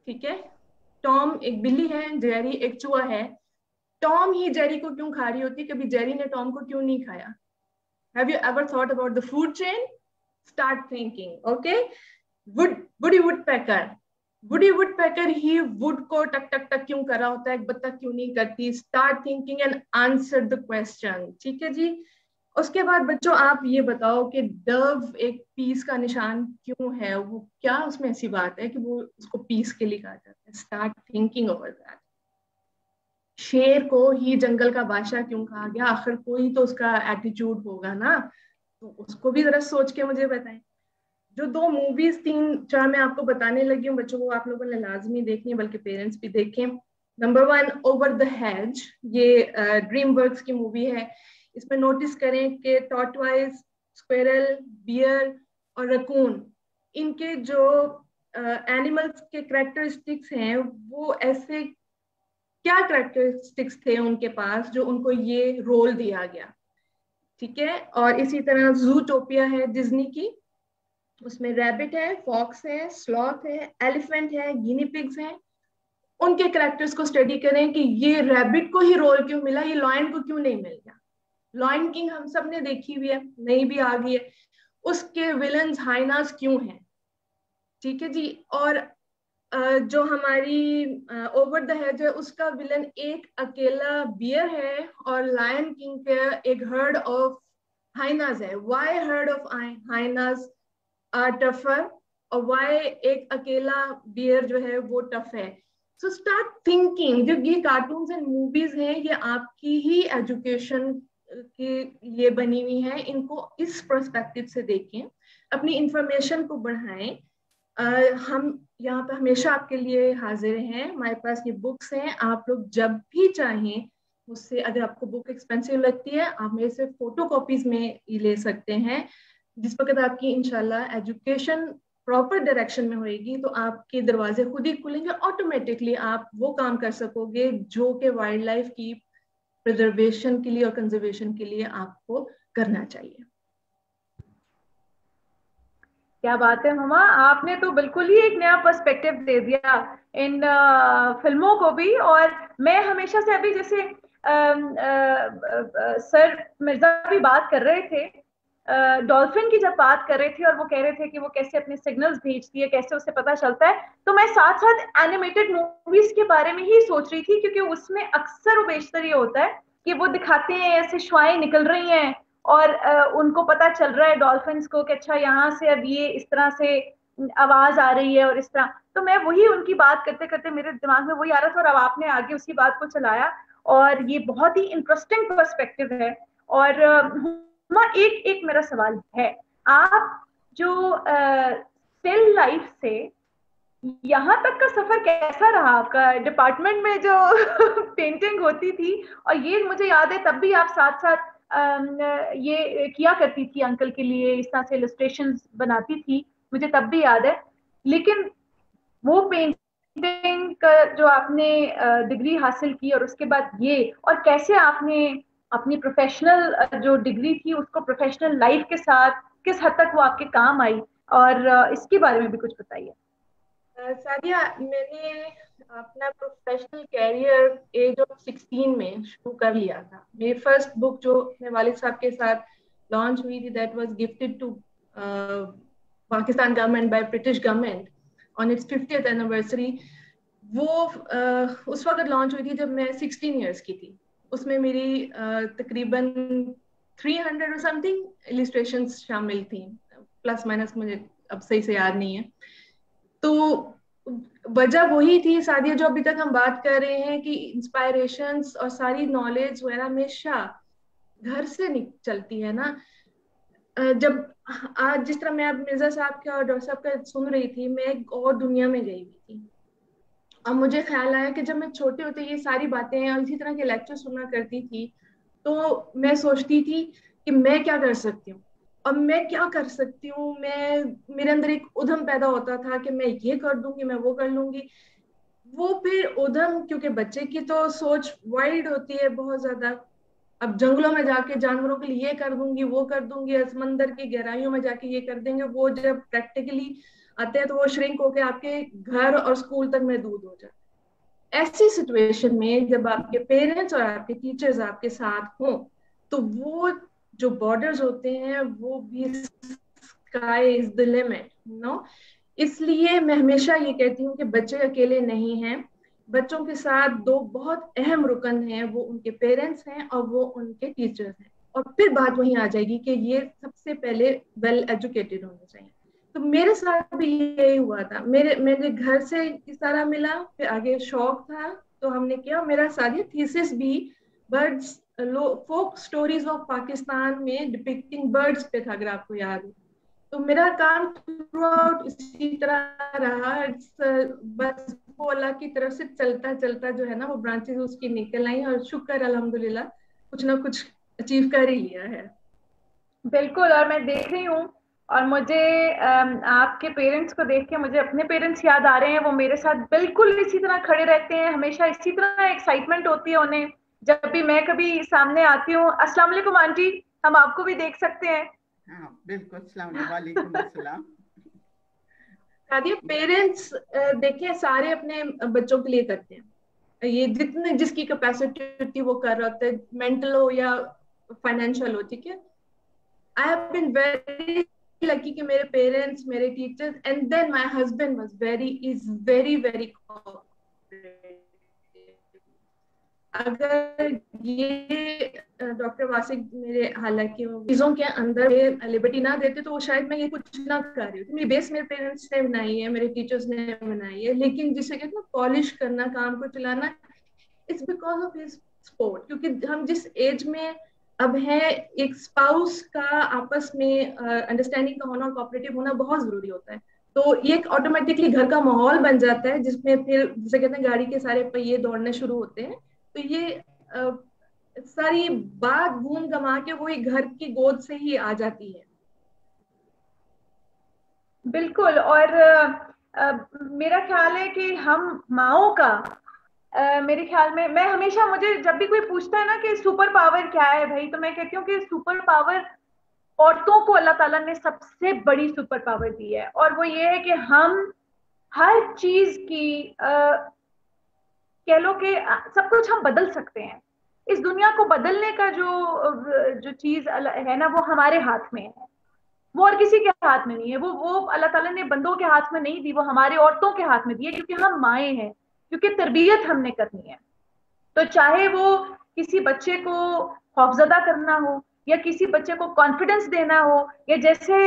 ठीक है, टॉम एक बिल्ली है, जेरी एक चूहा है। टॉम ही जेरी को क्यों खा रही होती, कभी जेरी ने टॉम को क्यों नहीं खाया? Have you ever thought about the food chain? Start thinking. Okay, woody woodpecker he would को टक टक टक क्यों कर रहा होता है, एक बत्तख क्यों नहीं करती? Start thinking and answer the question. ठीक है जी। उसके बाद बच्चों आप ये बताओ कि डव एक पीस का निशान क्यों है, वो क्या उसमें ऐसी बात है कि वो उसको पीस के लिए कहा जाता है? Start thinking over that. शेर को ही जंगल का बादशाह क्यों कहा गया? आखिर कोई तो उसका एटीट्यूड होगा ना, तो उसको भी जरा सोच के मुझे बताएं। जो 2 मूवीज 3-4 मैं आपको बताने लगी हूँ, बच्चों को आप लोगों ने लाजमी देखनी है, बल्कि पेरेंट्स भी देखें। नंबर 1, ओवर द हेज, ये ड्रीम वर्क्स की मूवी है। इसमें नोटिस करें कि टॉर्टवाइज, स्क्विरल, बियर और रकून, इनके जो एनिमल्स के करैक्टरिस्टिक्स हैं वो ऐसे क्या करैक्टरिस्टिक्स थे उनके पास जो उनको ये रोल दिया गया। ठीक है। और इसी तरह जूटोपिया है डिज्नी की, उसमें रैबिट है, फॉक्स है, स्लॉथ है, एलिफेंट है, गिनी पिग्स हैं। उनके कैरेक्टर्स को स्टडी करें कि ये रैबिट को ही रोल क्यों मिला, ये लॉयन को क्यों नहीं मिल गया। लॉयन किंग हम सब ने देखी हुई है, नई भी आ गई है, उसके विलन्स हाइनास क्यों हैं। ठीक है जी। और जो हमारी ओवर द हेड है उसका विलन एक अकेला बियर है और लायन किंग का एक हर्ड ऑफ हाइनास है। Why herd of hyenas are tougher और व्हाई एक अकेला बियर जो है वो टफ है। So start thinking. जो ये कार्टून्स एंड मूवीज हैं ये आपकी ही एजुकेशन के लिए बनी हुई है, इनको इस पर्सपेक्टिव से देखें, अपनी इंफॉर्मेशन को बढ़ाएं। हम यहाँ पे हमेशा आपके लिए हाजिर हैं, हमारे पास ये बुक्स हैं, आप लोग जब भी चाहें मुझसे, अगर आपको बुक एक्सपेंसिव लगती है आप मेरे से फोटो कॉपीज में ले सकते हैं। जिस वक्त आपकी इंशाल्लाह एजुकेशन प्रॉपर डायरेक्शन में होएगी तो आपके दरवाजे खुद ही खुलेंगे, ऑटोमेटिकली आप वो काम कर सकोगे जो कि वाइल्ड लाइफ की प्रिजर्वेशन के लिए और कंजर्वेशन के लिए आपको करना चाहिए। क्या बात है हुमा, आपने तो बिल्कुल ही एक नया पर्सपेक्टिव दे दिया इन फिल्मों को भी। और मैं हमेशा से अभी जैसे सर मिर्जा भी बात कर रहे थे, डॉल्फिन की जब बात कर रहे थे और वो कह रहे थे कि वो कैसे अपने सिग्नल्स भेजती है, कैसे उसे पता चलता है, तो मैं साथ साथ एनिमेटेड मूवीज के बारे में ही सोच रही थी, क्योंकि उसमें अक्सर वो बेशतर ये होता है कि वो दिखाते हैं ऐसे श्वाएं निकल रही हैं और उनको पता चल रहा है डॉल्फिन्स को कि अच्छा यहाँ से अब ये इस तरह से आवाज आ रही है और इस तरह। तो मैं वही उनकी बात करते करते मेरे दिमाग में वही आ रहा था और अब आपने आगे उसी बात को चलाया और ये बहुत ही इंटरेस्टिंग पर्सपेक्टिव है। और एक एक मेरा सवाल है, आप जो स्टिल लाइफ से यहाँ तक का सफर कैसा रहा आपका? डिपार्टमेंट में जो पेंटिंग होती थी, और ये मुझे याद है तब भी आप साथ साथ ये किया करती थी अंकल के लिए, इस तरह से इलस्ट्रेशंस बनाती थी, मुझे तब भी याद है। लेकिन वो पेंटिंग का जो आपने डिग्री हासिल की और उसके बाद ये, और कैसे आपने अपनी प्रोफेशनल जो डिग्री थी उसको प्रोफेशनल लाइफ के साथ किस हद तक वो आपके काम आई, और इसके बारे में भी कुछ बताइए। सादिया, मैंने अपना प्रोफेशनल कैरियर एज ऑफ 16 में शुरू कर लिया था। मेरी फर्स्ट बुक जो मेरे वालिद साहब के साथ लॉन्च हुई थी, that was gifted to Pakistan government by British government on its 50th anniversary. वो उस वक्त लॉन्च हुई थी जब मैं 16 इयर्स की थी। उसमें मेरी तकरीबन 300 और समथिंग इलिस्ट्रेशंस शामिल थी, प्लस माइनस, मुझे अब सही से याद नहीं है। तो वजह वही थी सादिया, जो अभी तक हम बात कर रहे हैं कि इंस्पायरेशंस और सारी नॉलेज वगैरह हमेशा घर से चलती है ना। जब आज जिस तरह मैं अब मिर्जा साहब का और डॉक्टर साहब का सुन रही थी, मैं एक और दुनिया में गई हुई थी। अब मुझे ख्याल आया कि जब मैं छोटे होते ये सारी बातें और इसी तरह के लेक्चर सुना करती थी, तो मैं सोचती थी कि मैं क्या कर सकती हूँ, अब मैं क्या कर सकती हूँ। मेरे अंदर एक उद्यम पैदा होता था कि मैं ये कर दूंगी, मैं वो कर लूंगी। वो फिर उद्यम, क्योंकि बच्चे की तो सोच वाइल्ड होती है बहुत ज्यादा, अब जंगलों में जाके जानवरों के लिए ये कर दूंगी, वो कर दूंगी, समंदर की गहराइयों में जाके ये कर देंगे, वो जब प्रैक्टिकली आते हैं तो वो श्रिंक होके आपके घर और स्कूल तक महदूद हो जाए। ऐसी सिचुएशन में जब आपके पेरेंट्स और आपके टीचर्स आपके साथ हों, तो वो जो बॉर्डर्स होते हैं वो भी sky is the limit, no. इसलिए मैं हमेशा ये कहती हूँ कि बच्चे अकेले नहीं हैं, बच्चों के साथ दो बहुत अहम रुकन हैं, वो उनके पेरेंट्स हैं और वो उनके टीचर्स हैं। और फिर बात वहीं आ जाएगी कि ये सबसे पहले वेल एजुकेटेड होने चाहिए। तो मेरे साथ भी यही हुआ था, मेरे घर से इस तरह मिला, फिर आगे शौक था तो हमने किया। मेरा सारी थीसिस भी birds folk stories of Pakistan में डिपिक्टिंग बर्ड्स पे था, अगर आपको याद हो। तो मेरा काम थ्रू आउट इसी तरह रहा। बस वो अल्लाह की तरफ से चलता चलता जो है ना, वो ब्रांचेस उसकी निकल आई और शुक्र अल्हम्दुलिल्लाह कुछ ना कुछ अचीव कर ही लिया है। बिल्कुल, और मैं देख रही हूँ और मुझे आपके पेरेंट्स को देख के मुझे अपने पेरेंट्स याद आ रहे हैं। वो मेरे साथ बिल्कुल इसी तरह खड़े रहते हैं, हमेशा इसी तरह एक्साइटमेंट होती है उन्हें जब भी मैं कभी सामने आती हूँ। अस्सलाम वालेकुम आंटी, हम आपको भी देख सकते हैं? हाँ बिल्कुल, अस्सलाम वालेकुम। अस्सलाम। पेरेंट्स देखिए सारे अपने बच्चों के लिए करते हैं, ये जितने जिसकी कैपेसिटी होती है वो कर रहा होता है, मेंटल हो या फाइनेंशियल हो, ठीक है। I have been very lucky कि मेरे पेरेंट्स, मेरे teachers and then my husband was very very अगर ये डॉक्टर वासिक मेरे हालांकि चीजों के अंदर लिबर्टी ना देते तो शायद मैं ये कुछ ना कर रही हूँ। मेरी बेस मेरे पेरेंट्स ने बनाई है, मेरे टीचर्स ने बनाई है, लेकिन जिसे कहते हैं पॉलिश करना, काम को चलाना, it's because of his support. क्योंकि हम जिस एज में अब है, एक स्पाउस का आपस में अंडरस्टैंडिंग का होना और कोऑपरेटिव होना बहुत जरूरी होता है। तो ये एक ऑटोमेटिकली घर का माहौल बन जाता है जिसमें फिर जिसे कहते हैं गाड़ी के सारे पहिए दौड़ने शुरू होते हैं। तो ये सारी बात घूम घमा के वही घर की गोद से ही आ जाती है। बिल्कुल। और मेरा ख्याल है कि हम माओं का मेरे ख्याल में, मैं हमेशा, मुझे जब भी कोई पूछता है ना कि सुपर पावर क्या है भाई, तो मैं कहती हूँ कि सुपर पावर औरतों को अल्लाह ताला ने सबसे बड़ी सुपर पावर दी है, और वो ये है कि हम हर चीज की कह लो कि सब कुछ हम बदल सकते हैं। इस दुनिया को बदलने का जो जो चीज है ना, वो हमारे हाथ में है, वो और किसी के हाथ में नहीं है। वो अल्लाह ताला ने बंदों के हाथ में नहीं दी, वो हमारे औरतों के हाथ में दी है, क्योंकि हम माए हैं, क्योंकि तरबियत हमने करनी है। तो चाहे वो किसी बच्चे को खौफजदा करना हो, या किसी बच्चे को कॉन्फिडेंस देना हो, या जैसे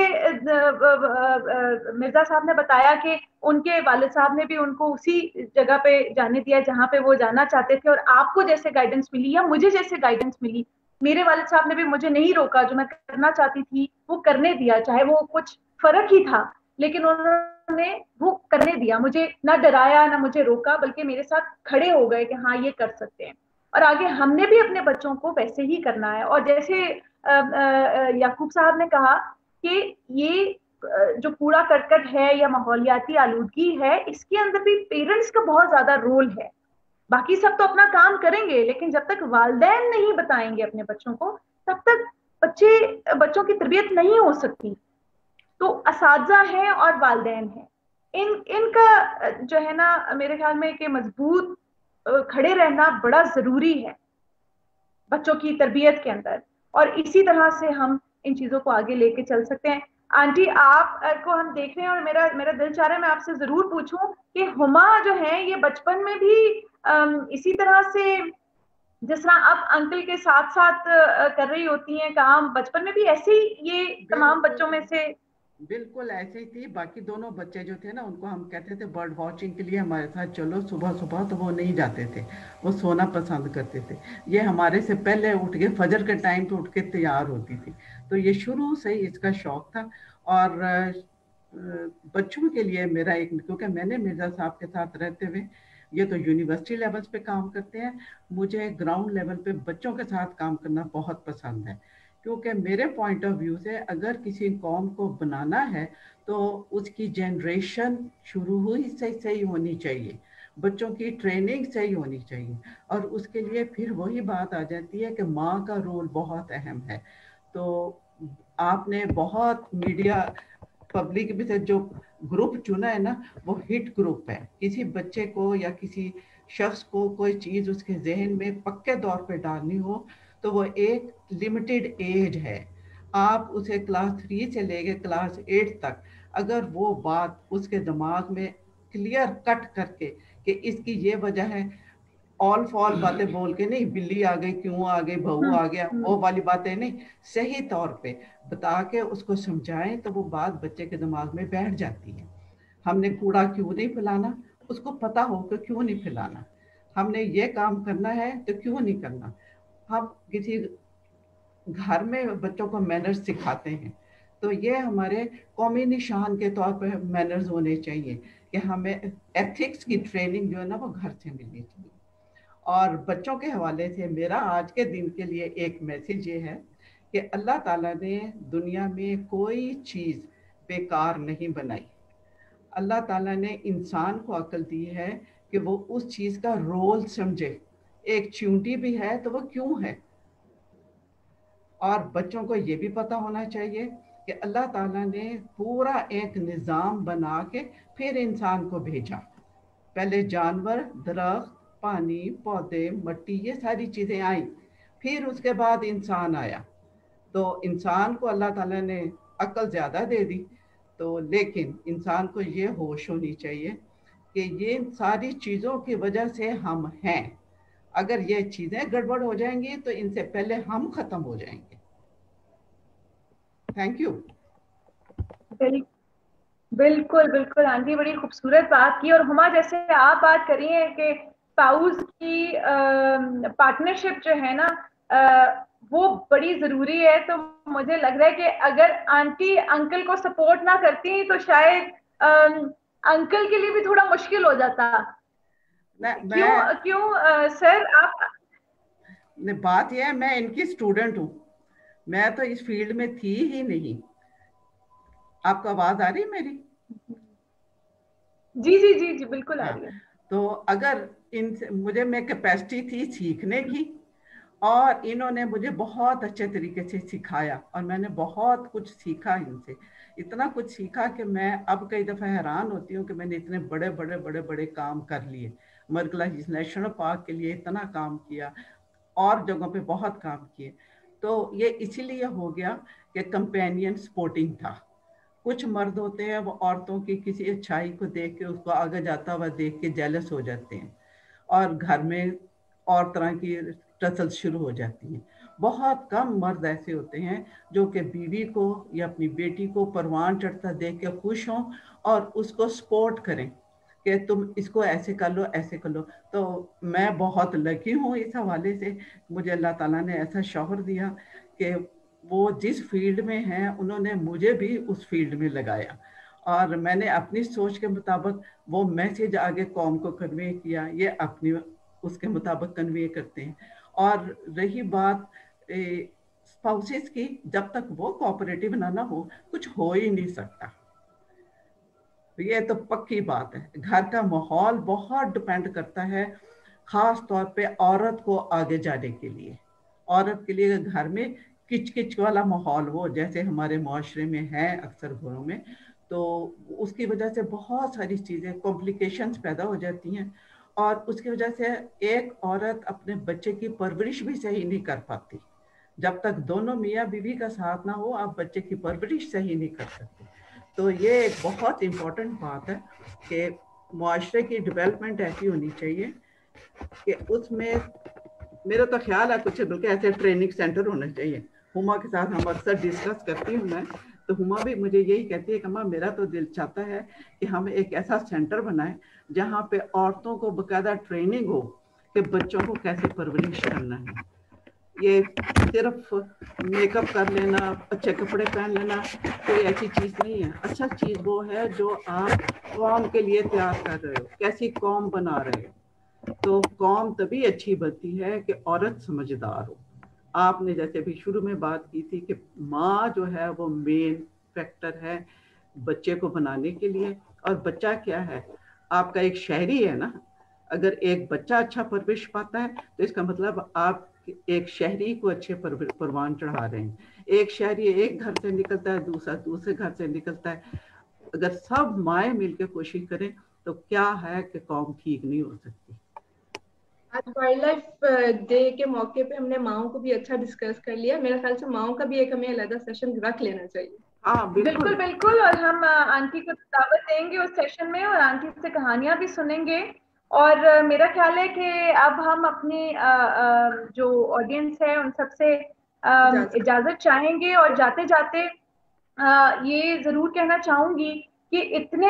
मिर्जा साहब ने बताया कि उनके वालिद साहब ने भी उनको उसी जगह पे जाने दिया जहां पे वो जाना चाहते थे, और आपको जैसे गाइडेंस मिली या मुझे जैसे गाइडेंस मिली, मेरे वालिद साहब ने भी मुझे नहीं रोका, जो मैं करना चाहती थी वो करने दिया, चाहे वो कुछ फर्क ही था, लेकिन उन्होंने वो करने दिया, मुझे ना डराया ना मुझे रोका, बल्कि मेरे साथ खड़े हो गए कि हाँ ये कर सकते हैं। और आगे हमने भी अपने बच्चों को वैसे ही करना है। और जैसे याकूब साहब ने कहा कि ये जो कूड़ा करकट है या माहौलियाती आलूदगी है, इसके अंदर भी पेरेंट्स का बहुत ज्यादा रोल है। बाकी सब तो अपना काम करेंगे, लेकिन जब तक वालिदैन नहीं बताएंगे अपने बच्चों को, तब तक बच्चों की तरबियत नहीं हो सकती। तो असातिज़ा हैं और वालिदैन हैं, इनका जो है ना, मेरे ख्याल में कि मजबूत खड़े रहना बड़ा जरूरी है बच्चों की तरबियत के अंदर, और इसी तरह से हम इन चीजों को आगे लेके चल सकते हैं। आंटी, आप को हम देख रहे हैं, और मेरा मेरा दिल चाह रहा है मैं आपसे जरूर पूछूं कि हुमा जो है ये बचपन में भी इसी तरह से, जिस तरह आप अंकल के साथ साथ कर रही होती हैं काम, बचपन में भी ऐसे ही ये तमाम बच्चों में से? बिल्कुल ऐसे ही थी। बाकी दोनों बच्चे जो थे ना, उनको हम कहते थे बर्ड वॉचिंग के लिए हमारे साथ चलो सुबह सुबह, तो वो नहीं जाते थे, वो सोना पसंद करते थे। ये हमारे से पहले उठ के फजर के टाइम पे उठ के तैयार होती थी। तो ये शुरू से ही इसका शौक था। और बच्चों के लिए मेरा एक, क्योंकि मैंने मिर्जा साहब के साथ रहते हुए, ये तो यूनिवर्सिटी लेवल्स पे काम करते हैं, मुझे ग्राउंड लेवल पे बच्चों के साथ काम करना बहुत पसंद है। क्योंकि मेरे पॉइंट ऑफ व्यू से अगर किसी कौम को बनाना है तो उसकी जनरेशन शुरू ही से सही होनी चाहिए, बच्चों की ट्रेनिंग सही होनी चाहिए, और उसके लिए फिर वही बात आ जाती है कि माँ का रोल बहुत अहम है। तो आपने बहुत मीडिया पब्लिक में से जो ग्रुप चुना है ना, वो हिट ग्रुप है। किसी बच्चे को या किसी शख्स को कोई चीज़ उसके जहन में पक्के तौर पे डालनी हो, तो वो एक लिमिटेड एज है। आप उसे क्लास 3 से लेके क्लास 8 तक अगर वो बात उसके दिमाग में क्लियर कट करके कि इसकी ये वजह है, ऑल फॉल बातें बोल के नहीं, बिल्ली आ गई, क्यों आ गई, बहू आ गया, वो वाली बातें नहीं, सही तौर पे बता के उसको समझाएं, तो वो बात बच्चे के दिमाग में बैठ जाती है। हमने कूड़ा क्यों नहीं फैलाना, उसको पता हो कि क्यों नहीं फैलाना। हमने ये काम करना है तो क्यों नहीं करना। हम किसी घर में बच्चों को मैनर्स सिखाते हैं, तो ये हमारे कौमी निशान के तौर पर मैनर्स होने चाहिए कि हमें एथिक्स की ट्रेनिंग जो है ना, वो घर से मिलनी चाहिए। और बच्चों के हवाले से मेरा आज के दिन के लिए एक मैसेज ये है कि अल्लाह ताला ने दुनिया में कोई चीज़ बेकार नहीं बनाई। अल्लाह ताला ने इंसान को अक्ल दी है कि वो उस चीज़ का रोल समझे। एक चींटी भी है तो वो क्यों है। और बच्चों को ये भी पता होना चाहिए कि अल्लाह ताला ने पूरा एक निज़ाम बना के फिर इंसान को भेजा। पहले जानवर, दरख्त, पानी, पौधे, मिट्टी, ये सारी चीज़ें आई, फिर उसके बाद इंसान आया। तो इंसान को अल्लाह ताला ने अक्ल ज़्यादा दे दी, तो लेकिन इंसान को ये होश होनी चाहिए कि ये सारी चीज़ों की वजह से हम हैं। अगर ये चीज़ें गड़बड़ हो जाएंगी तो इनसे पहले हम ख़त्म हो जाएंगे। Thank you. बिल्कुल बिल्कुल आंटी, बड़ी खूबसूरत बात की। और हुमा, जैसे आप बात करी है कि स्पाउस की पार्टनरशिप जो है ना, वो बड़ी जरूरी है, तो मुझे लग रहा है कि अगर आंटी अंकल को सपोर्ट ना करती तो शायद अंकल के लिए भी थोड़ा मुश्किल हो जाता। क्यों सर? आप, बात यह है, मैं इनकी स्टूडेंट हूँ, मैं तो इस फील्ड में थी ही नहीं। आपको आवाज आ रही है मेरी? जी जी जी जी बिल्कुल आ हाँ, रही है। तो अगर इनसे मुझे में कैपेसिटी थी सीखने की, और इन्होंने मुझे बहुत अच्छे तरीके से सिखाया और मैंने बहुत कुछ सीखा इनसे। इतना कुछ सीखा कि मैं अब कई दफ़ा हैरान होती हूँ कि मैंने इतने बड़े बड़े बड़े बड़े काम कर लिए। मरकला नेशनल पार्क के लिए इतना काम किया, और जगहों पे बहुत काम किए। तो ये इसीलिए हो गया कि कंपेनियन सपोर्टिंग था। कुछ मर्द होते हैं वो औरतों की किसी अच्छाई को देख के, उसको आगे जाता हुआ देख के जेलस हो जाते हैं, और घर में और तरह की टसल शुरू हो जाती हैं। बहुत कम मर्द ऐसे होते हैं जो कि बीवी को या अपनी बेटी को परवान चढ़ता देख के खुश हों और उसको सपोर्ट करें कि तुम इसको ऐसे कर लो, ऐसे कर लो। तो मैं बहुत लकी हूँ इस हवाले से, मुझे अल्लाह ताला ने ऐसा शौहर दिया कि वो जिस फील्ड में हैं उन्होंने मुझे भी उस फील्ड में लगाया, और मैंने अपनी सोच के मुताबिक वो मैसेज आगे कौम को कन्वे किया। ये अपनी उसके मुताबिक कन्वे करते हैं। और रही बात स्पाउसेस की, जब तक वो कोऑपरेटिव ना हो कुछ हो ही नहीं सकता। ये तो पक्की बात है। घर का माहौल बहुत डिपेंड करता है, खास तौर पे औरत को आगे जाने के लिए। औरत के लिए घर में किच किच वाला माहौल हो, जैसे हमारे माशरे में है अक्सर घरों में, तो उसकी वजह से बहुत सारी चीज़ें कॉम्प्लिकेशंस पैदा हो जाती हैं, और उसकी वजह से एक औरत अपने बच्चे की परवरिश भी सही नहीं कर पाती। जब तक दोनों मियाँ बीवी का साथ ना हो, आप बच्चे की परवरिश सही नहीं कर सकते। तो ये एक बहुत इम्पोर्टेंट बात है कि मुआशरे की डेवलपमेंट ऐसी होनी चाहिए कि उसमें, मेरा तो ख्याल है कुछ बल्कि ऐसे ट्रेनिंग सेंटर होने चाहिए। हुमा के साथ हम अक्सर डिस्कस करती हूँ मैं, तो हुमा भी मुझे यही कहती है कि अम्मा मेरा तो दिल चाहता है कि हम एक ऐसा सेंटर बनाएं जहाँ पे औरतों को बाकायदा ट्रेनिंग हो कि बच्चों को कैसे परवरिश करना है। ये सिर्फ मेकअप कर लेना, अच्छे कपड़े पहन लेना कोई ऐसी चीज़ नहीं है। अच्छा चीज़ वो है जो आप कौम के लिए तैयार कर रहे हो, कैसी कौम बना रहे हो। तो कौम तभी अच्छी बनती है कि औरत समझदार हो। आपने जैसे भी शुरू में बात की थी कि माँ जो है वो मेन फैक्टर है बच्चे को बनाने के लिए। और बच्चा क्या है, आपका एक शहरी है ना। अगर एक बच्चा अच्छा परवरिश पाता है तो इसका मतलब आप एक शहरी को अच्छे परवान चढ़ा रहे हैं। एक शहरी एक घर से निकलता है, दूसरा दूसरे घर से निकलता है। अगर सब माएँ मिलकर कोशिश करें तो क्या है कि कौम ठीक नहीं हो सकती। आज वाइल्ड लाइफ डे के मौके पे हमने माओ को भी अच्छा डिस्कस कर लिया। मेरा ख्याल से माओ का भी एक हमें अलग सेशन रख लेना चाहिए। हाँ बिल्कुल बिल्कुल। बिल्कुल, और हम आंटी को दावत देंगे उस सेशन में, और आंटी से कहानियां भी सुनेंगे। और मेरा ख्याल है कि अब हम अपनी जो ऑडियंस है उन सबसे इजाजत चाहेंगे, और जाते जाते ये जरूर कहना चाहूंगी कि इतने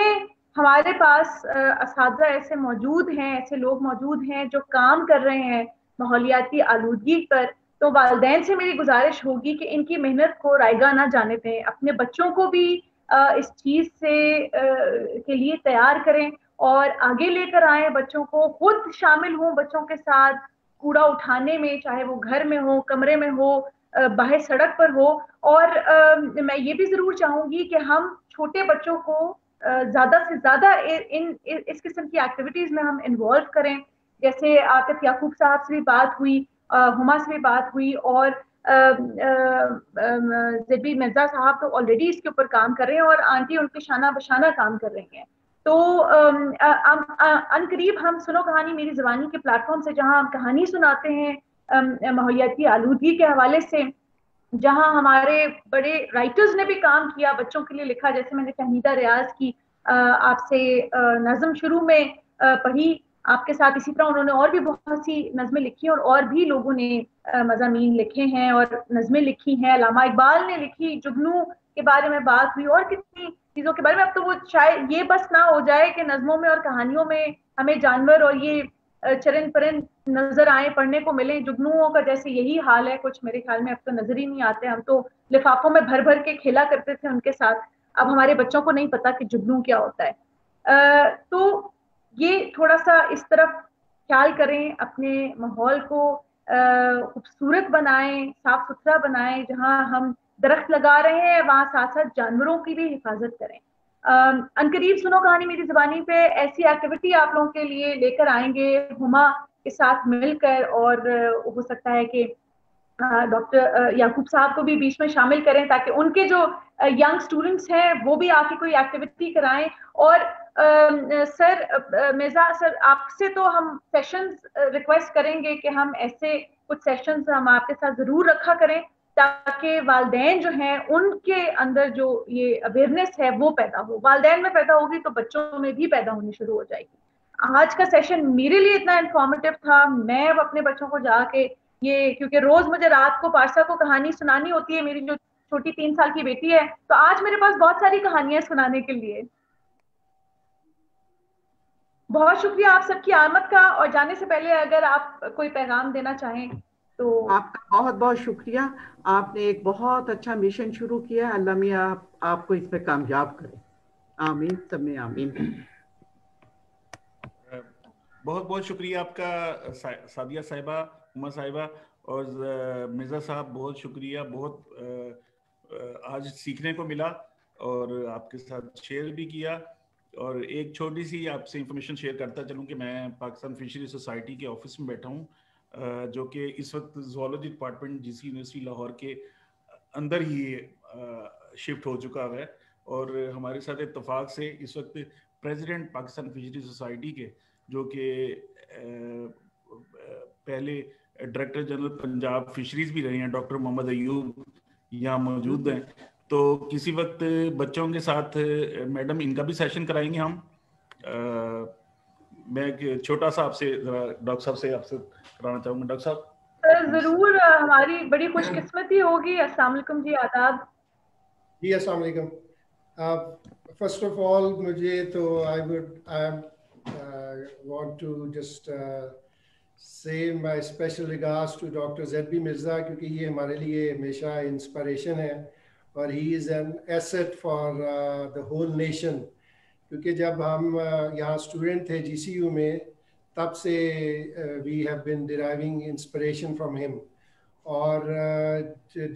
हमारे पास असातिज़ा ऐसे मौजूद हैं, ऐसे लोग मौजूद हैं जो काम कर रहे हैं माहौलियाती आलूदगी पर। तो वालिदैन से मेरी गुजारिश होगी कि इनकी मेहनत को रायगा ना जाने दें, अपने बच्चों को भी इस चीज से के लिए तैयार करें और आगे लेकर आए बच्चों को, खुद शामिल हों बच्चों के साथ कूड़ा उठाने में, चाहे वो घर में हो, कमरे में हो, बाहर सड़क पर हो। और मैं ये भी जरूर चाहूंगी कि हम छोटे बच्चों को ज्यादा से ज्यादा इस किस्म की एक्टिविटीज में हम इन्वॉल्व करें। जैसे आतिफ याकूब साहब से भी बात हुई, हुमा से भी बात हुई, और ज़ेबी मिर्जा साहब तो ऑलरेडी इसके ऊपर काम कर रहे हैं, और आंटी उनके शाना बशाना काम कर रही हैं। तो अनकरीब हम सुनो कहानी मेरी जबानी के प्लेटफॉर्म से, जहां हम कहानी सुनाते हैं माहौलियाती आलूदगी के हवाले से, जहां हमारे बड़े राइटर्स ने भी काम किया, बच्चों के लिए लिखा। जैसे मैंने फहमीदा रियाज की आपसे नज्म शुरू में पढ़ी आपके साथ, इसी तरह उन्होंने और भी बहुत सी नज़में लिखी, और भी लोगों ने मज़ामीन लिखे हैं और नज़में लिखी हैं। अल्लामा इकबाल ने लिखी, जुगनू के बारे में बात हुई, और कितनी चीज़ों के बारे में। अब तो वो शायद ये बस ना हो जाए कि नज़मों में और कहानियों में हमें जानवर और ये चरिंद परिंद नजर आए, पढ़ने को मिले। जुगनुओं का जैसे यही हाल है कुछ, मेरे ख्याल में अब तो नजर ही नहीं आते। हम तो लिफाफों में भर भर के खेला करते थे उनके साथ, अब हमारे बच्चों को नहीं पता कि जुगनू क्या होता है। तो ये थोड़ा सा इस तरफ ख्याल करें, अपने माहौल को खूबसूरत बनाएं, साफ सुथरा बनाएं। जहां हम दरख्त लगा रहे हैं वहां साथ साथ जानवरों की भी हिफाजत करें। अनकरीब सुनो कहानी मेरी ज़बानी पे ऐसी एक्टिविटी आप लोगों के लिए लेकर आएंगे हुमा के साथ मिलकर, और हो सकता है कि डॉक्टर याकूब साहब को भी बीच में शामिल करें ताकि उनके जो यंग स्टूडेंट्स हैं वो भी आके कोई एक्टिविटी कराएं। और सर मिर्जा सर, आपसे तो हम सेशंस रिक्वेस्ट करेंगे कि हम ऐसे कुछ सेशंस हम आपके साथ जरूर रखा करें ताकि वालिदैन जो हैं उनके अंदर जो ये अवेयरनेस है वो पैदा हो। वालिदैन में पैदा होगी तो बच्चों में भी पैदा होनी शुरू हो जाएगी। आज का सेशन मेरे लिए इतना इंफॉर्मेटिव था। मैं अब अपने बच्चों को जाके ये, क्योंकि रोज मुझे रात को पारसा को कहानी सुनानी होती है, मेरी जो छोटी 3 साल की बेटी है, तो आज मेरे पास बहुत सारी कहानियां सुनाने के लिए। बहुत शुक्रिया आप सबकी आमद का, और जाने से पहले अगर आप कोई पैगाम देना चाहें तो। आपका बहुत बहुत शुक्रिया। आपने एक बहुत अच्छा मिशन शुरू किया। अल्लाह मियां आपको इस पे कामयाब करे। आमीन, सब में आमीन। बहुत बहुत शुक्रिया आपका सादिया साहिबा, उमा साहिबा और मिर्जा साहब, बहुत शुक्रिया। बहुत आज सीखने को मिला और आपके साथ शेयर भी किया। और एक छोटी सी आपसे इंफॉर्मेशन शेयर करता चलूँ कि मैं पाकिस्तान फिशरी सोसाइटी के ऑफिस में बैठा हूँ, जो कि इस वक्त zoology department GC university Lahore के अंदर ही शिफ्ट हो चुका है। और हमारे साथ इत्तेफाक से इस वक्त प्रेसिडेंट पाकिस्तान फिशरी सोसाइटी के, जो कि पहले डायरेक्टर जनरल पंजाब फिशरीज भी रहे हैं, डॉक्टर मोहम्मद अयूब, यहाँ मौजूद हैं। तो किसी वक्त बच्चों के साथ मैडम इनका भी सेशन कराएंगे हम। मैं एक छोटा सा आपसे डॉक्टर साहब से आपसे कराना चाहूँगा। डॉक्टर साहब जरूर, हमारी बड़ी खुशकिस्मती होगी। अस्सलाम वालेकुम जी, आदाब जी। अस्सलाम वालेकुम। फर्स्ट ऑफ ऑल मुझे तो I want to just say my special regards to Dr. Z.B. Mirza, क्योंकि ये हमारे लिए हमेशा इंस्पिरेशन है और he is an asset for the whole nation। क्योंकि जब हम यहाँ स्टूडेंट थे GCU में, तब से we have been deriving inspiration from him। और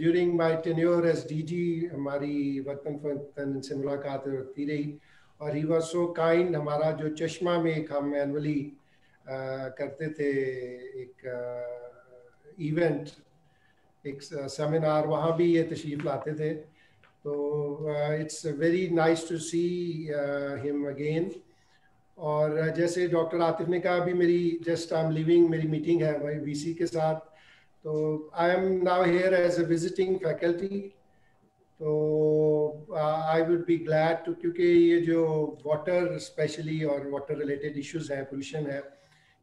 during my tenure as DG हमारी वतन फतन से मुलाकात होती रही, और he was so kind। हमारा जो चश्मा में एक हम एनुअली करते थे एक इवेंट, एक सेमिनार, वहाँ भी ये तशरीफ़ लाते थे। तो it's very nice to see him again. और जैसे डॉक्टर आतिफ ने कहा, अभी मेरी जस्ट आई एम लिविंग, मेरी मीटिंग है भाई VC के साथ, तो I am now here as a visiting faculty. तो I would be glad to, क्योंकि ये जो वाटर स्पेशली और वाटर रिलेटेड इश्यूज हैं, पोल्यूशन है,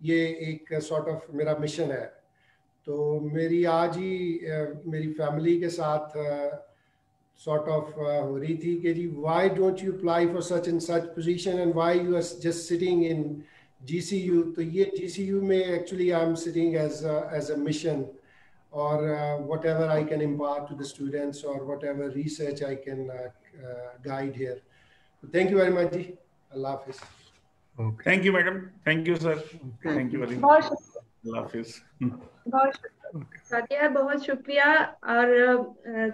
ये एक सॉर्ट ऑफ मेरा मिशन है। तो मेरी आज ही मेरी फैमिली के साथ सॉर्ट ऑफ हो रही थी कि जी why don't you apply for such and such position and why you are just sitting in GCU। तो ये GCU में actually I am sitting as a mission, और whatever I can impart to the students or whatever research I can guide here। So thank you very much जी। अल्लाह हाफिज़। Thank you madam, thank you sir, thank you very much. बहुत शुक्रिया, अल्लाह हाफिज़। बहुत शुक्रिया सादिया, बहुत शुक्रिया। और